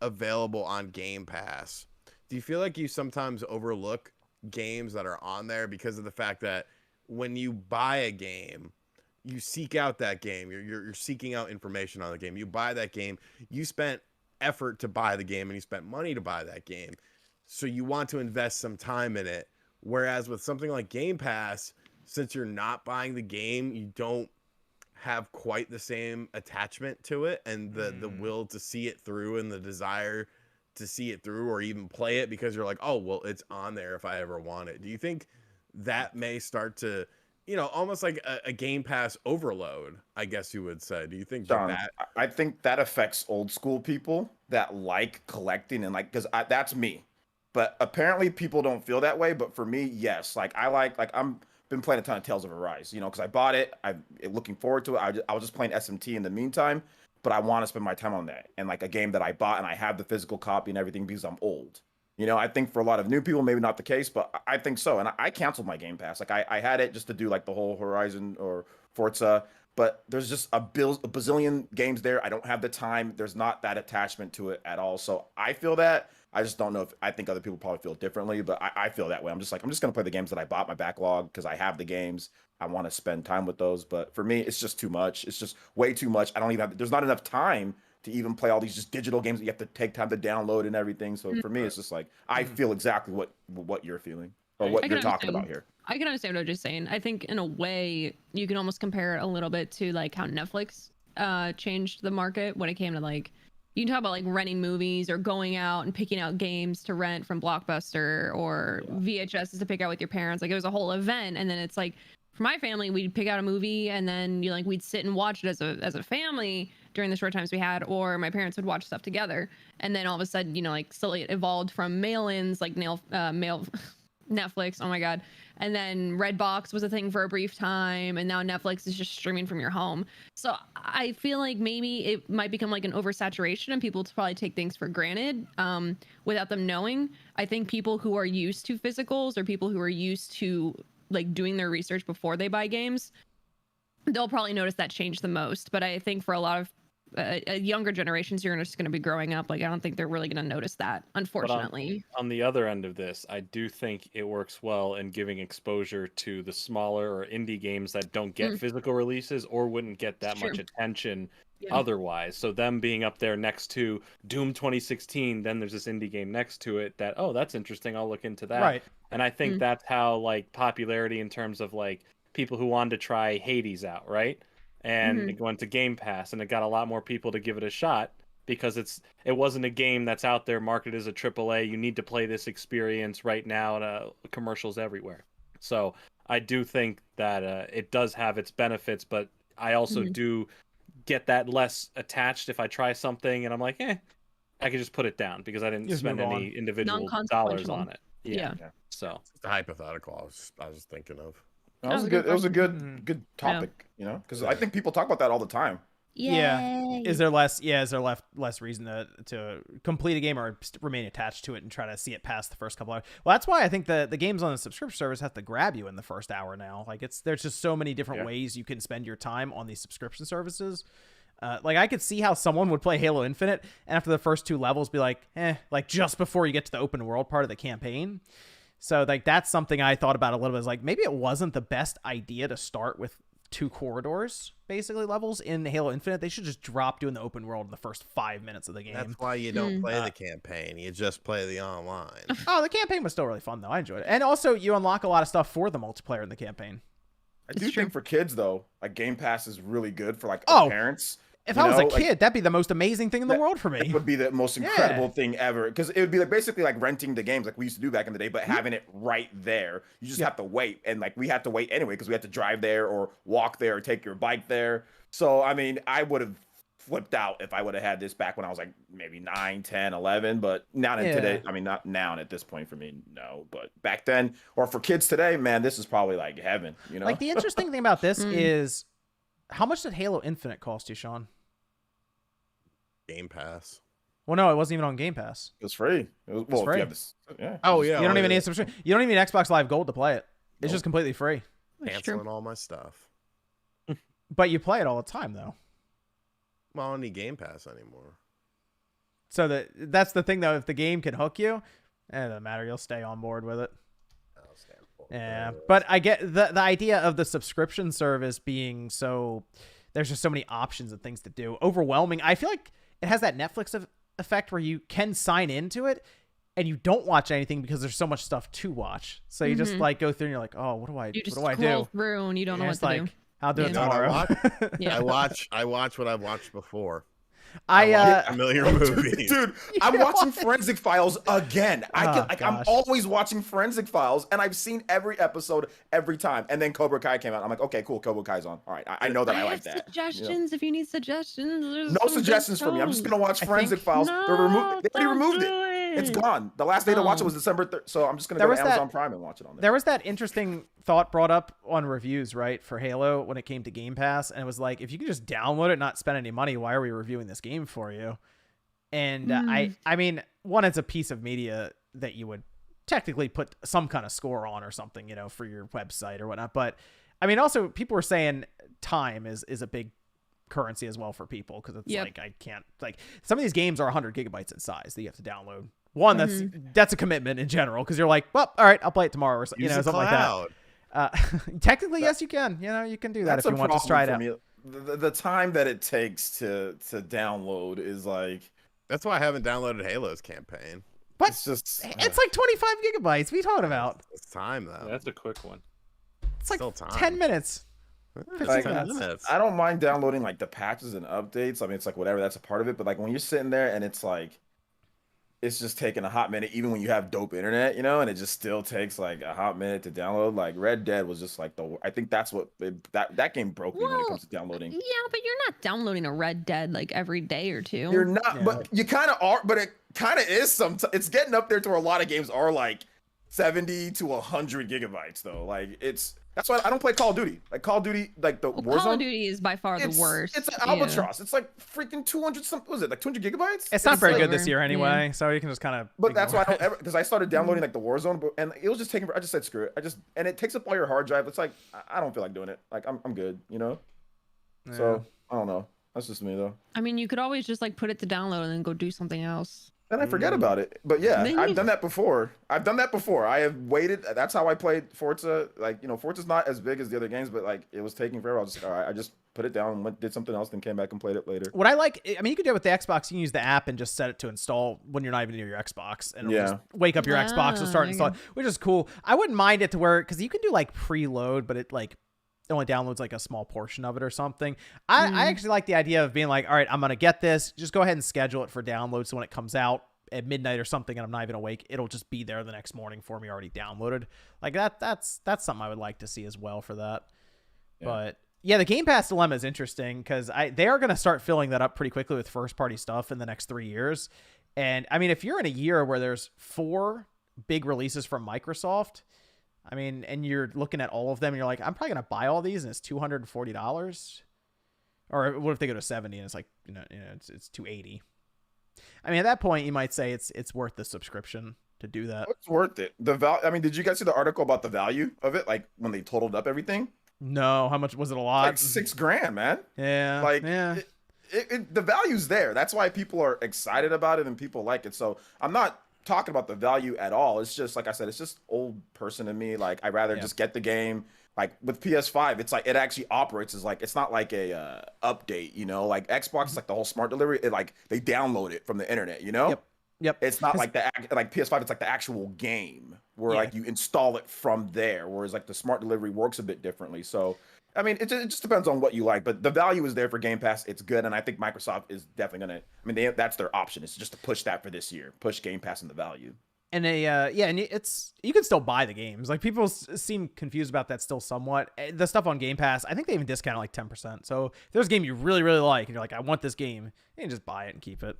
available on Game Pass, do you feel like you sometimes overlook games that are on there because of the fact that when you buy a game, you seek out that game, you're seeking out information on the game, you buy that game, you spent effort to buy the game, and you spent money to buy that game, so you want to invest some time in it, whereas with something like Game Pass, since you're not buying the game, you don't have quite the same attachment to it, and the will to see it through, and the desire to see it through, or even play it because you're like, oh, well, it's on there if I ever want it. Do you think that may start to, almost like a Game Pass overload, I guess you would say? Do you think
John, I think that affects old school people that like collecting and because that's me. But apparently people don't feel that way. But for me, yes. I'm been playing a ton of Tales of Arise, because I bought it. I'm looking forward to it. I was just playing SMT in the meantime, but I want to spend my time on that. And a game that I bought, and I have the physical copy and everything because I'm old. I think for a lot of new people, maybe not the case, but I think so. And I canceled my Game Pass. I had it just to do the whole Horizon or Forza, but there's just a bazillion games there. I don't have the time. There's not that attachment to it at all. So I feel that. I just don't know I think other people probably feel differently, but I feel that way. I'm just going to play the games that I bought my backlog because I have the games. I want to spend time with those. But for me, it's just too much. It's just way too much. I don't even there's not enough time to even play all these just digital games that you have to take time to download and everything. So for me, it's just I feel exactly what you're feeling, or what you're talking about here.
I can understand what you're just saying. I think in a way you can almost compare it a little bit to how Netflix changed the market when it came to you can talk about renting movies or going out and picking out games to rent from Blockbuster or VHSs to pick out with your parents. It was a whole event. And then it's for my family, we'd pick out a movie and then we'd sit and watch it as a family during the short times we had, or my parents would watch stuff together. And then all of a sudden, slowly it evolved from mail-ins, mail Netflix. Oh my God. And then Redbox was a thing for a brief time, and now Netflix is just streaming from your home. So I feel like maybe it might become an oversaturation, and people probably take things for granted without them knowing. I think people who are used to physicals, or people who are used to doing their research before they buy games, they'll probably notice that change the most. But I think for a lot of younger generations are just going to be growing up. Like, I don't think they're really going to notice that, unfortunately.
On the other end of this, I do think it works well in giving exposure to the smaller or indie games that don't get physical releases or wouldn't get that much attention otherwise. So them being up there next to Doom 2016, then there's this indie game next to it that, oh, that's interesting, I'll look into that.
Right.
And I think that's how, like, popularity in terms of, like, people who wanted to try Hades out, right? And it went to Game Pass, and it got a lot more people to give it a shot because it wasn't a game that's out there marketed as a AAA. You need to play this experience right now, and commercials everywhere. So I do think that it does have its benefits, but I also do get that less attached if I try something and I'm like, I could just put it down because I didn't spend any individual dollars on it. Yeah. So
it's the hypothetical I was thinking of.
That was it was a good topic, you know, because I think people talk about that all the time.
Yeah. Is there less reason to complete a game or remain attached to it and try to see it past the first couple hours? Well, that's why I think the games on the subscription service have to grab you in the first hour now. Like there's just so many different ways you can spend your time on these subscription services. Like I could see how someone would play Halo Infinite and after the first 2 levels be like, like just before you get to the open world part of the campaign. So like that's something I thought about a little bit. Is like maybe it wasn't the best idea to start with 2 corridors, basically levels in Halo Infinite. They should just drop doing the open world in the first 5 minutes of the game.
That's why you don't play the campaign. You just play the online.
Oh, the campaign was still really fun though. I enjoyed it, and also you unlock a lot of stuff for the multiplayer in the campaign.
I do think for kids though, like Game Pass is really good for like parents.
If I was a kid, that'd be the most amazing thing in the world for me.
It would be the most incredible thing ever. Because it would be like basically like renting the games like we used to do back in the day, but having it right there. You just have to wait. And like we had to wait anyway because we had to drive there or walk there or take your bike there. So, I mean, I would have flipped out if I would have had this back when I was like maybe 9, 10, 11. But not in today. I mean, not now and at this point for me, no. But back then, or for kids today, man, this is probably like heaven, you know?
Like the interesting thing about this is how much did Halo Infinite cost you, Sean?
Game Pass.
Well, no, it wasn't even on Game Pass.
It was free. It was free.
Oh yeah.
You don't even need a subscription. You don't even need Xbox Live Gold to play it. It's just completely free.
Canceling all my stuff.
But you play it all the time though.
Well, I don't need Game Pass anymore.
So that's the thing though. If the game can hook you, it doesn't matter. You'll stay on board with it. Yeah, but I get the idea of the subscription service being so. There's just so many options and things to do. Overwhelming. I feel like it has that Netflix effect where you can sign into it and you don't watch anything because there's so much stuff to watch. So you just like go through and you're like, oh, what do I do?
Scroll through and you don't know what to do.
I'll do it tomorrow.
I watch what I've watched before.
I
familiar movies,
dude. I'm watching Forensic Files again. I'm always watching Forensic Files, and I've seen every episode every time. And then Cobra Kai came out. I'm like, okay, cool, Cobra Kai's on. All right, I know that I like that.
Suggestions if you need suggestions.
No suggestions for me. I'm just gonna watch Forensic Files. They already removed it. It's gone. The last day to watch it was December 3rd, so I'm just gonna go to Amazon Prime and watch it on there.
There was that interesting thought brought up on reviews, right, for Halo when it came to Game Pass, and it was like, if you can just download it, not spend any money, why are we reviewing this game for you? And I mean, one, it's a piece of media that you would technically put some kind of score on or something, you know, for your website or whatnot. But I mean, also people were saying time is a big currency as well for people because it's like I can't like some of these games are 100 gigabytes in size that you have to download. One, that's a commitment in general because you're like, well, all right, I'll play it tomorrow or something, something like that. Technically, yes, you can. You know, you can do that if you want to try it out.
The time that it takes to download is like.
That's why I haven't downloaded Halo's campaign.
But
it's just
it's like 25 gigabytes. What are you talking about?
It's time though.
That's a quick one.
It's like 10 minutes.
Like, I don't mind downloading like the patches and updates. I mean, it's like whatever, that's a part of it. But like when you're sitting there and it's like. It's just taking a hot minute, even when you have dope internet, you know, and it just still takes like a hot minute to download. Like Red Dead was just like I think that's what that game broke me when it comes to downloading.
Yeah, but you're not downloading a Red Dead like every day or two.
You're not, but you kind of are. But it kind of is. It's getting up there to where a lot of games are like 70 to 100 gigabytes though. Like that's why I don't play Call of Duty. Like Call of Duty, like the Warzone.
Call of Duty is by far the worst.
It's an albatross. It's like freaking 200 something. Was it like 200 gigabytes?
It's not very good this year anyway, so you can just kind of.
But that's why I don't ever, because I started downloading like the Warzone, and it was just taking. I just said screw it. And it takes up all your hard drive. It's like I don't feel like doing it. Like I'm good, you know. Yeah. So I don't know. That's just me though.
I mean, you could always just like put it to download and then go do something else.
Then I forget about it. But yeah,
Then
I've
you-
done that before. I have waited. That's how I played Forza. Like, Forza's not as big as the other games, but like it was taking forever. All right, I just put it down, did something else, then came back and played it later.
What I like, I mean, you can do it with the Xbox. You can use the app and just set it to install when you're not even near your Xbox, and it'll just wake up your Xbox and start installing, which is cool. I wouldn't mind it to where, because you can do like preload, but it only downloads like a small portion of it or something. I actually like the idea of being like, all right, I'm gonna get this. Just go ahead and schedule it for download, so when it comes out at midnight or something and I'm not even awake, it'll just be there the next morning for me already downloaded. Like that's something I would like to see as well for that. Yeah. But yeah, the Game Pass dilemma is interesting because they are going to start filling that up pretty quickly with first party stuff in the next 3 years. And I mean, if you're in a year where there's 4 big releases from Microsoft, I mean, and you're looking at all of them and you're like, I'm probably going to buy all these and it's $240. Or what if they go to 70 and it's like, it's $280. I mean, at that point, you might say it's worth the subscription to do that.
It's worth it. I mean, did you guys see the article about the value of it? Like when they totaled up everything?
No, how much was it? A lot?
Like $6,000, man.
Yeah.
Like,
yeah.
The value's there. That's why people are excited about it and people like it. So I'm not talking about the value at all. It's just, like I said, it's just old person to me. Like, I'd rather just get the game. Like with PS5, it's like it actually operates as like, it's not like a update, like Xbox is like the whole smart delivery. It like they download it from the internet,
Yep.
It's not like like PS5. It's like the actual game where like you install it from there. Whereas like the smart delivery works a bit differently. So I mean, it just depends on what you like. But the value is there for Game Pass. It's good, and I think Microsoft is definitely gonna. I mean, that's their option. It's just to push that for this year, push Game Pass and the value.
And and it's you can still buy the games. Like people seem confused about that still somewhat. The stuff on Game Pass, I think they even discount it like 10%. So if there's a game you really really like, and you're like, I want this game, you can just buy it and keep it.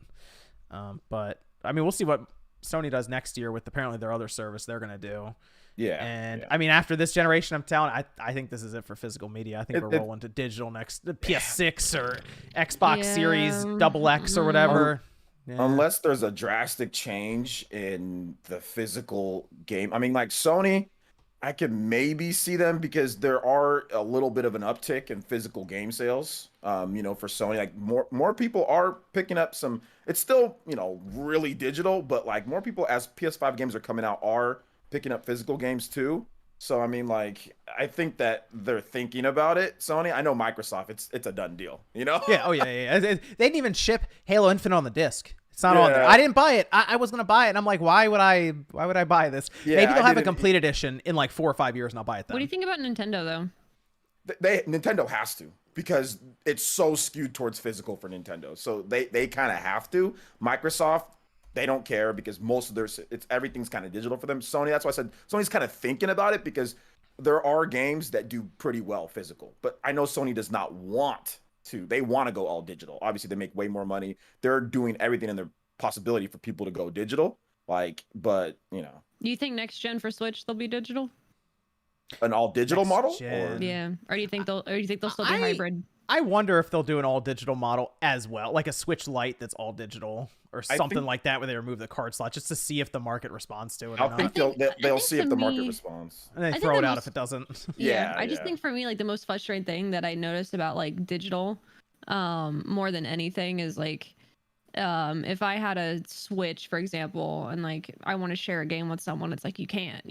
But I mean, we'll see what Sony does next year with apparently their other service they're gonna do.
Yeah.
And I mean, after this generation, I'm telling, I think this is it for physical media. I think we're rolling to digital next, the PS6 or Xbox Series XX or whatever.
Unless there's a drastic change in the physical game. I mean, like Sony, I can maybe see them because there are a little bit of an uptick in physical game sales. For Sony, like more people are picking up some. It's still, really digital, but like more people as PS5 games are coming out are picking up physical games too. So I mean, like, I think that they're thinking about it. Sony, I know Microsoft, it's a done deal,
Yeah. Oh yeah. They didn't even ship Halo Infinite on the disc. It's not on there. I didn't buy it. I was gonna buy it, and I'm like, why would I buy this? Yeah, maybe they'll have a complete edition in like 4 or 5 years, and I'll buy it then.
What do you think about Nintendo though?
Nintendo has to, because it's so skewed towards physical for Nintendo. So they kind of have to. Microsoft, they don't care because most of everything's kind of digital for them. Sony, that's why I said Sony's kind of thinking about it because there are games that do pretty well physical. But I know Sony does not want to. They want to go all digital. Obviously, they make way more money. They're doing everything in their possibility for people to go digital. But
Do you think next gen for Switch they'll be digital?
An all digital model?
Yeah. Or do you think they'll still be hybrid?
I wonder if they'll do an all digital model as well, like a Switch Lite that's all digital or something like that, where they remove the card slot just to see if the market responds to it.
I think they'll see if the market responds,
and then throw it out if it doesn't.
I just think for me, like the most frustrating thing that I noticed about like digital, more than anything is like, if I had a Switch, for example, and like I want to share a game with someone, it's like you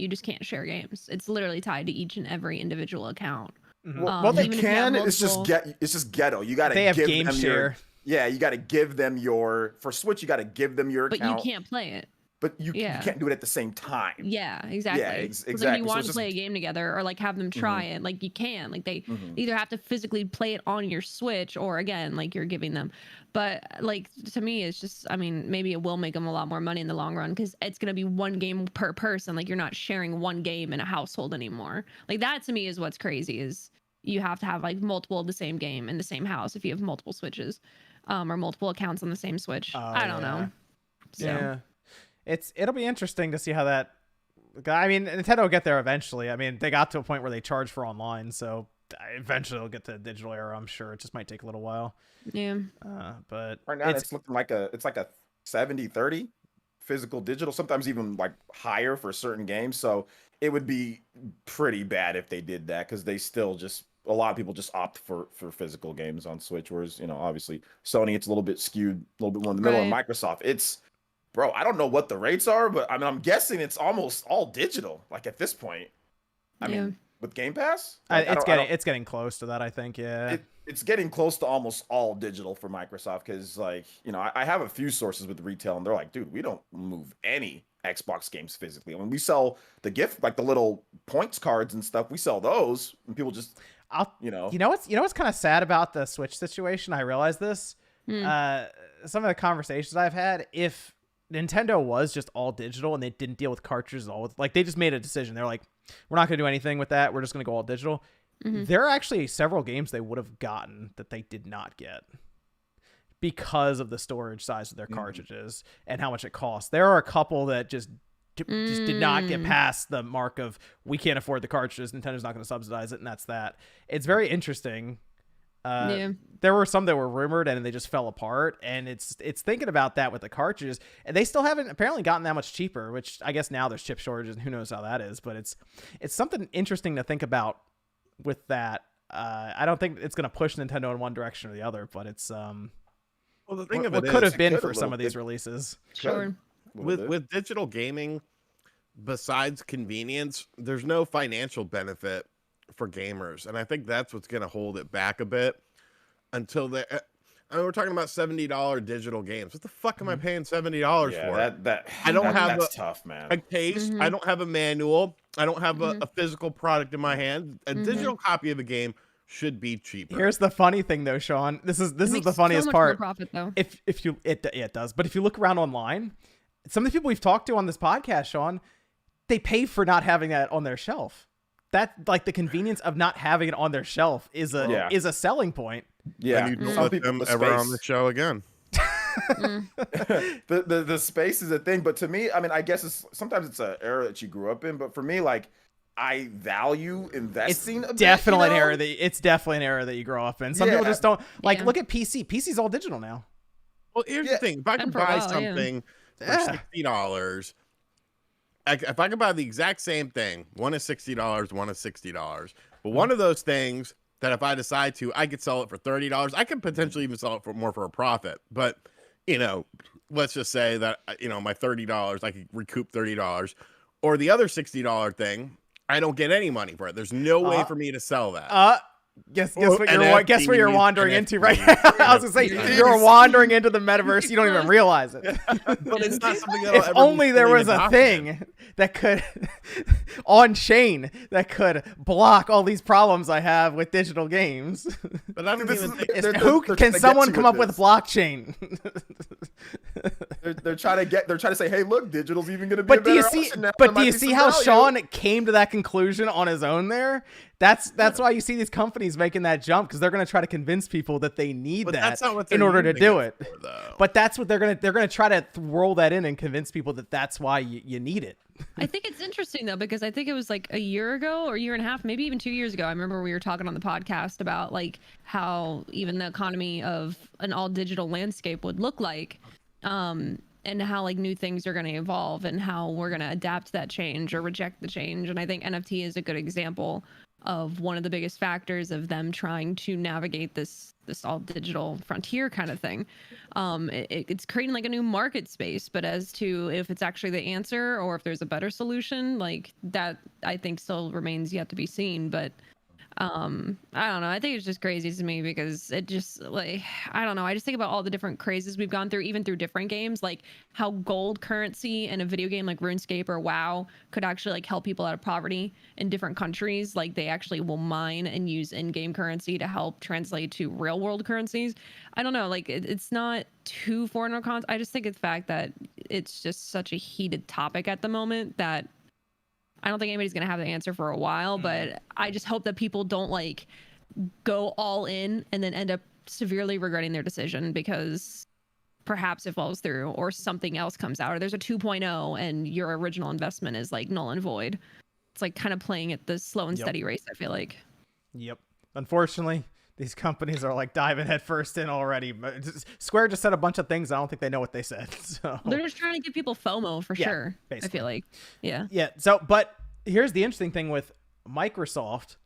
just can't share games. It's literally tied to each and every individual account.
Mm-hmm.
Well, they can. It's just ghetto. You gotta.
They have game share.
You gotta give them for Switch. You gotta give them your account.
But you can't play it.
But you can't do it at the same time.
Yeah, exactly.
Yeah, exactly.
So then you want to play a game together or like have them try it. Like you can. Like they either have to physically play it on your Switch or again, like you're giving them. But like to me, it's just, I mean, maybe it will make them a lot more money in the long run because it's going to be one game per person. Like you're not sharing one game in a household anymore. Like that to me is what's crazy is you have to have like multiple of the same game in the same house if you have multiple Switches or multiple accounts on the same Switch. I don't know. So.
Yeah. It'll be interesting to see how that. I mean, Nintendo will get there eventually. I mean, they got to a point where they charge for online, so eventually they'll get to the digital era. I'm sure it just might take a little while.
Yeah.
But
right now it's looking like a 70-30 physical digital, sometimes even like higher for certain games. So it would be pretty bad if they did that because they still just a lot of people just opt for physical games on Switch, whereas, you know, obviously Sony, it's a little bit skewed, a little bit more in the middle, and Microsoft, it's, bro, I don't know what the rates are, but I mean, I'm guessing it's almost all digital, like at this point. I mean, with Game Pass, like,
it's getting close to that, I think. Yeah,
it's getting close to almost all digital for Microsoft, because, like, you know, I have a few sources with retail, and they're like, dude, we don't move any Xbox games physically. When we sell the gift, like the little points cards and stuff, we sell those, and people just, you know what's kind of sad about the Switch situation. I realize this. Some of the conversations I've had, if Nintendo was just all digital and they didn't deal with cartridges at all, like they just made a decision. They're like, we're not going to do anything with that. We're just going to go all digital. There are actually several games they would have gotten that they did not get because of the storage size of their cartridges and how much it costs. There are a couple that just did not get past the mark of, we can't afford the cartridges, Nintendo's not going to subsidize it, and that's that. It's very interesting. There were some that were rumored and they just fell apart, and it's thinking about that with the cartridges, and they still haven't apparently gotten that much cheaper, which I guess now there's chip shortages and who knows how that is, but it's something interesting to think about with that. I don't think it's going to push Nintendo in one direction or the other, but it's well,
the thing of
what could have been for some of these releases.
Sure.
With digital gaming, besides convenience, there's no financial benefit for gamers, and I think that's what's going to hold it back a bit until they. I mean, we're talking about $70 digital games. What the fuck am I paying $70 for? That's
tough, man.
A case. I don't have a manual. I don't have a physical product in my hand. A digital copy of a game should be cheaper.
Here's the funny thing, though, Sean. This is the funniest part.
Profit, though.
If you it does, but if you look around online, some of the people we've talked to on this podcast, Sean, they pay for not having that on their shelf. That, like, the convenience of not having it on their shelf is a selling point.
Yeah, and you don't let them ever on the show again.
the space is a thing, but to me, I mean, I guess sometimes it's an era that you grew up in, but for me, like, I value investing.
It's definitely an era that you grow up in. Some people just don't like. Look at PC. PC's all digital now.
Well, here's the thing: if I could buy something for $60, if I could buy the exact same thing, one is $60, one is $60, but one of those things that if I decide to, I could sell it for $30. I could potentially even sell it for more for a profit. But, you know, let's just say that, you know, my $30, I could recoup $30. Or the other $60 thing, I don't get any money for it. There's no way for me to sell that.
Guess where you're wandering into right now. I was gonna say you're wandering into the metaverse. You don't even realize it.
But it's not something that
if only there was a thing that could on chain that could block all these problems I have with digital games.
But I don't even think
can someone come up with blockchain?
They're trying to say, hey, look, digital's even going to be. But do
you see how Sean came to that conclusion on his own there? That's why you see these companies making that jump, because they're going to try to convince people that they need that in order to do it. But that's what they're going to try to roll that in and convince people that that's why you need it.
I think it's interesting though, because I think it was like a year ago or a year and a half, maybe even 2 years ago. I remember we were talking on the podcast about like how even the economy of an all digital landscape would look like. And how like new things are going to evolve and how we're going to adapt to that change or reject the change. And I think NFT is a good example of one of the biggest factors of them trying to navigate this all digital frontier kind of thing. It's creating like a new market space, but as to if it's actually the answer or if there's a better solution, like that, I think still remains yet to be seen. But I don't know. I think it's just crazy to me because it just like, I don't know. I just think about all the different crazes we've gone through, even through different games, like how gold currency in a video game like RuneScape or WoW could actually like help people out of poverty in different countries. Like they actually will mine and use in-game currency to help translate to real world currencies. I don't know. Like it's not too foreign or cons. I just think it's the fact that it's just such a heated topic at the moment that I don't think anybody's going to have the answer for a while, but I just hope that people don't like go all in and then end up severely regretting their decision because perhaps it falls through or something else comes out or there's a 2.0 and your original investment is like null and void. It's like kind of playing at the slow and steady race, I feel like.
Yep. Unfortunately, these companies are like diving headfirst in already. Square just said a bunch of things. I don't think they know what they said. So
they're just trying to give people FOMO for sure. Basically. I feel like, yeah.
So, but here's the interesting thing with Microsoft.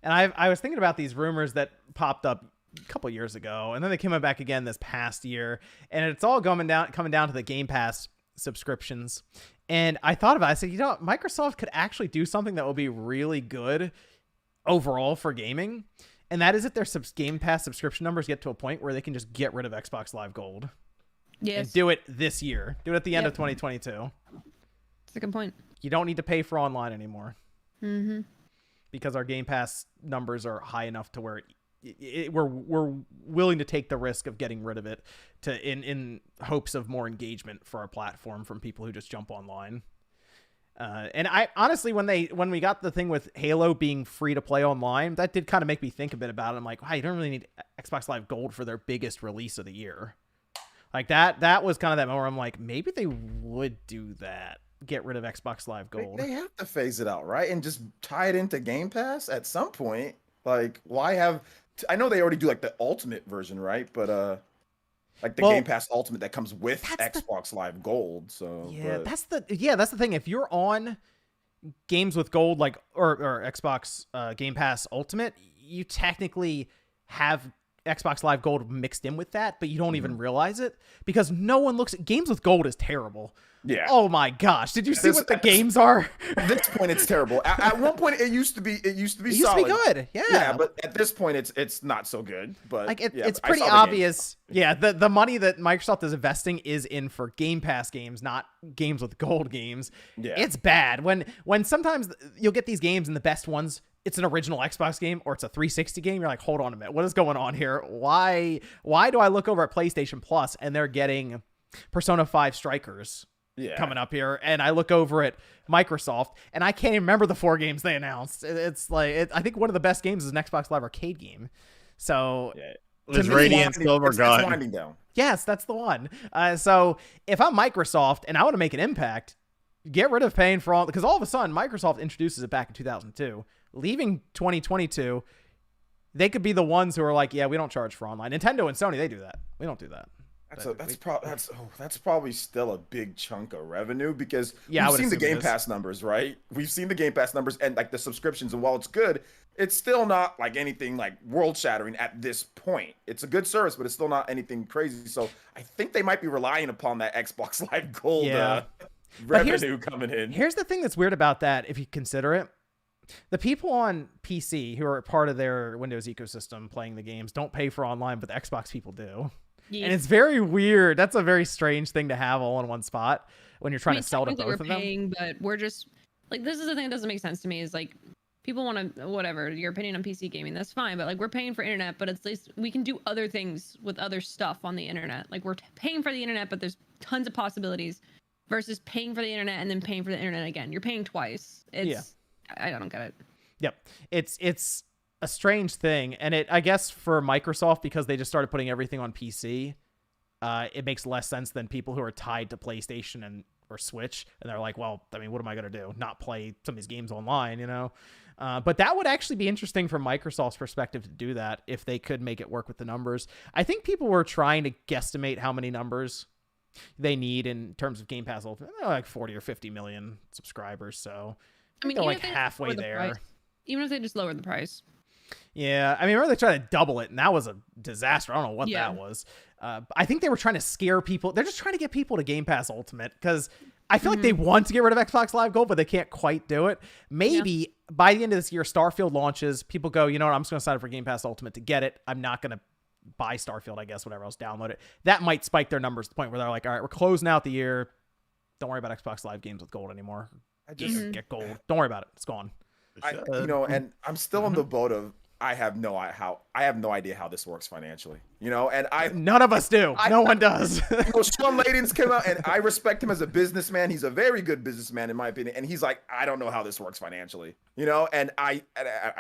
And I was thinking about these rumors that popped up a couple years ago, and then they came back again this past year, and it's all coming down to the Game Pass subscriptions. And I thought about it. I said, Microsoft could actually do something that would be really good overall for gaming. And that is if their Game Pass subscription numbers get to a point where they can just get rid of Xbox Live Gold.
Yes.
And do it this year. Do it at the end of 2022.
That's a good point.
You don't need to pay for online anymore.
Mm-hmm.
Because our Game Pass numbers are high enough to where we're willing to take the risk of getting rid of it in hopes of more engagement for our platform from people who just jump online. And I honestly, when we got the thing with Halo being free to play online, that did kind of make me think a bit about it. I'm like, wow, you don't really need Xbox Live Gold for their biggest release of the year. Like that was kind of that moment where I'm like, maybe they would do that. Get rid of Xbox Live Gold.
They have to phase it out, right? And just tie it into Game Pass at some point. Like, why have... I know they already do, like, the Ultimate version, right? But, like, the Game Pass Ultimate that comes with Xbox Live Gold, so...
Yeah, that's the thing. If you're on games with Gold, like, or Xbox Game Pass Ultimate, you technically have Xbox Live Gold mixed in with that, but you don't even realize it because no one looks at games with Gold is terrible.
Yeah.
Oh my gosh! Did you see what the games are?
At this point, it's terrible. At one point, it used to be solid.
It used to be good. Yeah.
Yeah, but at this point, it's not so good. But
like
yeah,
it's pretty obvious. Yeah, the money that Microsoft is investing is in for Game Pass games, not games with Gold games.
Yeah.
It's bad when sometimes you'll get these games and the best ones. It's an original Xbox game or it's a 360 game. You're like, hold on a minute. What is going on here? Why do I look over at PlayStation Plus and they're getting Persona 5 Strikers coming up here? And I look over at Microsoft and I can't even remember the 4 games they announced. It's like, I think one of the best games is an Xbox Live Arcade game. So
it's Radiant Silver Gun.
It's winding down.
Yes, that's the one. So if I'm Microsoft and I want to make an impact, get rid of paying for all, because all of a sudden Microsoft introduces it back in 2002. Leaving 2022, they could be the ones who are like, yeah, we don't charge for online. Nintendo and Sony, they do that. We don't do that.
That's probably still a big chunk of revenue because we've seen the Game Pass numbers, right? We've seen the Game Pass numbers and like the subscriptions, and while it's good, it's still not like anything like world shattering at this point. It's a good service, but it's still not anything crazy. So I think they might be relying upon that Xbox Live Gold revenue coming in.
Here's the thing that's weird about that, if you consider it. The people on PC who are part of their Windows ecosystem playing the games don't pay for online, but the Xbox people do. Yeah. And it's very weird. That's a very strange thing to have all in one spot when you're trying to sell to both of them.
But we're just like, this is the thing that doesn't make sense to me is like, people want to, whatever, your opinion on PC gaming, that's fine. But like, we're paying for internet, but at least we can do other things with other stuff on the internet. Like, we're paying for the internet, but there's tons of possibilities versus paying for the internet and then paying for the internet again. You're paying twice. I don't get it. Yep.
It's a strange thing. And I guess for Microsoft, because they just started putting everything on PC, it makes less sense than people who are tied to PlayStation or Switch. And they're like, well, I mean, what am I going to do? Not play some of these games online, you know? But that would actually be interesting from Microsoft's perspective to do that if they could make it work with the numbers. I think people were trying to guesstimate how many numbers they need in terms of Game Pass Ultimate. Like 40 or 50 million subscribers. So I mean, they're like halfway there.
Even if they just lower the price.
Yeah, I mean, remember they tried to double it, and that was a disaster. I don't know what that was. I think they were trying to scare people. They're just trying to get people to Game Pass Ultimate, because I feel like they want to get rid of Xbox Live Gold, but they can't quite do it. Maybe by the end of this year, Starfield launches, people go, you know what, I'm just going to sign up for Game Pass Ultimate to get it. I'm not going to buy Starfield, I guess, whatever else, download it. That might spike their numbers to the point where they're like, all right, we're closing out the year. Don't worry about Xbox Live games with Gold anymore. Get Gold. Don't worry about it. It's gone.
And I'm still in the boat of I have no idea how this works financially. And
none of us do. No one does.
Sean Layden's came out, and I respect him as a businessman. He's a very good businessman in my opinion, and he's like, I don't know how this works financially. And I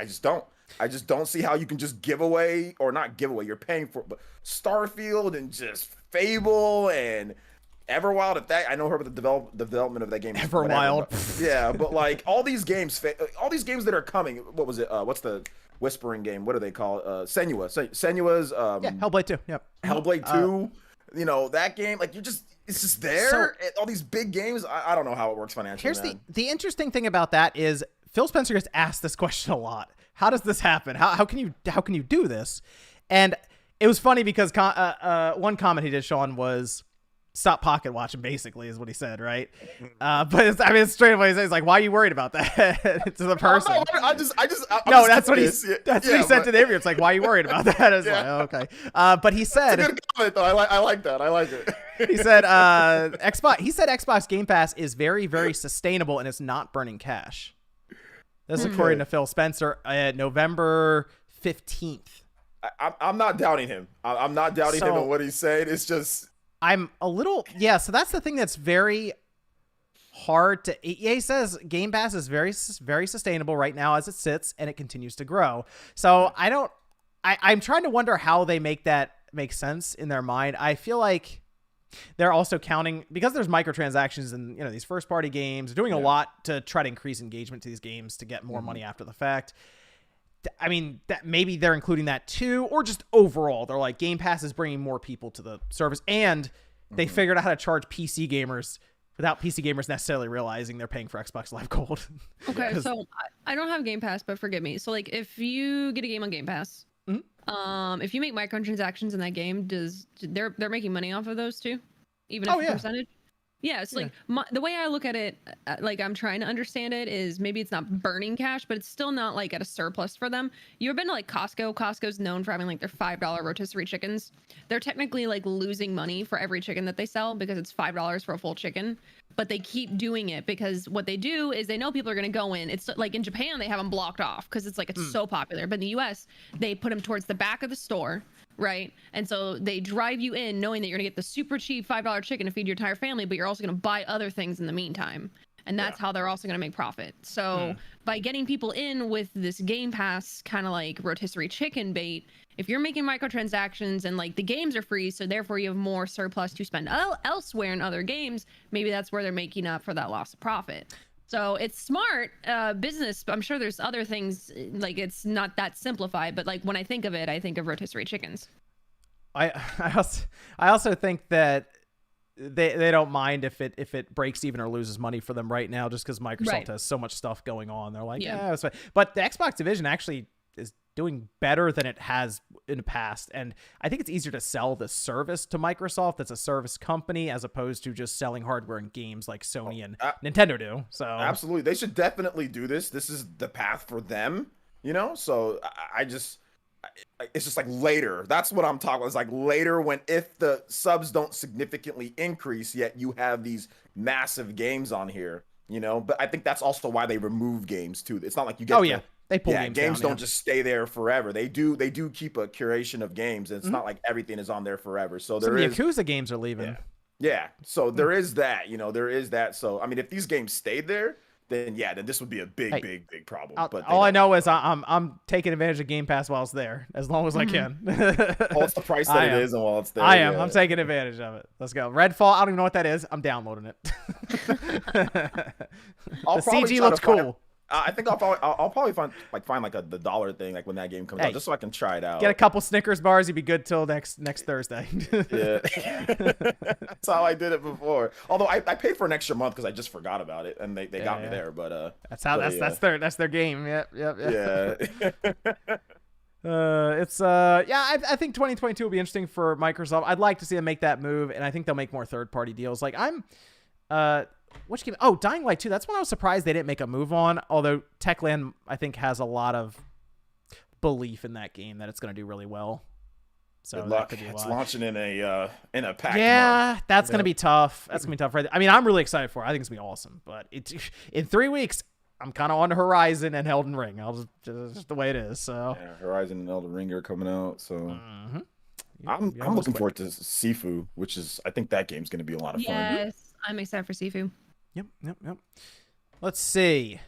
just don't. I just don't see how you can just give away, or not give away. You're paying for Starfield and just Fable and Everwild. I know her about the development of that game.
Everwild.
Yeah, but like all these games that are coming. What was it? What's the Whispering game? What do they call it? Senua's.
Hellblade 2. Yep.
Hellblade 2. That game. Like it's just there. All these big games. I don't know how it works financially.
Here's the interesting thing about that is Phil Spencer gets asked this question a lot. how does this happen? How can you do this? And it was funny because one comment he did, Sean, was stop pocket watching, basically, is what he said, right? But it's straight away, he's like, why are you worried about that to the person?
I'm
that's what what he said to the interview. It's like, why are you worried about that? It's like, oh, okay. But he said,
it's a good comment, though. I like that. I like it.
He said, Xbox Game Pass is very, very sustainable and it's not burning cash. This is according to Phil Spencer at November 15th.
I'm not doubting him. I'm not doubting him on what he's saying. It's just,
I'm a little, so that's the thing that's very hard to, he says Game Pass is very, very sustainable right now as it sits and it continues to grow. So I'm trying to wonder how they make that make sense in their mind. I feel like they're also counting, because there's microtransactions and, these first party games, doing a lot to try to increase engagement to these games to get more money after the fact. I mean, that maybe they're including that too, or just overall, they're like, Game Pass is bringing more people to the service, and they figured out how to charge PC gamers without PC gamers necessarily realizing they're paying for Xbox Live Gold.
Okay, so I don't have Game Pass, but forgive me. So, like, if you get a game on Game Pass, if you make microtransactions in that game, they're making money off of those too, even if percentage? Yeah, it's like the way I look at it, like I'm trying to understand it, is maybe it's not burning cash, but it's still not like at a surplus for them. You ever been to like Costco? Costco's known for having like their $5 rotisserie chickens. They're technically like losing money for every chicken that they sell because it's $5 for a full chicken, but they keep doing it because what they do is they know people are going to go in. It's like in Japan, they have them blocked off because it's like it's so popular, but in the US, they put them towards the back of the store. Right. And so they drive you in knowing that you're going to get the super cheap $5 chicken to feed your entire family, but you're also going to buy other things in the meantime. And that's how they're also going to make profit. So by getting people in with this Game Pass kind of like rotisserie chicken bait, if you're making microtransactions and like the games are free, so therefore you have more surplus to spend elsewhere in other games, maybe that's where they're making up for that loss of profit. So it's smart business. I'm sure there's other things, like it's not that simplified, but like when I think of it, I think of rotisserie chickens.
I also think that they don't mind if it breaks even or loses money for them right now, just because Microsoft has so much stuff going on. They're like, it's fine. But the Xbox division actually is doing better than it has in the past, and I think it's easier to sell the service to Microsoft that's a service company as opposed to just selling hardware and games like Sony and Nintendo do. So
absolutely, they should definitely do this. This is the path for them, so it's just like later. That's what I'm talking about. It's like later, if the subs don't significantly increase, yet you have these massive games on here, but I think that's also why they remove games too. It's not like you get
they pull
games don't just stay there forever. They do keep a curation of games, and it's not like everything is on there forever. So
some Yakuza games are leaving.
Yeah. So there is that, there is that. So I mean, if these games stayed there, then this would be a big problem. But
all I know is I'm taking advantage of Game Pass while it's there, as long as I can.
Well, it's the price that it is, and while it's there,
I am. I'm taking advantage of it. Let's go. Redfall. I don't even know what that is. I'm downloading it. The CG looks cool.
I think I'll probably find like the dollar thing, like when that game comes out, just so I can try it out.
Get a couple Snickers bars, you'd be good till next Thursday.
Yeah, that's how I did it before. Although I paid for an extra month because I just forgot about it, and they got me there. But
that's their game. Yep.
Yeah.
I think 2022 will be interesting for Microsoft. I'd like to see them make that move, and I think they'll make more third-party deals. Like which game? Oh, Dying Light 2. That's one I was surprised they didn't make a move on. Although Techland, I think, has a lot of belief in that game that it's going to do really well. So
good luck. It's launching in a pack.
Yeah,
month.
That's going to be tough. That's going to be tough. Right? I mean, I'm really excited for it. I think it's going to be awesome. But in 3 weeks, I'm kind of on the Horizon and Elden Ring. I'll just the way it is. So
Horizon and Elden Ring are coming out. So. I'm looking forward to Sifu, which is, I think that game's going to be a lot of fun.
Yes, I'm excited for Sifu.
Yep. Let's see.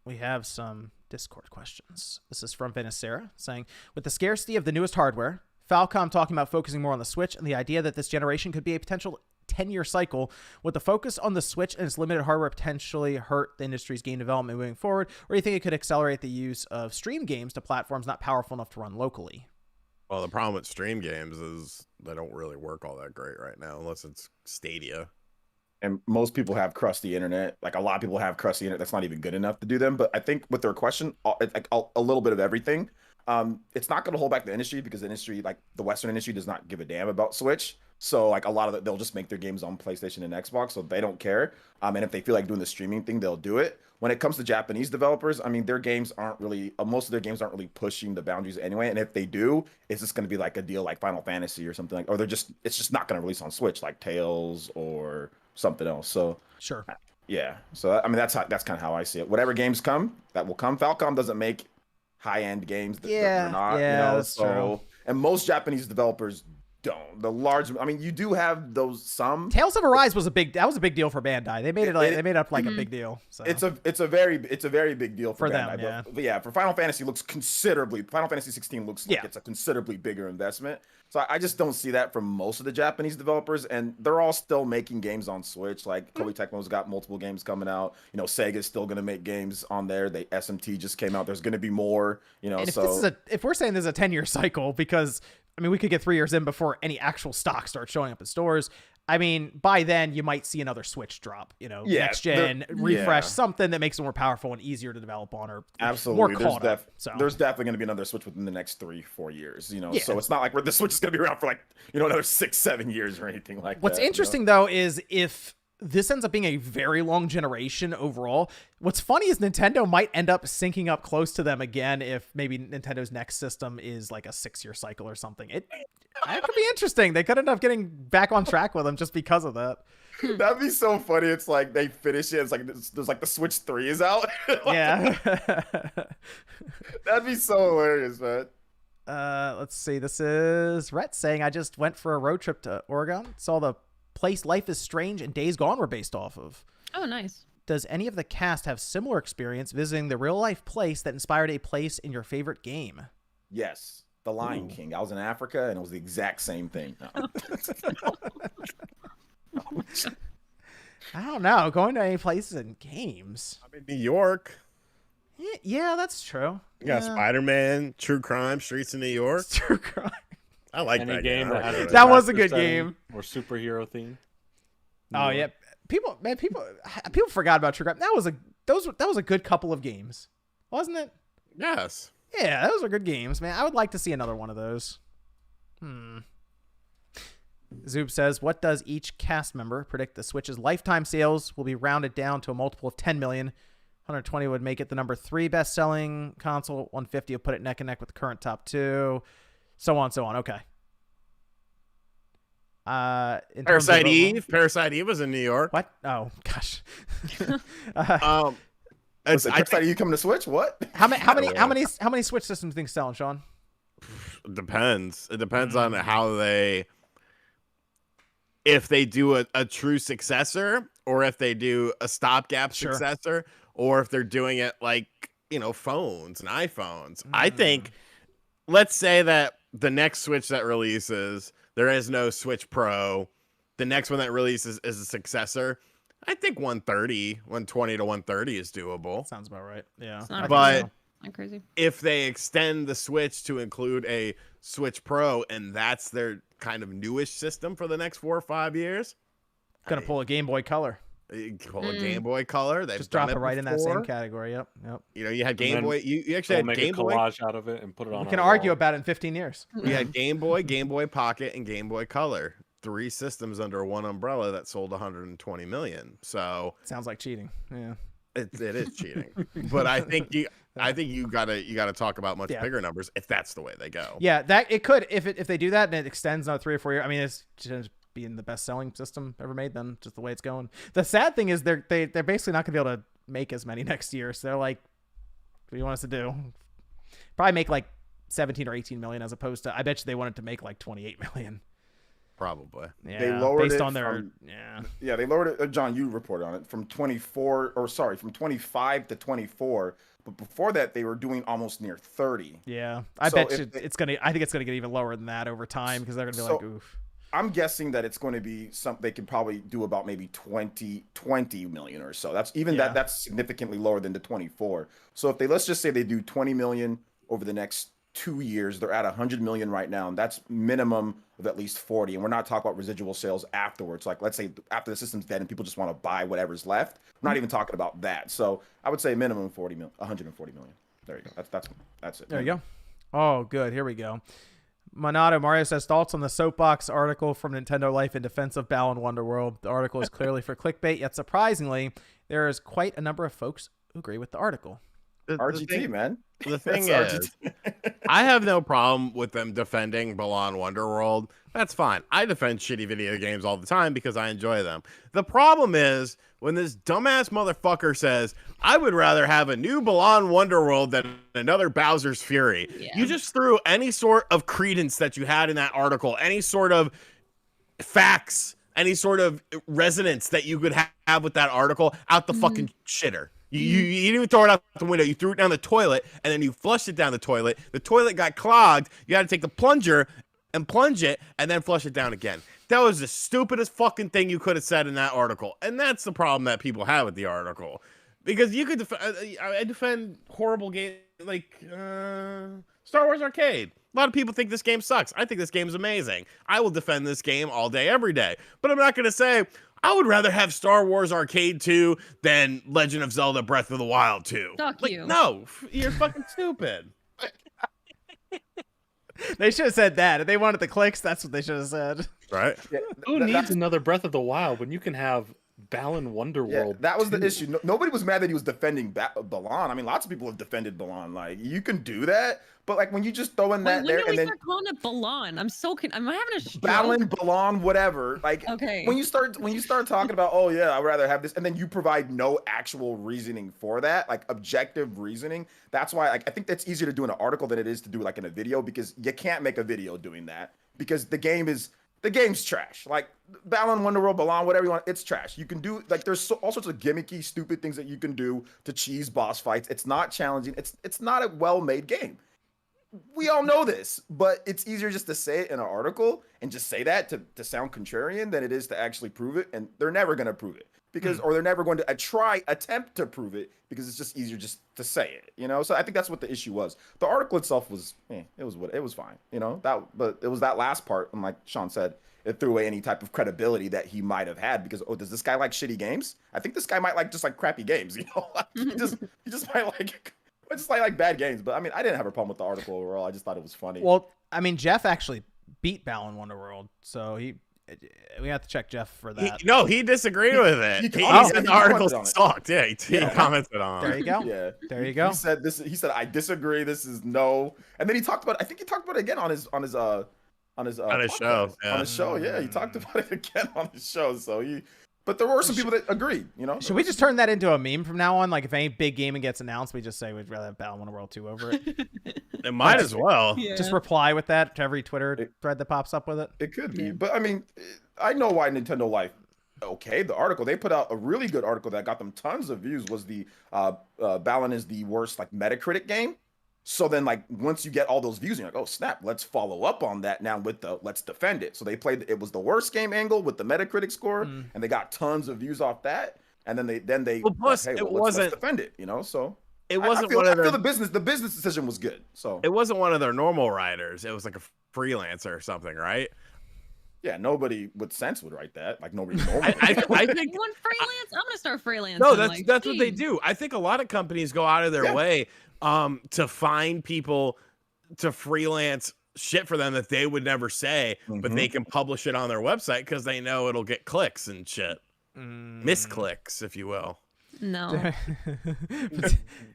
We have some Discord questions. This is from Venicera saying, with the scarcity of the newest hardware, Falcom talking about focusing more on the Switch, and the idea that this generation could be a potential 10-year cycle, would the focus on the Switch and its limited hardware potentially hurt the industry's game development moving forward, or do you think it could accelerate the use of stream games to platforms not powerful enough to run locally?
Well, the problem with stream games is they don't really work all that great right now, unless it's Stadia.
And most people have crusty internet. Like a lot of people have crusty internet that's not even good enough to do them. But I think with their question, like a little bit of everything. It's not going to hold back the industry because the industry, like the Western industry, does not give a damn about Switch. So like a lot of they'll just make their games on PlayStation and Xbox, so they don't care. And if they feel like doing the streaming thing, they'll do it. When it comes to Japanese developers, I mean, their games aren't really most of their games aren't really pushing the boundaries anyway. And if they do, it's just going to be like a deal like Final Fantasy or something like, or it's just not going to release on Switch like Tales or something else. So
sure,
yeah. So I mean, that's kind of how I see it. Whatever games come, that will come. Falcom doesn't make high-end games that they're not,
that's true.
And most Japanese developers don't. The large, I mean, you do have those some.
Tales of Arise was a big deal for Bandai. They made they made it up like a big deal. So
it's a very big deal for Bandai,
them. Yeah.
But yeah, for Final Fantasy Final Fantasy 16 looks like it's a considerably bigger investment. So I just don't see that from most of the Japanese developers, and they're all still making games on Switch. Like Koei Tecmo's got multiple games coming out. You know, Sega's still going to make games on there. The SMT just came out. There's going to be more. You know,
and
so
if we're saying this is a 10-year cycle, because I mean we could get 3 years in before any actual stock starts showing up in stores. I mean, by then you might see another Switch drop, you know, next gen refresh, something that makes it more powerful and easier to develop on, or
absolutely
more caught up.
So there's definitely going to be another Switch within the next 3-4 years, you know. So it's not like the Switch is going to be around for like, you know, another 6-7 years or anything like that.
What's interesting though is if this ends up being a very long generation overall. What's funny is Nintendo might end up syncing up close to them again if maybe Nintendo's next system is like a 6-year cycle or something. It could be interesting. They could end up getting back on track with them just because of that.
That'd be so funny. It's like they finish it. It's like there's like the Switch 3 is out.
Yeah.
That'd be so hilarious, man.
Let's see. This is Rhett saying, I just went for a road trip to Oregon. Saw the place Life is Strange and Days Gone were based off of.
Oh, nice.
Does any of the cast have similar experience visiting the real life place that inspired a place in your favorite game?
Yes. The Lion King. I was in Africa and it was the exact same thing. No.
I don't know. Going to any places in games.
I'm in New York.
Yeah, that's true.
You got Spider-Man, True Crime, Streets of New York.
True Crime.
I like
any
that
game.
That was a good game.
Or superhero theme.
Oh yeah, people forgot about True Crime. That was a good couple of games, wasn't it?
Yes.
Yeah, those are good games, man. I would like to see another one of those. Zoob says, what does each cast member predict the Switch's lifetime sales will be rounded down to a multiple of 10 million? 120 would make it the number 3 best-selling console. 150 would put it neck and neck with the current top 2. So on, so on. Okay.
Parasite Eve was in New York.
What? Oh gosh.
Parasite Eve coming to Switch? What?
How many Switch systems do you think selling, Sean?
Depends. It depends on how if they do a true successor, or if they do a stopgap successor, or if they're doing it like, you know, phones and iPhones. I think, let's say that the next Switch that releases, there is no Switch Pro. The next one that releases is a successor. I think 120 to 130 is doable.
Sounds about right. Yeah.
But
not crazy.
If they extend the Switch to include a Switch Pro, and that's their kind of newish system for the next 4 or 5 years,
gonna pull a Game Boy Color.
Pull a Game Boy Color. They've
just drop it right
before.
in that same category. Yep.
You know, you had Game Boy. You actually had
make
Game
a
Boy.
collage out of it and put it on.
We can argue about it in 15 years.
We had Game Boy, Game Boy Pocket, and Game Boy Color. 3 systems under one umbrella that sold 120 million. So
sounds like cheating. Yeah,
it is cheating. But I think you gotta talk about much bigger numbers if that's the way they go.
Yeah, that it could if they do that and it extends another 3 or 4 years. I mean, it's just being the best selling system ever made. Then just the way it's going. The sad thing is they're basically not gonna be able to make as many next year. So they're like, what do you want us to do? Probably make like 17 or 18 million as opposed to, I bet you they wanted to make like 28 million.
Probably.
Yeah,
they lowered
based
it
on their
from, yeah, they lowered it. John, you reported on it from 25 to 24. But before that, they were doing almost near 30.
Yeah, I bet you it's gonna. I think it's gonna get even lower than that over time because they're gonna be like, oof.
I'm guessing that it's going to be something they could probably do about maybe 20 million or so. That's even that's significantly lower than the 24. So if let's just say they do 20 million over the next 2 years, they're at 100 million right now, and that's minimum of at least 40. And we're not talking about residual sales afterwards. Like, let's say after the system's dead and people just want to buy whatever's left. We're not even talking about that. So I would say minimum 140 million. There you go. That's it.
There you go. Oh, good. Here we go. Monado Mario says thoughts on the soapbox article from Nintendo Life in defense of Balan Wonderworld. The article is clearly for clickbait, yet surprisingly, there is quite a number of folks who agree with the article.
RGT, man.
The thing is, I have no problem with them defending Balan Wonderworld. That's fine. I defend shitty video games all the time because I enjoy them. The problem is when this dumbass motherfucker says, I would rather have a new Balan Wonderworld than another Bowser's Fury. Yeah. You just threw any sort of credence that you had in that article, any sort of facts, any sort of resonance that you could have with that article out the fucking shitter. You didn't even throw it out the window. You threw it down the toilet, and then you flushed it down the toilet. The toilet got clogged. You had to take the plunger and plunge it, and then flush it down again. That was the stupidest fucking thing you could have said in that article. And that's the problem that people have with the article. Because you could I defend horrible games like Star Wars Arcade. A lot of people think this game sucks. I think this game is amazing. I will defend this game all day, every day. But I'm not going to say, I would rather have Star Wars Arcade 2 than Legend of Zelda Breath of the Wild 2.
Fuck you.
No, you're fucking stupid.
They should have said that. If they wanted the clicks, that's what they should have said.
Right?
Yeah, who needs another Breath of the Wild when you can have Balan Wonderworld?
Yeah, that was the issue. Nobody was mad that he was defending Balan. I mean, lots of people have defended Balan. Like, you can do that, but like when you just throw in that there and then... When do we
start calling it Balan? I'm having a stroke.
Balan, whatever. Like,
okay.
When you start talking about, oh yeah, I'd rather have this, and then you provide no actual reasoning for that, like objective reasoning. That's why I think that's easier to do in an article than it is to do like in a video, because you can't make a video doing that because the game's trash. Like Balan Wonderworld, Balan, whatever you want, it's trash. You can do like there's all sorts of gimmicky, stupid things that you can do to cheese boss fights. It's not challenging. It's not a well-made game. We all know this, but it's easier just to say it in an article and just say that to sound contrarian than it is to actually prove it. And they're never going to prove it or they're never going to attempt to prove it because it's just easier just to say it, you know? So I think that's what the issue was. The article itself was, it was fine, you know, but it was that last part. And like Sean said, it threw away any type of credibility that he might have had because, does this guy like shitty games? I think this guy might like crappy games, you know? he just might like... I just like bad games, but I mean, I didn't have a problem with the article overall. I just thought it was funny.
Well, I mean, Jeff actually beat Balan Wonderworld, so we have to check Jeff for that.
He disagreed with it. He said the article sucked. Yeah, he commented on it.
There you go.
Yeah,
there you go.
He said this. He said I disagree. This is no. And then he talked about. I think he talked about it again on his
show.
Yeah. On his show. Yeah, he talked about it again on his show. So he. But there were some people that agreed, you know?
Should we just turn that into a meme from now on? Like, if any big gaming gets announced, we just say we'd rather have Balan Wonderworld 2 over it?
It might as well.
Yeah.
Just reply with that to every Twitter thread that pops up with it.
It could be. But, I mean, I know why Nintendo Life... Okay, the article. They put out a really good article that got them tons of views, was the Balan is the worst, like, Metacritic game. So then, like, once you get all those views, you're like, oh, snap, let's follow up on that now with the let's defend it. So they played, it was the worst game angle with the Metacritic score, and they got tons of views off that. And then they
well, plus, like, hey,
let's defend it, you know? So
it wasn't
I feel the business decision was good. So
it wasn't one of their normal writers. It was like a freelancer or something, right?
Yeah, nobody with sense would write that. Like nobody.
I think
you want freelance? I'm gonna start freelancing.
No, that's what they do. I think a lot of companies go out of their way to find people to freelance shit for them that they would never say, but they can publish it on their website because they know it'll get clicks and shit. Misclicks, if you will.
No.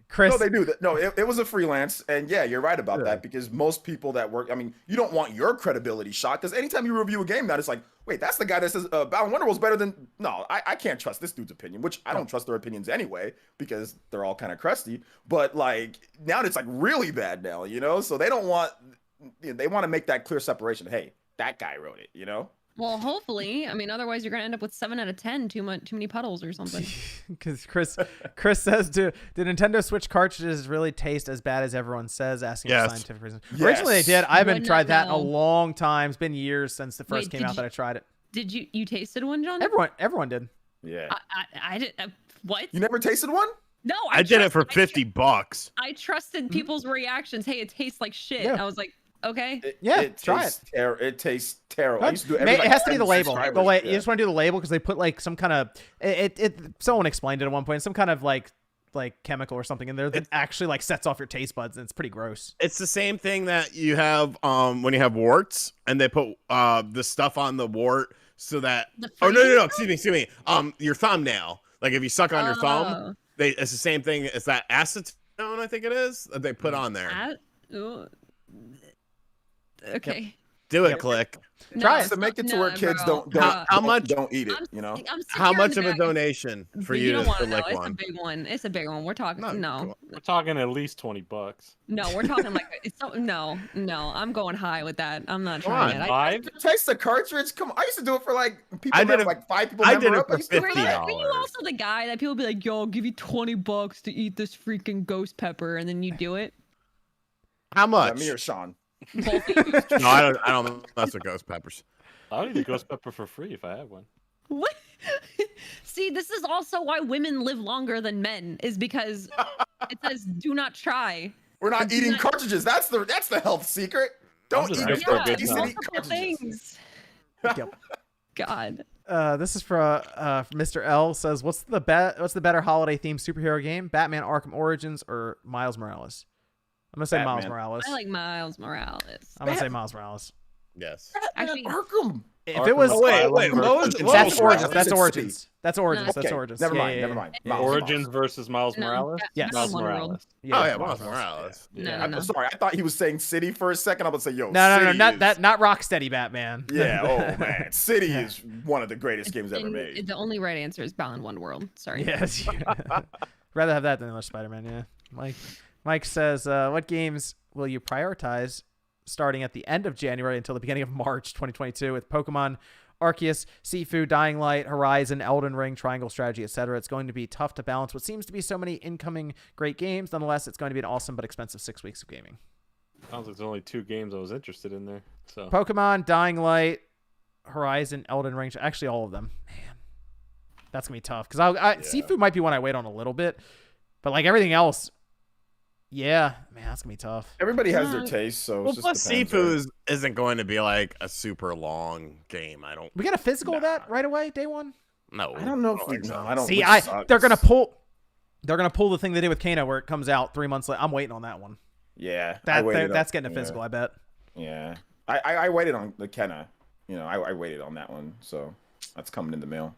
Chris.
No, they do that. No, it was a freelance. And yeah, you're right about that, because most people that work, I mean, you don't want your credibility shot, because anytime you review a game now, it's like, wait, that's the guy that says Balan Wonderworld's better than... No, I can't trust this dude's opinion, which I don't trust their opinions anyway, because they're all kind of crusty. But like, now it's like really bad now, you know? So they don't want... They want to make that clear separation. Hey, that guy wrote it, you know?
Well, hopefully. I mean, otherwise you're gonna end up with 7 out of 10. Too many puddles or something.
Because Chris says, "Did Nintendo Switch cartridges really taste as bad as everyone says?" Asking for scientific reasons. Yes. Originally, they did. I haven't tried that in a long time. It's been years since the first came out that I tried it.
Did you tasted one, John?
Everyone did.
Yeah.
I did. What?
You never tasted one?
No,
I did it for $50.
I trusted people's reactions. Hey, it tastes like shit.
Yeah.
I was like, okay.
Try it.
It tastes terrible. I used to do
It has to be the label.
Yeah.
You just want to do the label because they put like some kind of someone explained it at one point. Some kind of like chemical or something in there that actually like sets off your taste buds, and it's pretty gross.
It's the same thing that you have when you have warts, and they put the stuff on the wart so that. Oh no! Excuse me. Your thumbnail. Like if you suck on your thumb, it's the same thing. It's that acetone, I think it is, that they put on there.
Okay.
Yep.
Do it, Click.
Try it
to make it to where kids don't eat it. You know,
how much of a donation for you to lick
it's
one?
a big one. It's a big one. We're talking
We're talking at least $20.
No, we're talking like no. I'm going high with that. I'm not trying it.
$5?
Taste the cartridge. Come on, I used to do it for like people.
I did it
like 5 people.
I did it
up.
for $50.
Were you also the guy that people be like, "Yo, I'll give you $20 to eat this freaking ghost pepper," and then you do it?
How much?
Me or Sean?
No, I don't mess with ghost peppers.
I would eat a ghost pepper for free if I had one.
What? See, this is also why women live longer than men, is because it says do not try.
We're not eating cartridges. That's the health secret. Don't eat
things.
Yep.
God.
This is for Mr. L says, what's the better holiday themed superhero game? Batman Arkham Origins or Miles Morales? I'm gonna say Miles Morales.
I like Miles Morales.
I'm gonna say Miles Morales.
Yes.
Actually,
Arkham.
If it was
wait,
that's Origins. That's
City.
Origins. That's Origins.
Okay,
That's Origins.
Never mind.
Origins versus Miles Morales.
Yes.
Miles
One
Morales.
World.
Yeah,
Miles Morales.
No.
I'm sorry. I thought he was saying City for a second. I was say, yo.
No, not Rocksteady Batman.
Yeah. Oh man, City is one of the greatest games ever made.
The only right answer is Balan One World. Sorry.
Yes. Rather have that than another Spider-Man. Yeah. Mike says, what games will you prioritize starting at the end of January until the beginning of March 2022 with Pokemon, Arceus, Sifu, Dying Light, Horizon, Elden Ring, Triangle Strategy, etc. It's going to be tough to balance what seems to be so many incoming great games. Nonetheless, it's going to be an awesome but expensive 6 weeks of gaming.
Sounds like there's only 2 games I was interested in there. So
Pokemon, Dying Light, Horizon, Elden Ring. Actually, all of them. Man, that's going to be tough. Because Sifu might be one I wait on a little bit. But like everything else, yeah, man, that's gonna be tough.
Everybody has their taste, so
well, plus Sifu isn't going to be like a super long game.
We got a physical of that right away, day one.
No,
I don't know if we. No, I don't
see. They're gonna pull the thing they did with Kano where it comes out 3 months later. I'm waiting on that one.
Yeah,
that's getting a physical. I bet.
Yeah, I waited on the Kenna. You know, I waited on that one, so that's coming in the mail.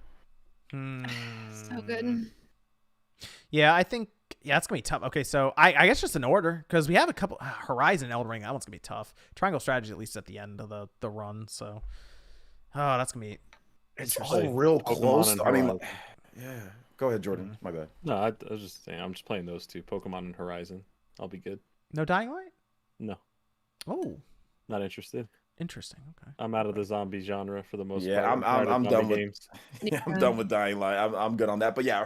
So good.
Yeah, I think. Yeah, it's gonna be tough. Okay, so I guess just in order because we have a couple Horizon, Elden Ring. That one's gonna be tough. Triangle Strategy at least at the end of the run. So, that's gonna be.
It's all real close. I mean, yeah. Go ahead, Jordan. My bad.
No, I was just saying. I'm just playing those 2, Pokemon and Horizon. I'll be good.
No Dying Light?
No.
Oh.
Not interested.
Interesting. Okay.
I'm out of the zombie genre for the most part.
Yeah, I'm done with
games.
Yeah, I'm done with Dying Light. I'm good on that. But yeah,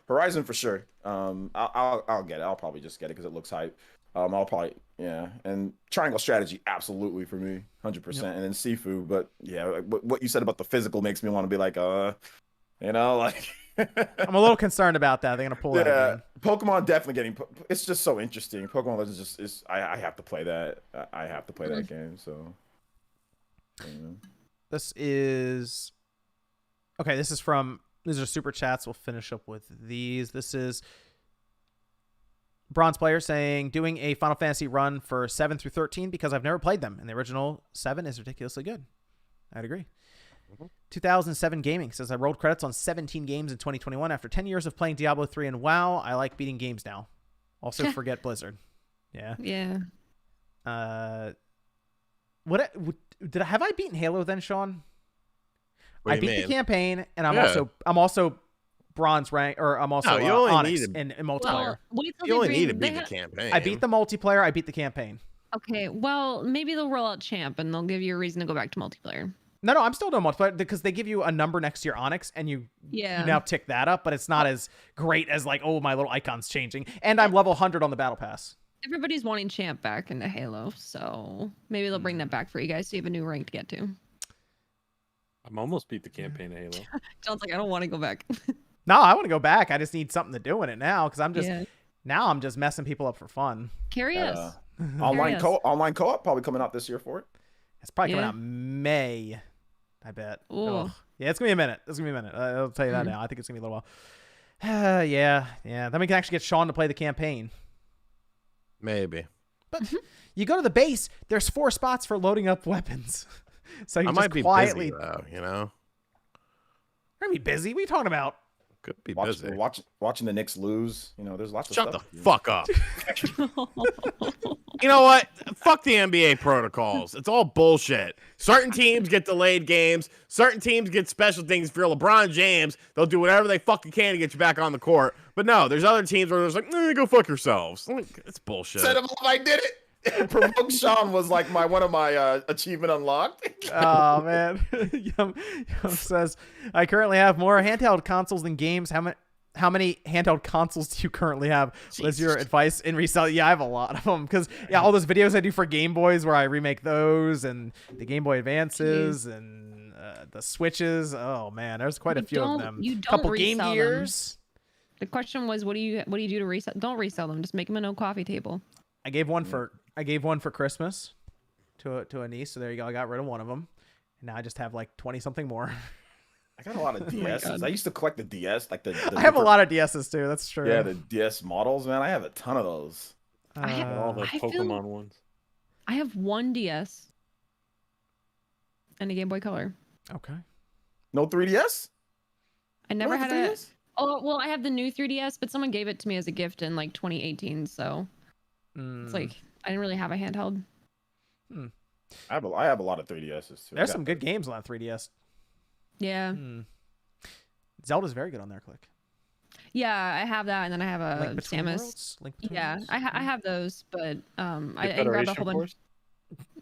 Horizon for sure. I'll get it. I'll probably just get it because it looks hype. I'll probably and Triangle Strategy absolutely for me, 100%. And then Sifu, but yeah, what you said about the physical makes me want to be like, you know, like.
I'm a little concerned about that. They're gonna pull that.
Yeah, Pokemon definitely getting. It's just so interesting. Pokemon Legends is. I have to play that. I have to play that game. So.
This is okay. These are super chats. We'll finish up with these. This is Bronze Player saying doing a Final Fantasy run for 7 through 13 because I've never played them, and the original 7 is ridiculously good. I'd agree. 2007 Gaming says I rolled credits on 17 games in 2021 after 10 years of playing Diablo 3 and WoW. I like beating games now. Also forget Blizzard. Yeah.
Yeah.
Have I beaten Halo then, Sean?
I
beat the campaign, and I'm also bronze rank, or I'm also Onyx in multiplayer.
You only need to beat the campaign.
I beat the multiplayer. I beat the campaign.
Okay, well maybe they'll roll out champ and they'll give you a reason to go back to multiplayer.
No, I'm still doing multiplayer because they give you a number next to your Onyx, and you now tick that up, but it's not as great as like, oh, my little icon's changing, and I'm level 100 on the battle pass. Everybody's
wanting champ back into Halo, so maybe they'll bring that back for you guys so you have a new rank to get to.
I'm almost beat the campaign of Halo.
John's like, I don't want to go back.
No, I want to go back. I just need something to do in it now because I'm just messing people up for fun.
Curious.
Online co-op probably coming out this year for it.
It's probably coming out May, I bet.
Ooh.
Yeah, it's gonna be a minute. I'll tell you that now. I think it's gonna be a little while. Yeah. Then we can actually get Sean to play the campaign.
Maybe.
But you go to the base. There's 4 spots for loading up weapons. So you
I
just
might be
quietly.
busy, though, you know.
We're gonna be busy. What are you talking about?
Could be busy.
Watching the Knicks lose. You know, there's lots of
Shut
stuff.
the fuck up. You know what? Fuck the NBA protocols. It's all bullshit. Certain teams get delayed games. Certain teams get special things. If you're LeBron James, they'll do whatever they fucking can to get you back on the court. But no, there's other teams where it's like, go fuck yourselves. It's bullshit.
Set him up, I did it. Provoke Sean was like one of my achievement unlocked.
Oh man. Yum says, I currently have more handheld consoles than games. How many handheld consoles do you currently have? What is your advice in resell? Yeah, I have a lot of them because all those videos I do for Game Boys where I remake those and the Game Boy Advances and the Switches. Oh man, there's quite a few of them.
You don't
couple
resell
Game Gears.
The question was, what do you do to resell? Don't resell them. Just make them a no coffee table.
I gave one for Christmas to a niece. So there you go. I got rid of one of them. And now I just have like 20 something more.
I got a lot of DSs. I used to collect the DS, like the
I have a lot of DSs too. That's true.
Yeah, the DS models, man. I have a ton of those.
I have
all the Pokemon ones.
I have one DS and a Game Boy Color.
Okay.
No 3DS?
I never
No
had
3DS?
Oh, well, I have the new 3DS, but someone gave it to me as a gift in like 2018, so it's like I didn't really have a handheld.
I have a lot of 3DSs too.
There's some good games on that 3DS.
Yeah.
Zelda's very good on there, Click.
Yeah, I have that, and then I have a
Link Between
Samus.
Worlds? Link Between
Yeah,
Worlds?
I have those, but I grabbed a
Federation
whole bunch.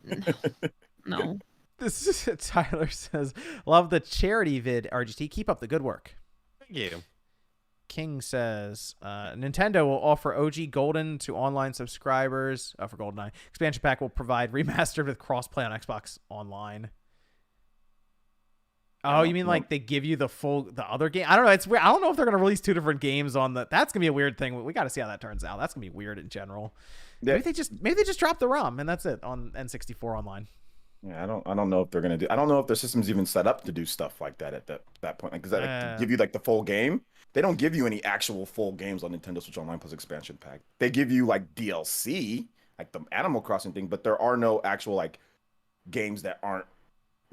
Force?
No.
This is Tyler says, love the charity vid, RGT. Keep up the good work.
Thank you.
King says, Nintendo will offer OG Golden to online subscribers for Goldeneye. Expansion pack will provide remastered with crossplay on Xbox Online. Oh, you mean like they give you the other game? I don't know. It's weird. I don't know if they're gonna release 2 different games on the. That's gonna be a weird thing. We got to see how that turns out. That's gonna be weird in general. Yeah. Maybe they just drop the ROM and that's it on N64 Online.
Yeah, I don't know if they're gonna do. I don't know if their system's even set up to do stuff like that at that point. Because to give you like the full game, they don't give you any actual full games on Nintendo Switch Online plus expansion pack. They give you like DLC, like the Animal Crossing thing, but there are no actual like games that aren't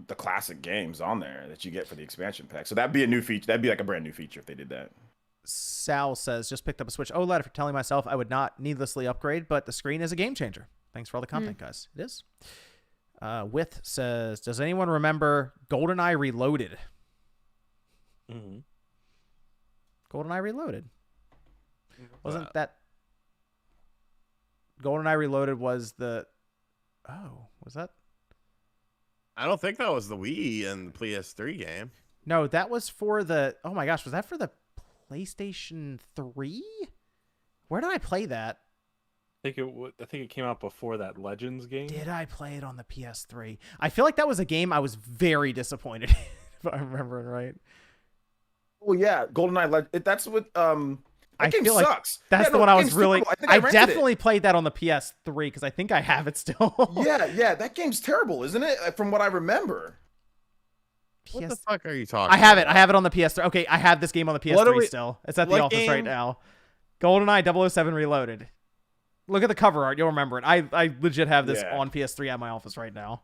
the classic games on there that you get for the expansion pack. So that'd be a new feature. That'd be like a brand new feature if they did that.
Sal says, just picked up a Switch OLED after telling myself I would not needlessly upgrade, but the screen is a game changer. Thanks for all the content, guys. It is. With says, does anyone remember GoldenEye Reloaded? GoldenEye Reloaded. Wasn't that GoldenEye Reloaded was the... Oh, was that...
I don't think that was the Wii and the PS3 game.
No, that was for the... Oh my gosh, was that for the PlayStation 3? Where did I play that?
I think it came out before that Legends game.
Did I play it on the PS3? I feel like that was a game I was very disappointed in, if I'm remembering right.
Oh yeah, GoldenEye. That's what. That game
feel
sucks.
Like that's the one I was really. I
definitely
played that on the PS3 because I think I have it still.
yeah, that game's terrible, isn't it? From what I remember.
What the fuck are you talking?
I have it. I have it on the PS3. Okay, I have this game on the PS3 still. It's at the office
game?
right now. GoldenEye 007 Reloaded. Look at the cover art. You'll remember it. I legit have this on PS3 at my office right now.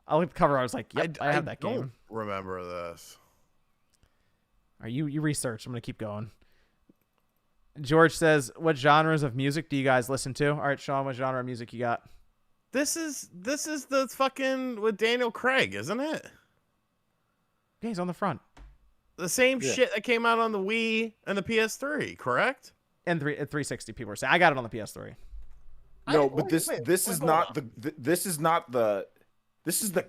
I looked at the cover art. I was like, yep, I have that game. I don't
remember this.
All right, you research. I'm going to keep going. George says, what genres of music do you guys listen to? All right, Sean, what genre of music you got?
This is the fucking with Daniel Craig, isn't it?
Yeah, he's on the front.
The same shit that came out on the Wii and the PS3, correct?
And 360 people are saying. I got it on the PS3.
No, but this is not the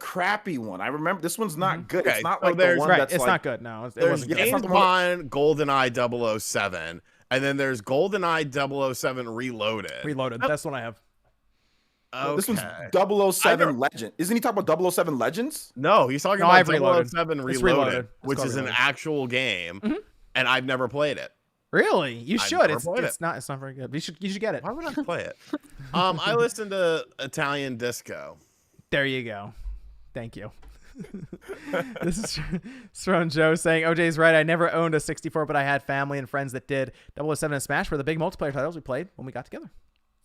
crappy one. I remember this one's not good.
Okay,
it's not
so
like the one that's
it's
like,
not good. No, it wasn't good.
James Bond GoldenEye 007, and then there's GoldenEye 007 Reloaded.
That's what I have.
Okay.
This one's 007 Legend. Isn't he talking about 007 Legends?
No, he's talking about 007 Reloaded, which is an actual game. and I've never played it.
Really? You
I've
should.
never played
It's not very good. You should get it.
Why would I play it? I listen to Italian disco.
There you go. Thank you. This is from Joe saying, OJ's right. I never owned a 64, but I had family and friends that did. 007 and Smash were the big multiplayer titles we played when we got together.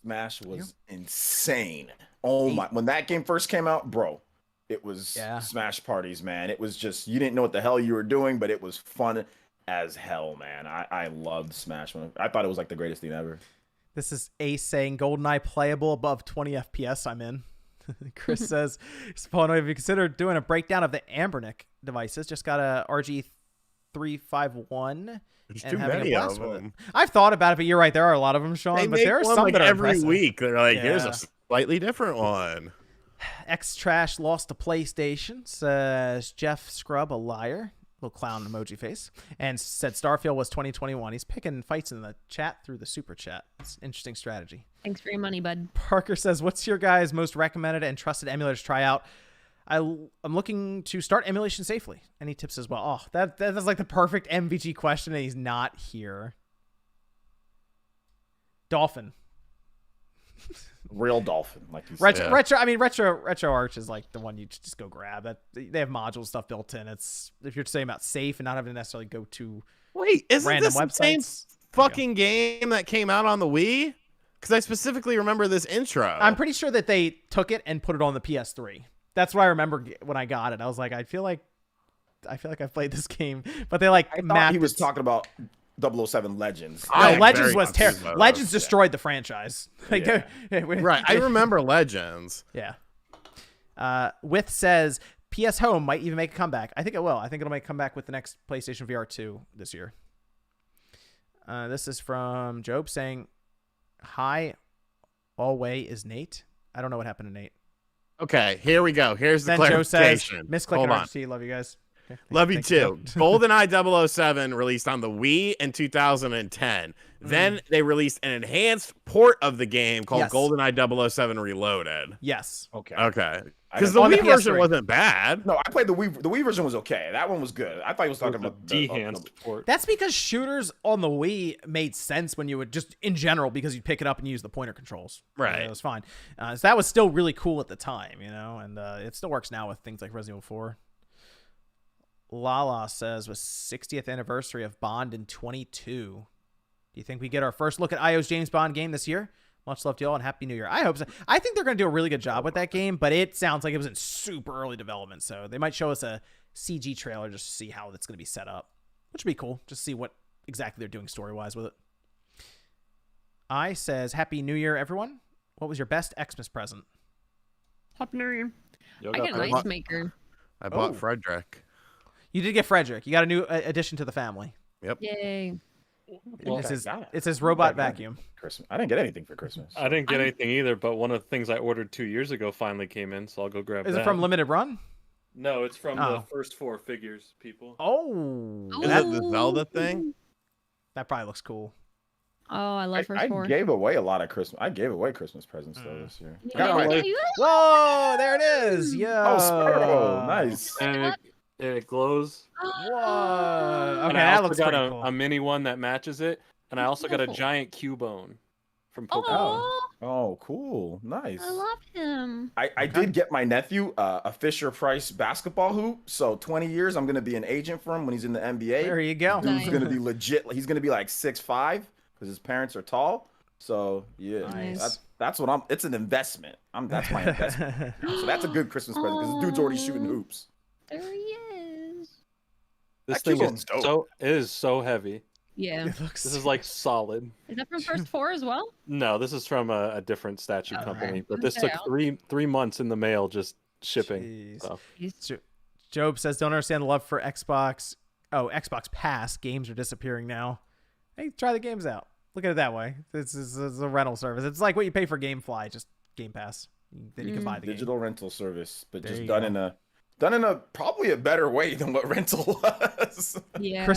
Smash was insane. Oh my! When that game first came out, bro, it was Smash parties, man. It was just, you didn't know what the hell you were doing, but it was fun as hell, man. I loved Smash. I thought it was like the greatest thing ever.
This is Ace saying, Goldeneye playable above 20 FPS. I'm in. Chris says, Spawn, have you considered doing a breakdown of the Ambernick devices? Just got a RG351.
There's
and
too
having
many
a blast
of
with
them.
it. I've thought about it, but you're right. There are a lot of them, Sean.
They
but
make
there are
one,
some
like,
that are
every
impressive.
week. They're like, here's a slightly different one.
X Trash lost to PlayStation, says Jeff Scrub, a liar. Little clown emoji face. And said Starfield was 2021. He's picking fights in the chat through the super chat. It's an interesting strategy.
Thanks for your money, bud.
Parker says, what's your guys' most recommended and trusted emulators to try out? I'm looking to start emulation safely. Any tips as well? Oh, that is like the perfect MVG question, and he's not here. Dolphin.
Real Dolphin, like you said.
Retro Arch is like the one you just go grab. That they have module stuff built in. It's, if you're saying about safe and not having to necessarily go to
isn't
random
this the same
websites.
fucking game that came out on the Wii? Because I specifically remember this intro.
I'm pretty sure that they took it and put it on the PS3. That's what I remember when I got it. I was like, I feel like I've played this game, but they like mapped.
He was talking about 007 Legends.
No, Legends was terrible. Legends destroyed the franchise. Like,
right. I remember Legends.
Yeah. With says PS Home might even make a comeback. I think it will. I think it'll make a comeback with the next PlayStation VR 2 this year. This is from Job saying, hi, always is Nate. I don't know what happened to Nate.
Okay, here we go. Here's the
then
clarification.
Joe says, misclick RT. Love you guys. Okay,
love you too. GoldenEye 007 released on the Wii in 2010. Then they released an enhanced port of the game called GoldenEye 007 Reloaded.
Yes.
Okay.
Because the Wii version wasn't bad.
No, I played the Wii. The Wii version was okay. That one was good. I thought he was talking about the
enhanced port.
That's because shooters on the Wii made sense when you would just, in general, because you'd pick it up and use the pointer controls.
Right.
It was fine. So that was still really cool at the time, and it still works now with things like Resident Evil 4. Lala says, was 60th anniversary of Bond in 22. Do you think we get our first look at IO's James Bond game this year? Much love to y'all and Happy New Year. I hope so. I think they're going to do a really good job with that game, but it sounds like it was in super early development, so they might show us a CG trailer just to see how that's going to be set up, which would be cool. Just see what exactly they're doing story-wise with it. I says, Happy New Year, everyone. What was your best Xmas present?
Happy New Year. I got an ice maker.
I bought Frederick.
You did get Frederick. You got a new addition to the family.
Yep.
Yay.
Well, it's his robot vacuum.
Christmas. I didn't get anything for Christmas.
I didn't get anything either, but one of the things I ordered 2 years ago finally came in, so I'll go grab that.
Is it from Limited Run?
No, it's from the first 4 figures, people.
Oh.
Is that the Zelda thing?
That probably looks cool.
Oh, I love first 4.
I gave away a lot of Christmas. I gave away Christmas presents though this year.
Whoa, there it is. Yeah.
Oh, Sparrow. Nice.
And it glows.
Whoa. Okay,
and
that
I
looks
also
pretty
got
cool.
a mini one that matches it, and I also got a giant Cubone from Pokemon.
Oh, cool. Nice.
I love him.
I did get my nephew a Fisher Price basketball hoop. So 20 years, I'm going to be an agent for him when he's in the NBA.
There you go.
Dude's going to be legit. He's going to be like 6'5" because his parents are tall. So, yeah.
Nice.
That's what it's an investment. That's my investment. So that's a good Christmas present because the dude's already shooting hoops.
There he is.
This
That
thing
Cubone's dope.
it is so heavy.
Yeah.
This
is like solid.
Is that from first 4 as well?
No, this is from a different statue company, but this
Okay.
took three months in the mail just shipping. So.
Job says, don't understand the love for Xbox. Oh, Xbox Pass. Games are disappearing now. Hey, try the games out. Look at it that way. This is a rental service. It's like what you pay for GameFly, just Game Pass. Then you can buy the
digital rental service, but
There
just
you
done
go.
in a probably a better way than what rental was.
Yeah.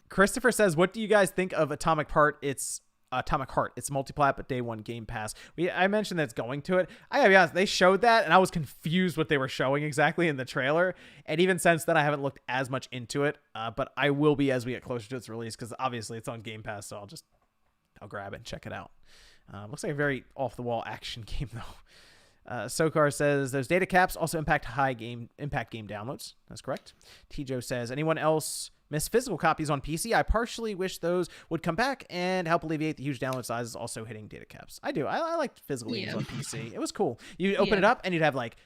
Christopher says, what do you guys think of Atomic Heart? Its Atomic Heart. It's multi-plat, but day one Game Pass. I mentioned that it's going to it. I gotta be honest, they showed that, and I was confused what they were showing exactly in the trailer. And even since then, I haven't looked as much into it. But I will be as we get closer to its release, because obviously it's on Game Pass, so I'll grab it and check it out. Looks like a very off-the-wall action game, though. Sokar says those data caps also impact game downloads. That's correct. T-Joe says, anyone else miss physical copies on PC? I partially wish those would come back and help alleviate the huge download sizes also hitting data caps. I do. I liked physical games on PC. It was cool. You open it up and you'd have like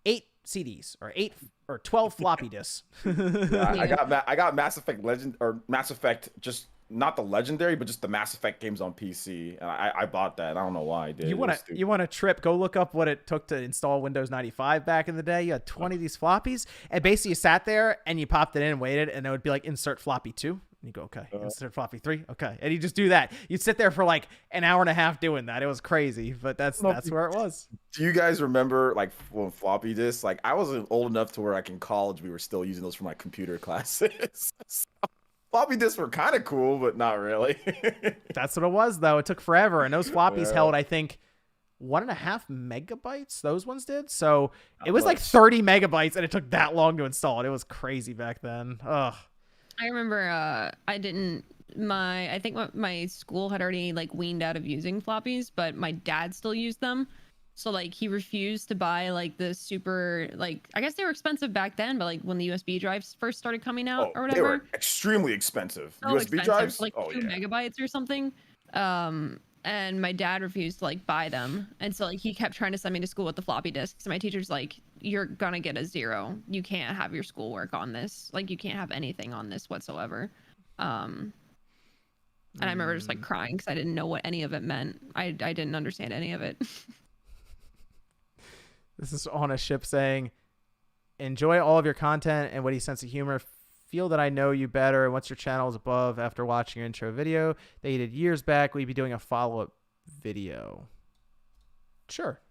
8 CDs or 8 or 12 floppy disks.
I got Mass Effect just not the legendary, but just the Mass Effect games on PC. And I bought that. I don't know why I did.
You want a trip? Go look up what it took to install Windows 95 back in the day. You had 20 of these floppies, and basically you sat there and you popped it in and waited, and it would be like insert floppy 2. And you go, okay, insert floppy 3, okay, and you just do that. You'd sit there for like an hour and a half doing that. It was crazy, but that's where it was.
Do you guys remember like when floppy disks? Like I wasn't old enough to where like in college we were still using those for my computer classes. Floppy disks were kind of cool, but not really.
That's what it was, though. It took forever, and those floppies held, I think, 1.5 megabytes. Those ones did, so it was like 30 megabytes, and it took that long to install it. It was crazy back then. Ugh.
I remember I think my school had already like weaned out of using floppies, but my dad still used them. So like he refused to buy like the super, like I guess they were expensive back then, but like when the USB drives first started coming out or whatever,
they were extremely expensive.
So
USB
expensive,
drives,
like 2 megabytes or something. And my dad refused to like buy them, and so like he kept trying to send me to school with the floppy disks. And my teacher's like, "You're gonna get a 0. You can't have your schoolwork on this. Like you can't have anything on this whatsoever." And I remember just like crying because I didn't know what any of it meant. I didn't understand any of it.
This is on a ship saying, enjoy all of your content and witty sense of humor. Feel that I know you better. And once your channel is above after watching your intro video that you did years back, will you be doing a follow-up video? Sure.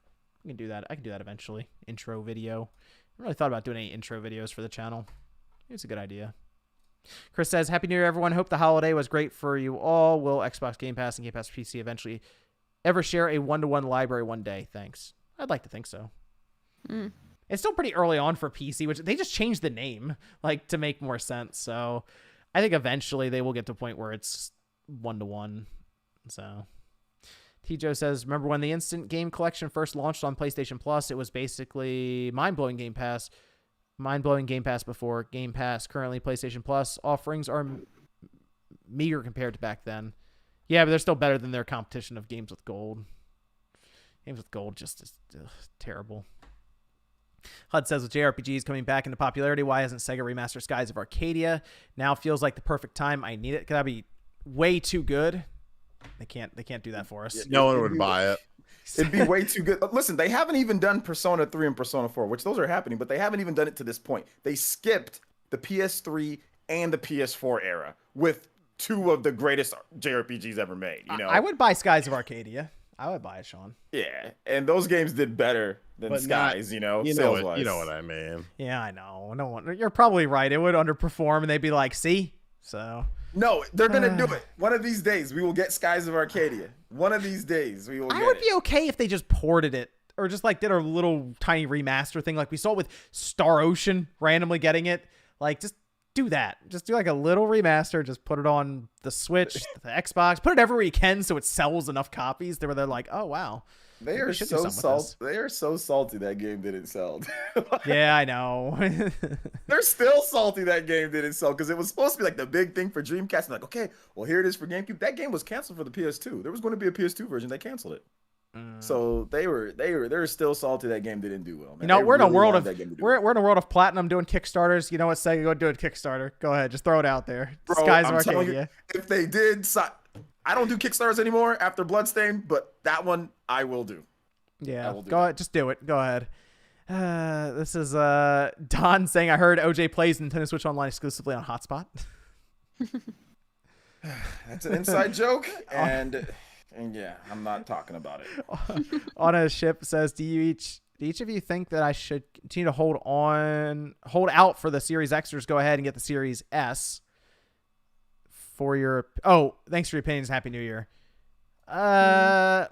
We can do that. I can do that eventually. Intro video. I haven't really thought about doing any intro videos for the channel. It's a good idea. Chris says, Happy New Year, everyone. Hope the holiday was great for you all. Will Xbox Game Pass and Game Pass PC eventually ever share a one-to-one library one day? Thanks. I'd like to think so. It's still pretty early on for PC, which they just changed the name like to make more sense. So I think eventually they will get to a point where it's one-to-one. So T-Joe says, remember when the Instant Game Collection first launched on PlayStation Plus? It was basically mind-blowing Game Pass. Mind-blowing Game Pass before Game Pass. Currently, PlayStation Plus offerings are meager compared to back then. Yeah, but they're still better than their competition of Games with Gold. Games with Gold just is terrible. HUD says, with JRPGs coming back into popularity, why hasn't Sega remastered Skies of Arcadia? Now feels like the perfect time. I need it. Could that be way too good? They can't do that for us.
No one would buy it.
It'd be way too good. Listen, they haven't even done Persona 3 and Persona 4, which those are happening, but they haven't even done it to this point. They skipped the PS3 and the PS4 era with 2 of the greatest JRPGs ever made. You know,
I would buy Skies of Arcadia. I would buy it, Sean.
Yeah, and those games did better than Skies,
you know
sales-wise.
You know what I mean.
Yeah, I know. No one. You're probably right. It would underperform, and they'd be like, "See." So.
No, they're gonna do it. One of these days, we will get Skies of Arcadia. One of these days, we will.
I would be okay if they just ported it, or just like did a little tiny remaster thing, like we saw with Star Ocean randomly getting it. Like, just do that. Just do like a little remaster. Just put it on the Switch, the Xbox. Put it everywhere you can, so it sells enough copies. Where they're like, oh wow.
They are so salty. They are so salty that game didn't sell.
Yeah, I know.
They're still salty that game didn't sell because it was supposed to be like the big thing for Dreamcast. And like, okay, well here it is for GameCube. That game was canceled for the PS2. There was going to be a PS2 version. They canceled it. So they're still salty that game didn't do well. Man.
You know, we're in a world of Platinum doing Kickstarters. You know what, Sega, go do a Kickstarter. Go ahead, just throw it out there.
Bro,
Skies of Arcadia.
If they did. I don't do Kickstarters anymore after Bloodstained, but that one I will do.
Yeah, go ahead. Just do it. Go ahead. This is Don saying, I heard OJ plays Nintendo Switch Online exclusively on Hotspot.
That's an inside joke, and yeah, I'm not talking about it.
On a ship says, do each of you think that I should continue to hold out for the Series X, or just go ahead and get the Series S? For your thanks for your opinions. Happy New Year. I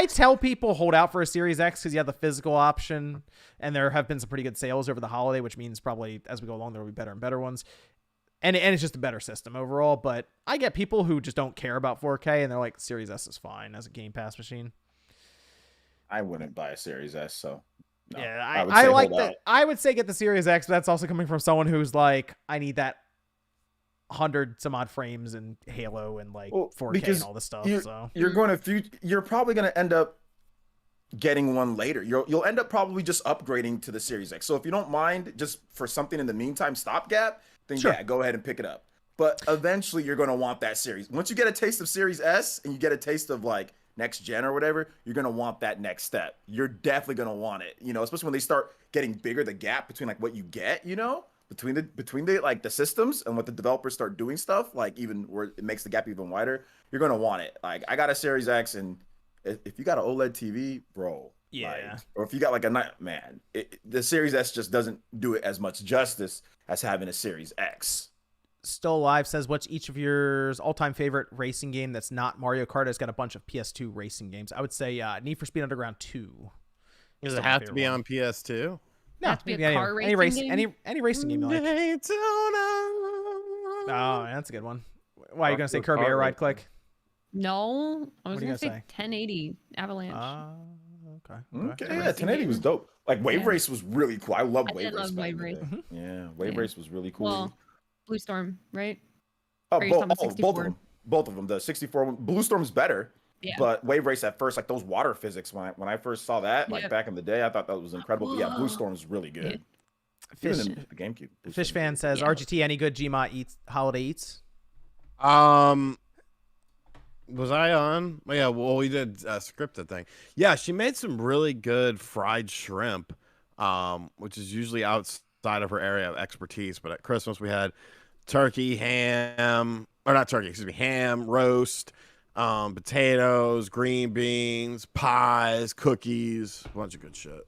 tell people hold out for a Series X because you have the physical option, and there have been some pretty good sales over the holiday, which means probably as we go along there will be better and better ones. And it's just a better system overall. But I get people who just don't care about 4K, and they're like, Series S is fine as a Game Pass machine.
I wouldn't buy a Series S, so no,
yeah,
I
like that. I would say get the Series X, but that's also coming from someone who's like, I need that 100 some odd frames and Halo and like 4K and all this stuff.
You're probably gonna end up getting one later. You'll end up probably just upgrading to the Series X. So if you don't mind, just for something in the meantime, stopgap, then yeah, go ahead and pick it up. But eventually, you're gonna want that series. Once you get a taste of Series S and you get a taste of like next gen or whatever, you're gonna want that next step. You're definitely gonna want it. Especially when they start getting bigger, the gap between like what you get, between the like the systems and what the developers start doing stuff, like even where it makes the gap even wider, you're gonna want it. Like I got a Series X, and if you got an OLED TV, bro, or if you got like the Series S just doesn't do it as much justice as having a Series X.
Still Alive says, what's each of your all-time favorite racing game that's not Mario Kart? It's got a bunch of PS2 racing games. I would say Need for Speed Underground 2.
Does it have to be on PS2?
No,
to be a car racing game?
Any racing game you like. Oh, that's a good one. Why are you going to say Kirby Air Ride Click?
No, I was going to say 1080 Avalanche.
Okay.
Yeah, 1080 was dope. Like Wave Race was really cool. I loved Wave Race.
Wave Race.
Yeah, Wave Race was really cool.
Well, Blue Storm, right?
Both of them. The 64 one, Blue Storm's better. Yeah. But Wave Race at first, like those water physics, when I first saw that, like back in the day, I thought that was incredible. But yeah, Blue Storm's really good.
Fish,
even in the GameCube.
Fish fan says, RGT, any good Gmod holiday eats?
Was I on? Yeah, well, we did a scripted thing. Yeah, she made some really good fried shrimp, which is usually outside of her area of expertise. But at Christmas, we had ham, roast, potatoes, green beans, pies, cookies, a bunch of good shit.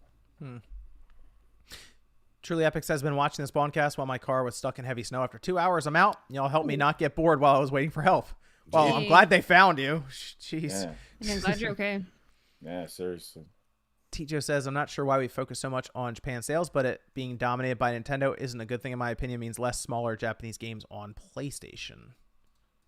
Truly Epic says, been watching this Spawncast while my car was stuck in heavy snow. After 2 hours, I'm out. Y'all helped me not get bored while I was waiting for help. Well, I'm glad they found you. Jeez.
Yeah. I'm glad you're okay.
Yeah, seriously.
Tijo says, I'm not sure why we focus so much on Japan sales, but it being dominated by Nintendo isn't a good thing in my opinion. It means less smaller Japanese games on PlayStation.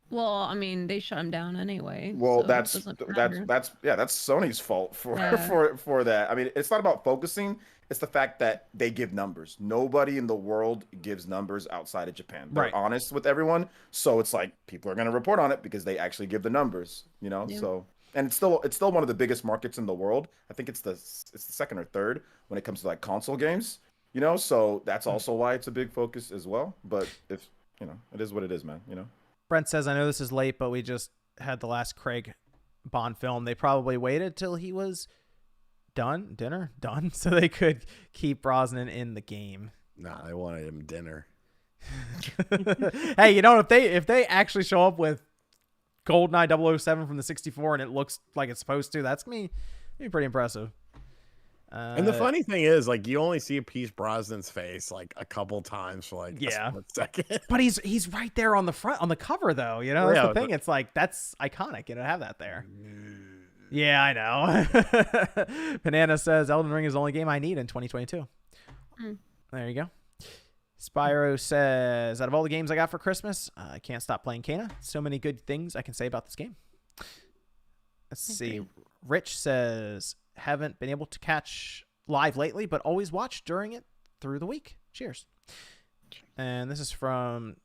Well, I mean, they shut them down anyway.
Well,
so
that's Sony's fault for that. I mean, it's not about focusing. It's the fact that they give numbers. Nobody in the world gives numbers outside of Japan. They're honest with everyone, so it's like people are going to report on it because they actually give the numbers. Yeah. So and it's still one of the biggest markets in the world. I think it's the second or third when it comes to like console games. So that's also why it's a big focus as well. But if it is what it is, man.
Brent says, I know this is late, but we just had the last Craig Bond film. They probably waited till he was done, so they could keep Brosnan in the game.
Nah, they wanted him dinner.
Hey, if they actually show up with Goldeneye 007 from the 64 and it looks like it's supposed to, that's gonna be pretty impressive.
And the funny thing is, like, you only see Pierce Brosnan's face like a couple times for like a split second.
But he's right there on the front on the cover though. That's the thing. It's like that's iconic. Have that there. Yeah, I know. Banana says Elden Ring is the only game I need in 2022. There you go. Spyro says, out of all the games I got for Christmas, I can't stop playing Kena. So many good things I can say about this game. Let's see. Rich says, haven't been able to catch live lately, but always watch during it through the week. Cheers. And this is from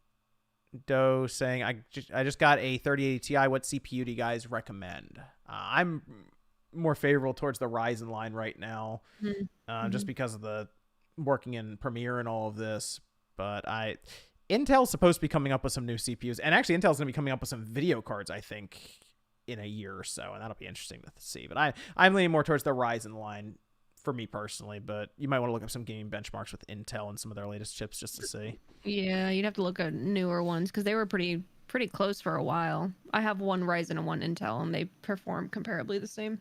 Doe saying, I just got a 3080 Ti. What CPU do you guys recommend? I'm more favorable towards the Ryzen line right now, just because of the working in Premiere and all of this. But Intel's supposed to be coming up with some new CPUs, and actually Intel's going to be coming up with some video cards, I think, in a year or so, and that'll be interesting to see. But I'm leaning more towards the Ryzen line for me personally, but you might want to look up some gaming benchmarks with Intel and some of their latest chips just to see.
Yeah, you'd have to look at newer ones because they were pretty close for a while. I have one Ryzen and one Intel, and they perform comparably the same.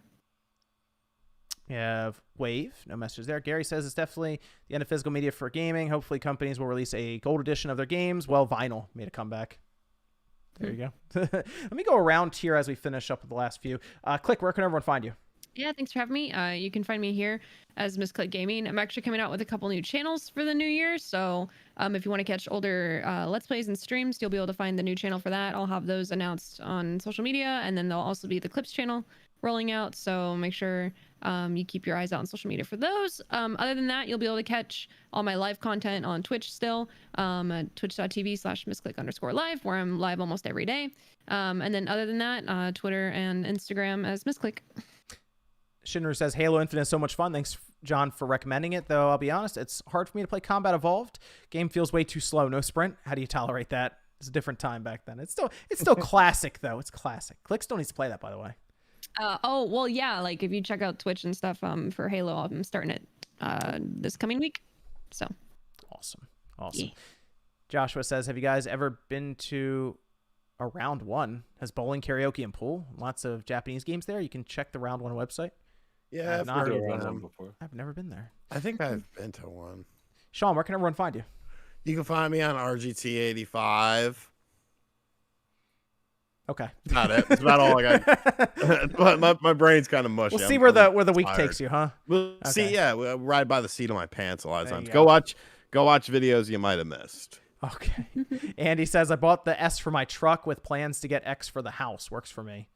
We have Wave, no messages there. Gary says it's definitely the end of physical media for gaming. Hopefully companies will release a gold edition of their games. Well, vinyl made a comeback. There you go. Let me go around here as we finish up with the last few. Click, where can everyone find you?
Yeah, thanks for having me. You can find me here as Miss Click Gaming. I'm actually coming out with a couple new channels for the new year. So if you want to catch older Let's Plays and streams, you'll be able to find the new channel for that. I'll have those announced on social media. And then there'll also be the Clips channel rolling out. So make sure you keep your eyes out on social media for those. Other than that, you'll be able to catch all my live content on Twitch still, at twitch.tv/missclick_live, where I'm live almost every day. And then other than that, Twitter and Instagram as Missclick.
Shinru says, Halo Infinite is so much fun. Thanks, John, for recommending it, though I'll be honest, it's hard for me to play Combat Evolved. Game feels way too slow. No sprint. How do you tolerate that? It's a different time back then. It's still classic, though. It's classic. Click still needs to play that, by the way.
Oh, well, yeah, like if you check out Twitch and stuff for Halo, I'm starting it this coming week. So
awesome.
Yeah.
Joshua says, have you guys ever been to a Round 1? Has bowling, karaoke, and pool? Lots of Japanese games there. You can check the Round 1 website.
Yeah,
I've
I've heard of
One
them.
before.
I've never been there.
I think I've been to one.
Sean, where can everyone find you?
You can find me on RGT85.
Okay.
That's about it. That's about all I got. But my brain's kind of mushy.
We'll see
I'm
where the week
tired.
takes you, huh?
We'll see.
Okay.
Yeah, we'll ride by the seat of my pants a lot of
There
times.
you
Go
go.
watch videos you might have missed.
Okay. Andy says, I bought the S for my truck with plans to get X for the house. Works for me.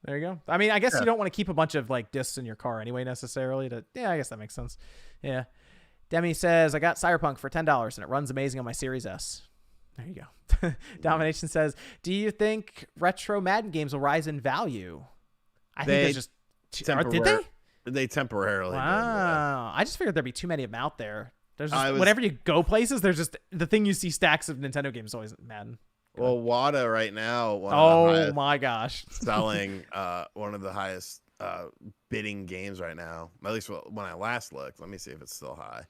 There you go. I mean, I guess you don't want to keep a bunch of like discs in your car anyway, necessarily. Yeah, I guess that makes sense. Yeah. Demi says, I got Cyberpunk for $10 and it runs amazing on my Series S. There you go. Domination says, do you think retro Madden games will rise in value? I think there's just... did they?
They temporarily did,
Wow. I just figured there'd be too many of them out there. There's just,
I was-
whenever you go places, there's just the thing you see stacks of Nintendo games always Madden.
Well, WADA right now,
Oh my gosh.
selling one of the highest bidding games right now. At least when I last looked. Let me see if it's still high.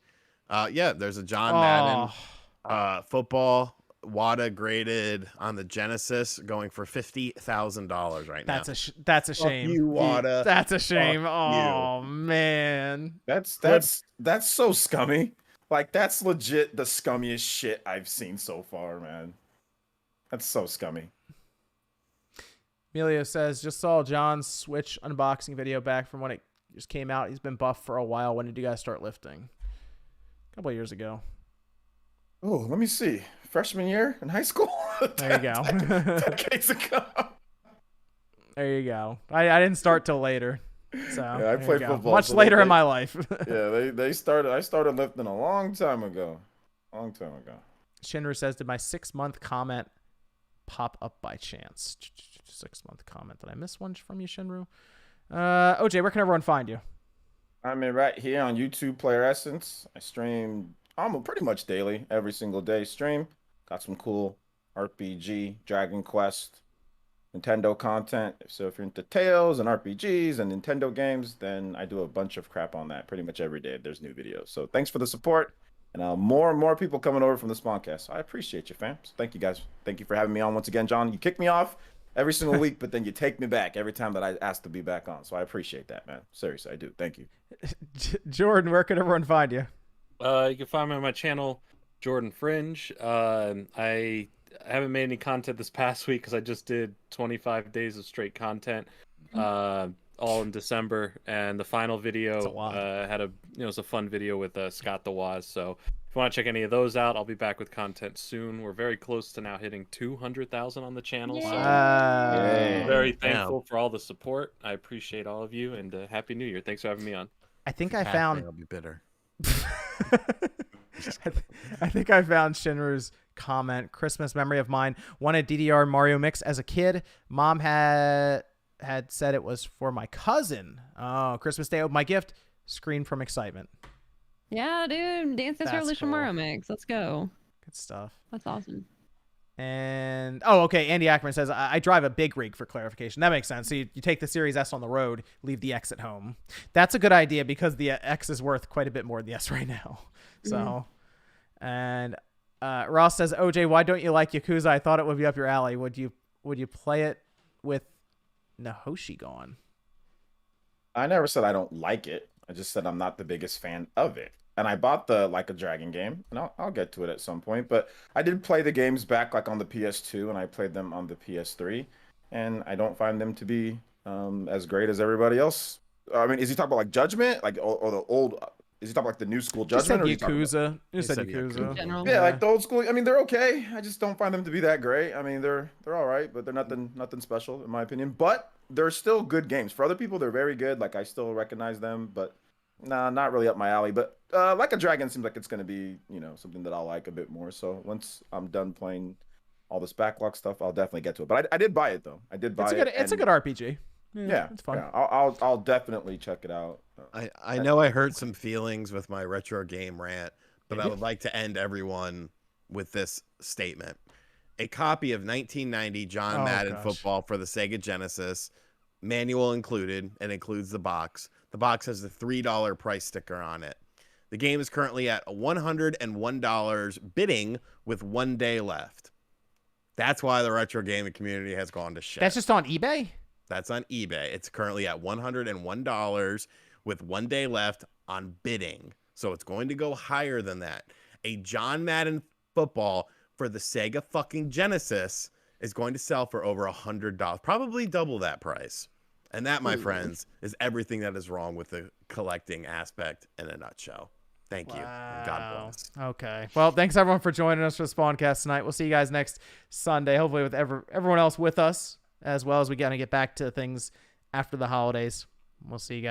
Yeah, there's a John Madden football WADA graded on the Genesis going for $50,000 right now.
That's a shame.
you, WADA.
That's a shame.
Fuck
Oh man.
That's so scummy. Like that's legit the scummiest shit I've seen so far, man. That's so scummy.
Emilio says, just saw John's Switch unboxing video back from when it just came out. He's been buff for a while. When did you guys start lifting? A couple of years ago.
Oh, let me see. Freshman year in high school?
There you go.
Decades ago.
There you go. I didn't start till later. So
Yeah, I
there you
played
go.
football,
Much
so
later in my life.
Yeah, I started lifting a long time ago.
Shinru says, did my 6-month comment pop up by chance? 6-month comment. Did I miss one from you, Shinru? OJ, where can everyone find you?
I'm right here on YouTube, Player Essence. I stream almost pretty much daily, every single day stream. Got some cool RPG, Dragon Quest, Nintendo content. So if you're into Tales and RPGs and Nintendo games, then I do a bunch of crap on that pretty much every day. There's new videos. So thanks for the support. And more and more people coming over from the Spawncast. So I appreciate you, fam. So thank you, guys. Thank you for having me on once again, John. You kick me off every single week, but then you take me back every time that I ask to be back on. So I appreciate that, man. Seriously, I do. Thank you.
Jordan, where can everyone find you?
You can find me on my channel, Jordan Fringe. I haven't made any content this past week because I just did 25 days of straight content, all in December, and the final video it was a fun video with Scott the Waz. So if you want to check any of those out, I'll be back with content soon. We're very close to now hitting 200,000 on the channel. So
Yay.
very thankful for all the support. I appreciate all of you, and Happy New Year. Thanks for having me on.
I think I found.
I'll be bitter.
I think I found Shinru's comment. Christmas memory of mine. Wanted DDR Mario Mix as a kid. Mom had said it was for my cousin. Oh, Christmas Day opened my gift. Screamed from excitement.
Yeah, dude. Dance Dance
That's
Revolution
cool.
Mario Mix. Let's go.
Good stuff.
That's awesome.
And okay, Andy Ackerman says, I drive a big rig for clarification. That makes sense. So you take the Series S on the road, leave the X at home. That's a good idea because the X is worth quite a bit more than the S right now. So, and Ross says, OJ, why don't you like Yakuza? I thought it would be up your alley. Would you play it with Nahoshi gone?
I never said I don't like it. I just said I'm not the biggest fan of it. and I bought the Like a Dragon game, and I'll get to it at some point. But I did play the games back like on the PS2, and I played them on the PS3, and I don't find them to be as great as everybody else. I mean, is he talking about like Judgment, like or the old? Is he talking about like the new school Judgment?
Just said Yakuza.
He said Yakuza.
General.
Yeah, like the old school. I mean, they're okay. I just don't find them to be that great. I mean, they're all right, but they're nothing special in my opinion. But they're still good games. For other people, they're very good. Like I still recognize them, but nah, not really up my alley. But Like a Dragon seems like it's gonna be, something that I'll like a bit more. So once I'm done playing all this backlog stuff, I'll definitely get to it. But I did buy it though. I did buy it.
It's a good RPG.
Yeah,
it's fun.
Yeah, I'll definitely check it out.
I know I hurt some feelings with my retro game rant, but I would like to end everyone with this statement. A copy of 1990 John Madden football for the Sega Genesis, manual included, and includes the box. The box has the $3 price sticker on it. The game is currently at $101 bidding with 1 day left. That's why the retro gaming community has gone to shit.
That's just on eBay?
That's on eBay. It's currently at $101 with 1 day left on bidding. So it's going to go higher than that. A John Madden football for the Sega fucking Genesis is going to sell for over $100, probably double that price. And that, my friends, is everything that is wrong with the collecting aspect in a nutshell. Thank you. And God bless.
Okay. Well, thanks everyone for joining us for the Spawncast tonight. We'll see you guys next Sunday, hopefully with everyone else with us, as well as we got to get back to things after the holidays. We'll see you guys.